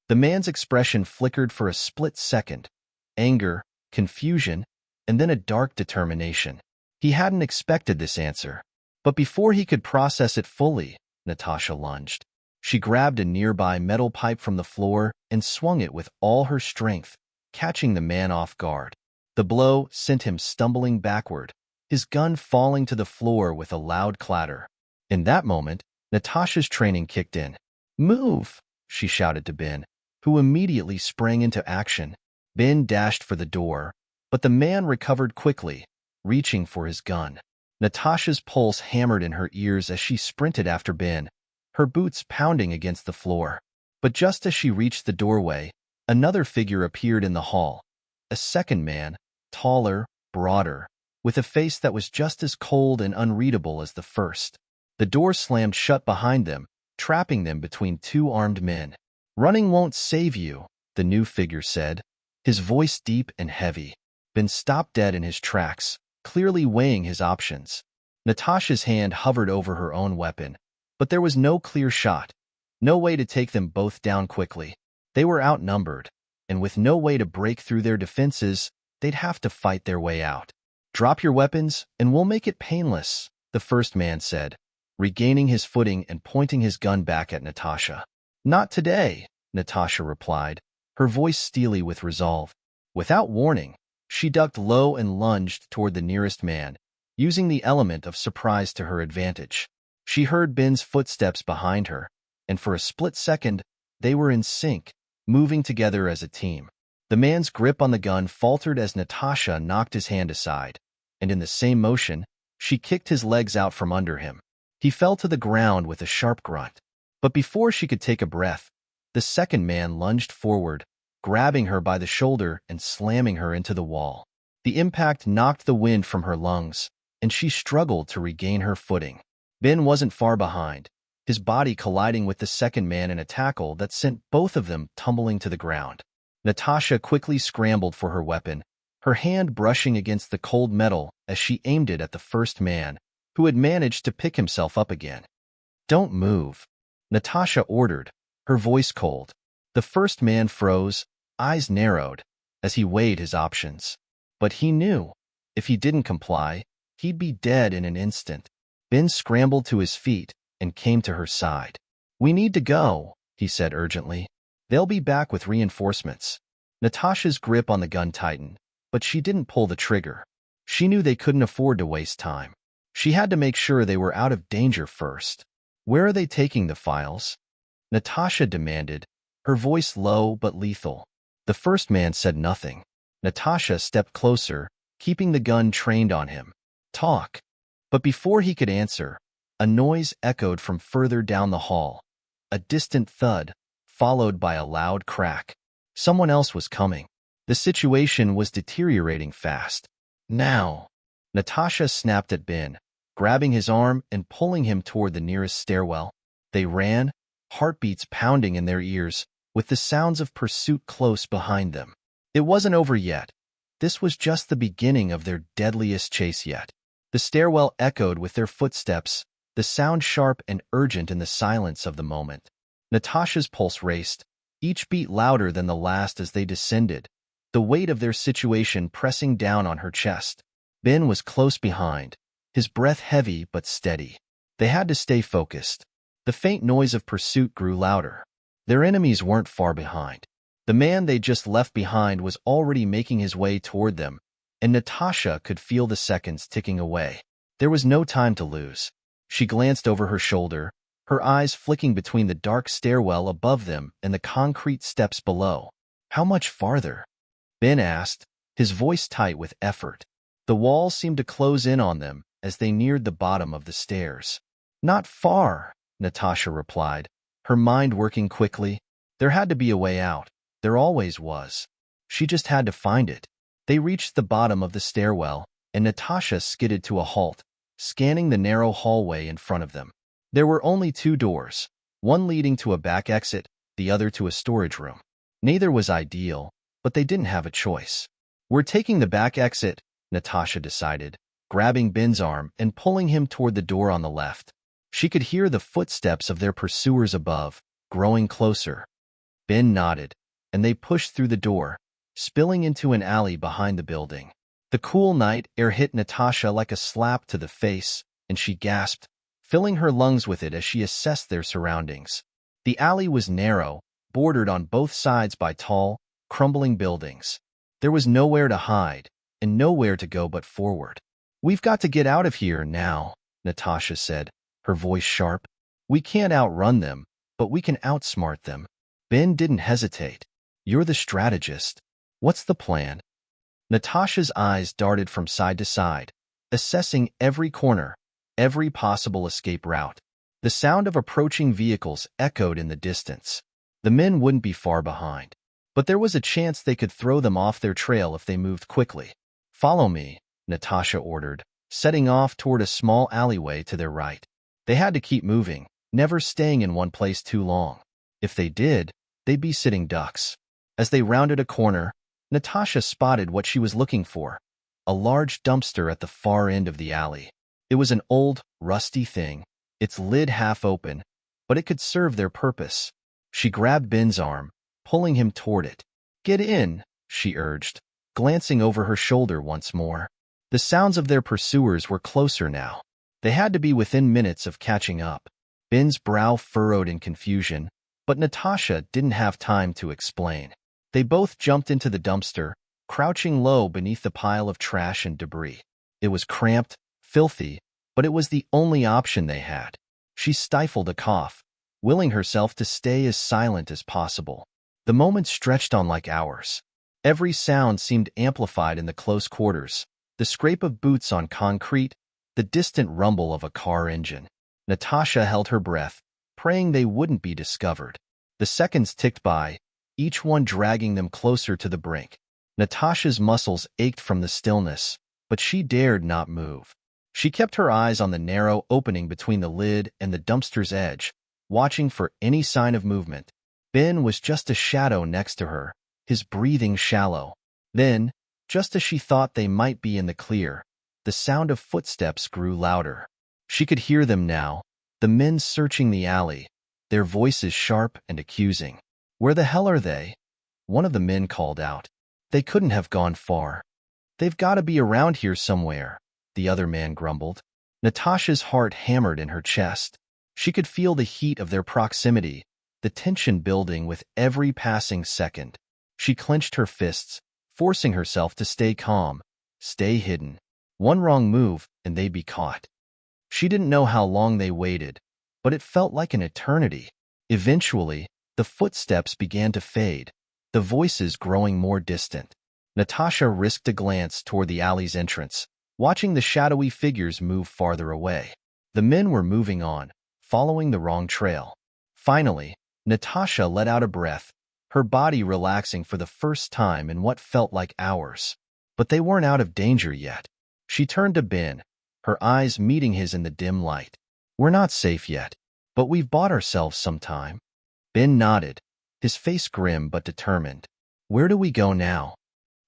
The man's expression flickered for a split second, anger, confusion, and then a dark determination. He hadn't expected this answer. But before he could process it fully, Natasha lunged. She grabbed a nearby metal pipe from the floor and swung it with all her strength, catching the man off guard. The blow sent him stumbling backward, his gun falling to the floor with a loud clatter. In that moment, Natasha's training kicked in. "Move!" she shouted to Ben, who immediately sprang into action. Ben dashed for the door, but the man recovered quickly, reaching for his gun. Natasha's pulse hammered in her ears as she sprinted after Ben, her boots pounding against the floor. But just as she reached the doorway, another figure appeared in the hall. A second man, taller, broader, with a face that was just as cold and unreadable as the first. The door slammed shut behind them, trapping them between two armed men. "Running won't save you," the new figure said, his voice deep and heavy. Ben stopped dead in his tracks, clearly weighing his options. Natasha's hand hovered over her own weapon, but there was no clear shot, no way to take them both down quickly. They were outnumbered, and with no way to break through their defenses, they'd have to fight their way out. "Drop your weapons, and we'll make it painless," the first man said, regaining his footing and pointing his gun back at Natasha. "Not today," Natasha replied, her voice steely with resolve. Without warning, she ducked low and lunged toward the nearest man, using the element of surprise to her advantage. She heard Ben's footsteps behind her, and for a split second, they were in sync, moving together as a team. The man's grip on the gun faltered as Natasha knocked his hand aside, and in the same motion, she kicked his legs out from under him. He fell to the ground with a sharp grunt. But before she could take a breath, the second man lunged forward, grabbing her by the shoulder and slamming her into the wall. The impact knocked the wind from her lungs, and she struggled to regain her footing. Ben wasn't far behind, his body colliding with the second man in a tackle that sent both of them tumbling to the ground. Natasha quickly scrambled for her weapon, her hand brushing against the cold metal as she aimed it at the first man, who had managed to pick himself up again. "Don't move," Natasha ordered, her voice cold. The first man froze, eyes narrowed, as he weighed his options. But he knew, if he didn't comply, he'd be dead in an instant. Ben scrambled to his feet and came to her side. "We need to go," he said urgently. "They'll be back with reinforcements." Natasha's grip on the gun tightened, but she didn't pull the trigger. She knew they couldn't afford to waste time. She had to make sure they were out of danger first. "Where are they taking the files?" Natasha demanded, her voice low but lethal. The first man said nothing. Natasha stepped closer, keeping the gun trained on him. "Talk." But before he could answer, a noise echoed from further down the hall, a distant thud, followed by a loud crack. Someone else was coming. The situation was deteriorating fast. "Now!" Natasha snapped at Ben, grabbing his arm and pulling him toward the nearest stairwell. They ran, heartbeats pounding in their ears, with the sounds of pursuit close behind them. It wasn't over yet. This was just the beginning of their deadliest chase yet. The stairwell echoed with their footsteps, the sound sharp and urgent in the silence of the moment. Natasha's pulse raced, each beat louder than the last as they descended, the weight of their situation pressing down on her chest. Ben was close behind, his breath heavy but steady. They had to stay focused. The faint noise of pursuit grew louder. Their enemies weren't far behind. The man they just left behind was already making his way toward them, and Natasha could feel the seconds ticking away. There was no time to lose. She glanced over her shoulder, her eyes flicking between the dark stairwell above them and the concrete steps below. "How much farther?" Ben asked, his voice tight with effort. The walls seemed to close in on them as they neared the bottom of the stairs. "Not far," Natasha replied, her mind working quickly. There had to be a way out. There always was. She just had to find it. They reached the bottom of the stairwell, and Natasha skidded to a halt, scanning the narrow hallway in front of them. There were only two doors, one leading to a back exit, the other to a storage room. Neither was ideal, but they didn't have a choice. "We're taking the back exit," Natasha decided, grabbing Ben's arm and pulling him toward the door on the left. She could hear the footsteps of their pursuers above, growing closer. Ben nodded, and they pushed through the door, spilling into an alley behind the building. The cool night air hit Natasha like a slap to the face, and she gasped, filling her lungs with it as she assessed their surroundings. The alley was narrow, bordered on both sides by tall, crumbling buildings. There was nowhere to hide, and nowhere to go but forward. "We've got to get out of here now," Natasha said, her voice sharp. "We can't outrun them, but we can outsmart them." Ben didn't hesitate. "You're the strategist. What's the plan?" Natasha's eyes darted from side to side, assessing every corner, every possible escape route. The sound of approaching vehicles echoed in the distance. The men wouldn't be far behind, but there was a chance they could throw them off their trail if they moved quickly. "Follow me," Natasha ordered, setting off toward a small alleyway to their right. They had to keep moving, never staying in one place too long. If they did, they'd be sitting ducks. As they rounded a corner, Natasha spotted what she was looking for, a large dumpster at the far end of the alley. It was an old, rusty thing, its lid half open, but it could serve their purpose. She grabbed Ben's arm, pulling him toward it. "Get in," she urged, glancing over her shoulder once more. The sounds of their pursuers were closer now. They had to be within minutes of catching up. Ben's brow furrowed in confusion, but Natasha didn't have time to explain. They both jumped into the dumpster, crouching low beneath the pile of trash and debris. It was cramped, filthy, but it was the only option they had. She stifled a cough, willing herself to stay as silent as possible. The moments stretched on like hours. Every sound seemed amplified in the close quarters, the scrape of boots on concrete, the distant rumble of a car engine. Natasha held her breath, praying they wouldn't be discovered. The seconds ticked by, each one dragging them closer to the brink. Natasha's muscles ached from the stillness, but she dared not move. She kept her eyes on the narrow opening between the lid and the dumpster's edge, watching for any sign of movement. Ben was just a shadow next to her, his breathing shallow. Then, just as she thought they might be in the clear, the sound of footsteps grew louder. She could hear them now, the men searching the alley, their voices sharp and accusing. "Where the hell are they?" one of the men called out. "They couldn't have gone far." "They've got to be around here somewhere," the other man grumbled. Natasha's heart hammered in her chest. She could feel the heat of their proximity, the tension building with every passing second. She clenched her fists, forcing herself to stay calm, stay hidden. One wrong move, and they'd be caught. She didn't know how long they waited, but it felt like an eternity. Eventually, the footsteps began to fade, the voices growing more distant. Natasha risked a glance toward the alley's entrance, watching the shadowy figures move farther away. The men were moving on, following the wrong trail. Finally, Natasha let out a breath, her body relaxing for the first time in what felt like hours. But they weren't out of danger yet. She turned to Ben, her eyes meeting his in the dim light. "We're not safe yet, but we've bought ourselves some time." Ben nodded, his face grim but determined. "Where do we go now?"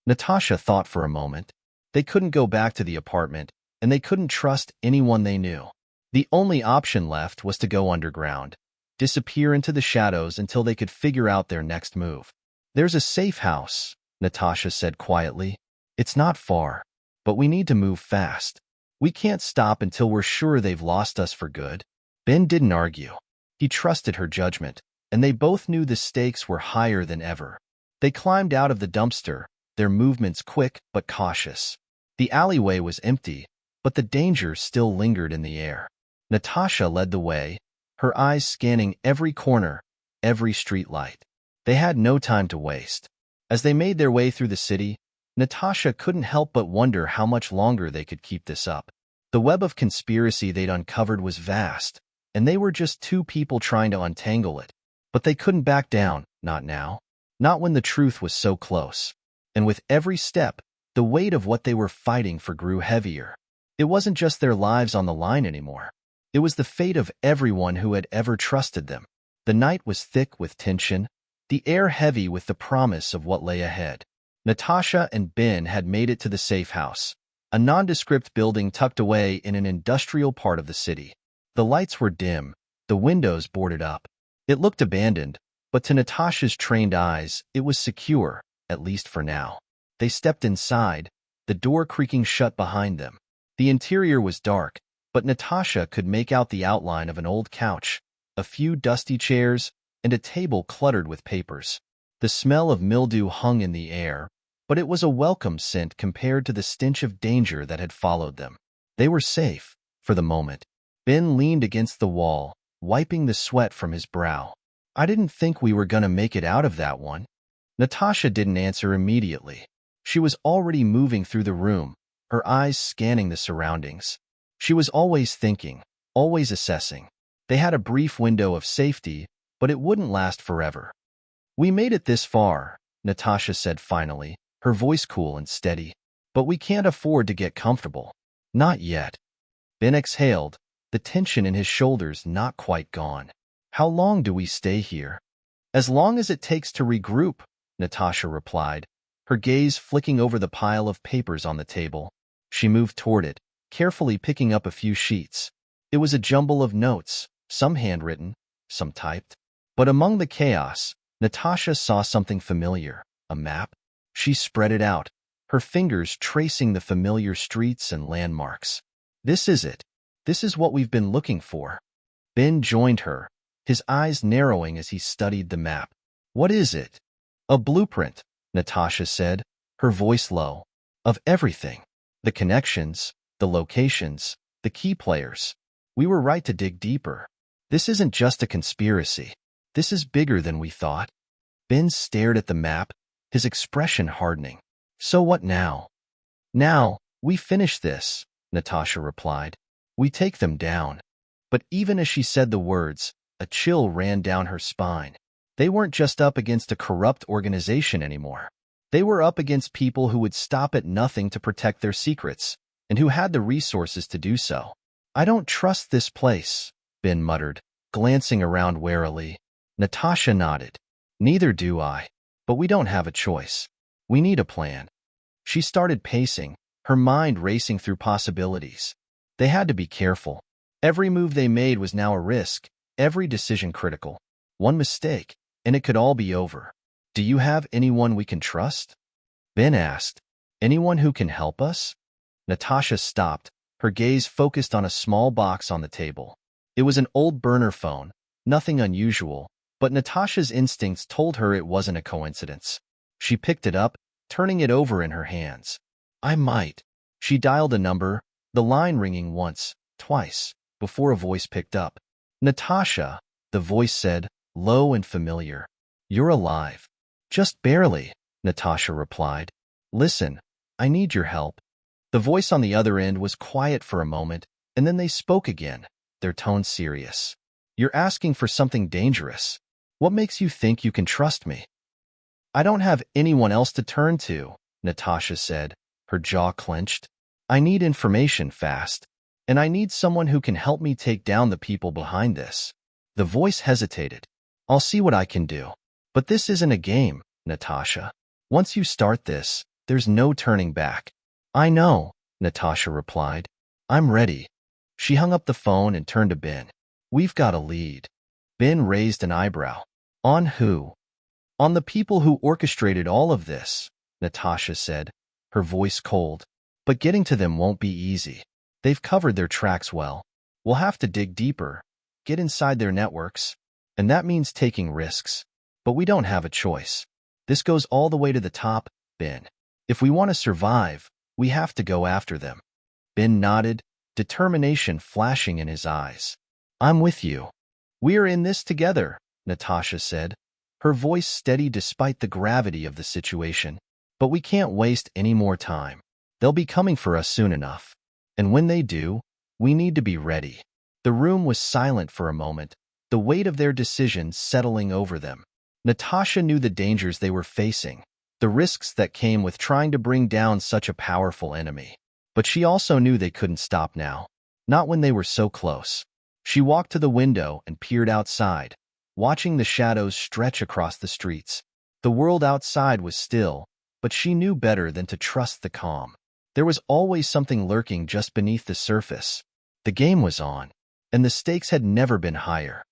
Natasha thought for a moment. They couldn't go back to the apartment, and they couldn't trust anyone they knew. The only option left was to go underground, disappear into the shadows until they could figure out their next move. "There's a safe house," Natasha said quietly. "It's not far, but we need to move fast. We can't stop until we're sure they've lost us for good." Ben didn't argue. He trusted her judgment, and they both knew the stakes were higher than ever. They climbed out of the dumpster, their movements quick but cautious. The alleyway was empty, but the danger still lingered in the air. Natasha led the way, her eyes scanning every corner, every streetlight. They had no time to waste. As they made their way through the city, Natasha couldn't help but wonder how much longer they could keep this up. The web of conspiracy they'd uncovered was vast, and they were just two people trying to untangle it. But they couldn't back down, not now. Not when the truth was so close. And with every step, the weight of what they were fighting for grew heavier. It wasn't just their lives on the line anymore. It was the fate of everyone who had ever trusted them. The night was thick with tension, the air heavy with the promise of what lay ahead. Natasha and Ben had made it to the safe house, a nondescript building tucked away in an industrial part of the city. The lights were dim, the windows boarded up. It looked abandoned, but to Natasha's trained eyes, it was secure, at least for now. They stepped inside, the door creaking shut behind them. The interior was dark, but Natasha could make out the outline of an old couch, a few dusty chairs, and a table cluttered with papers. The smell of mildew hung in the air, but it was a welcome scent compared to the stench of danger that had followed them. They were safe, for the moment. Ben leaned against the wall, wiping the sweat from his brow. I didn't think we were gonna make it out of that one. Natasha didn't answer immediately. She was already moving through the room, her eyes scanning the surroundings. She was always thinking, always assessing. They had a brief window of safety, but it wouldn't last forever. We made it this far, Natasha said finally, her voice cool and steady. But we can't afford to get comfortable. Not yet. Ben exhaled, the tension in his shoulders not quite gone. How long do we stay here? As long as it takes to regroup, Natasha replied, her gaze flicking over the pile of papers on the table. She moved toward it, carefully picking up a few sheets. It was a jumble of notes, some handwritten, some typed. But among the chaos, Natasha saw something familiar, a map. She spread it out, her fingers tracing the familiar streets and landmarks. This is it. This is what we've been looking for. Ben joined her, his eyes narrowing as he studied the map. What is it? A blueprint, Natasha said, her voice low. Of everything. The connections, the locations, the key players. We were right to dig deeper. This isn't just a conspiracy. This is bigger than we thought. Ben stared at the map, his expression hardening. So what now? Now, we finish this, Natasha replied. We take them down. But even as she said the words, a chill ran down her spine. They weren't just up against a corrupt organization anymore. They were up against people who would stop at nothing to protect their secrets, and who had the resources to do so. I don't trust this place, Ben muttered, glancing around warily. Natasha nodded. Neither do I. But we don't have a choice. We need a plan. She started pacing, her mind racing through possibilities. They had to be careful. Every move they made was now a risk, every decision critical. One mistake, and it could all be over. Do you have anyone we can trust? Ben asked. Anyone who can help us? Natasha stopped, her gaze focused on a small box on the table. It was an old burner phone, nothing unusual, but Natasha's instincts told her it wasn't a coincidence. She picked it up, turning it over in her hands. I might. She dialed a number, the line ringing once, twice, before a voice picked up. Natasha, the voice said, low and familiar. You're alive. Just barely, Natasha replied. Listen, I need your help. The voice on the other end was quiet for a moment, and then they spoke again, their tone serious. You're asking for something dangerous. What makes you think you can trust me? I don't have anyone else to turn to, Natasha said, her jaw clenched. I need information fast, and I need someone who can help me take down the people behind this. The voice hesitated. I'll see what I can do. But this isn't a game, Natasha. Once you start this, there's no turning back. I know, Natasha replied. I'm ready. She hung up the phone and turned to Ben. We've got a lead. Ben raised an eyebrow. On who? On the people who orchestrated all of this, Natasha said, her voice cold. But getting to them won't be easy. They've covered their tracks well. We'll have to dig deeper, get inside their networks, and that means taking risks. But we don't have a choice. This goes all the way to the top, Ben. If we want to survive, we have to go after them. Ben nodded, determination flashing in his eyes. I'm with you. We're in this together, Natasha said, her voice steady despite the gravity of the situation. But we can't waste any more time. They'll be coming for us soon enough. And when they do, we need to be ready. The room was silent for a moment, the weight of their decisions settling over them. Natasha knew the dangers they were facing, the risks that came with trying to bring down such a powerful enemy. But she also knew they couldn't stop now, not when they were so close. She walked to the window and peered outside, watching the shadows stretch across the streets. The world outside was still, but she knew better than to trust the calm. There was always something lurking just beneath the surface. The game was on, and the stakes had never been higher.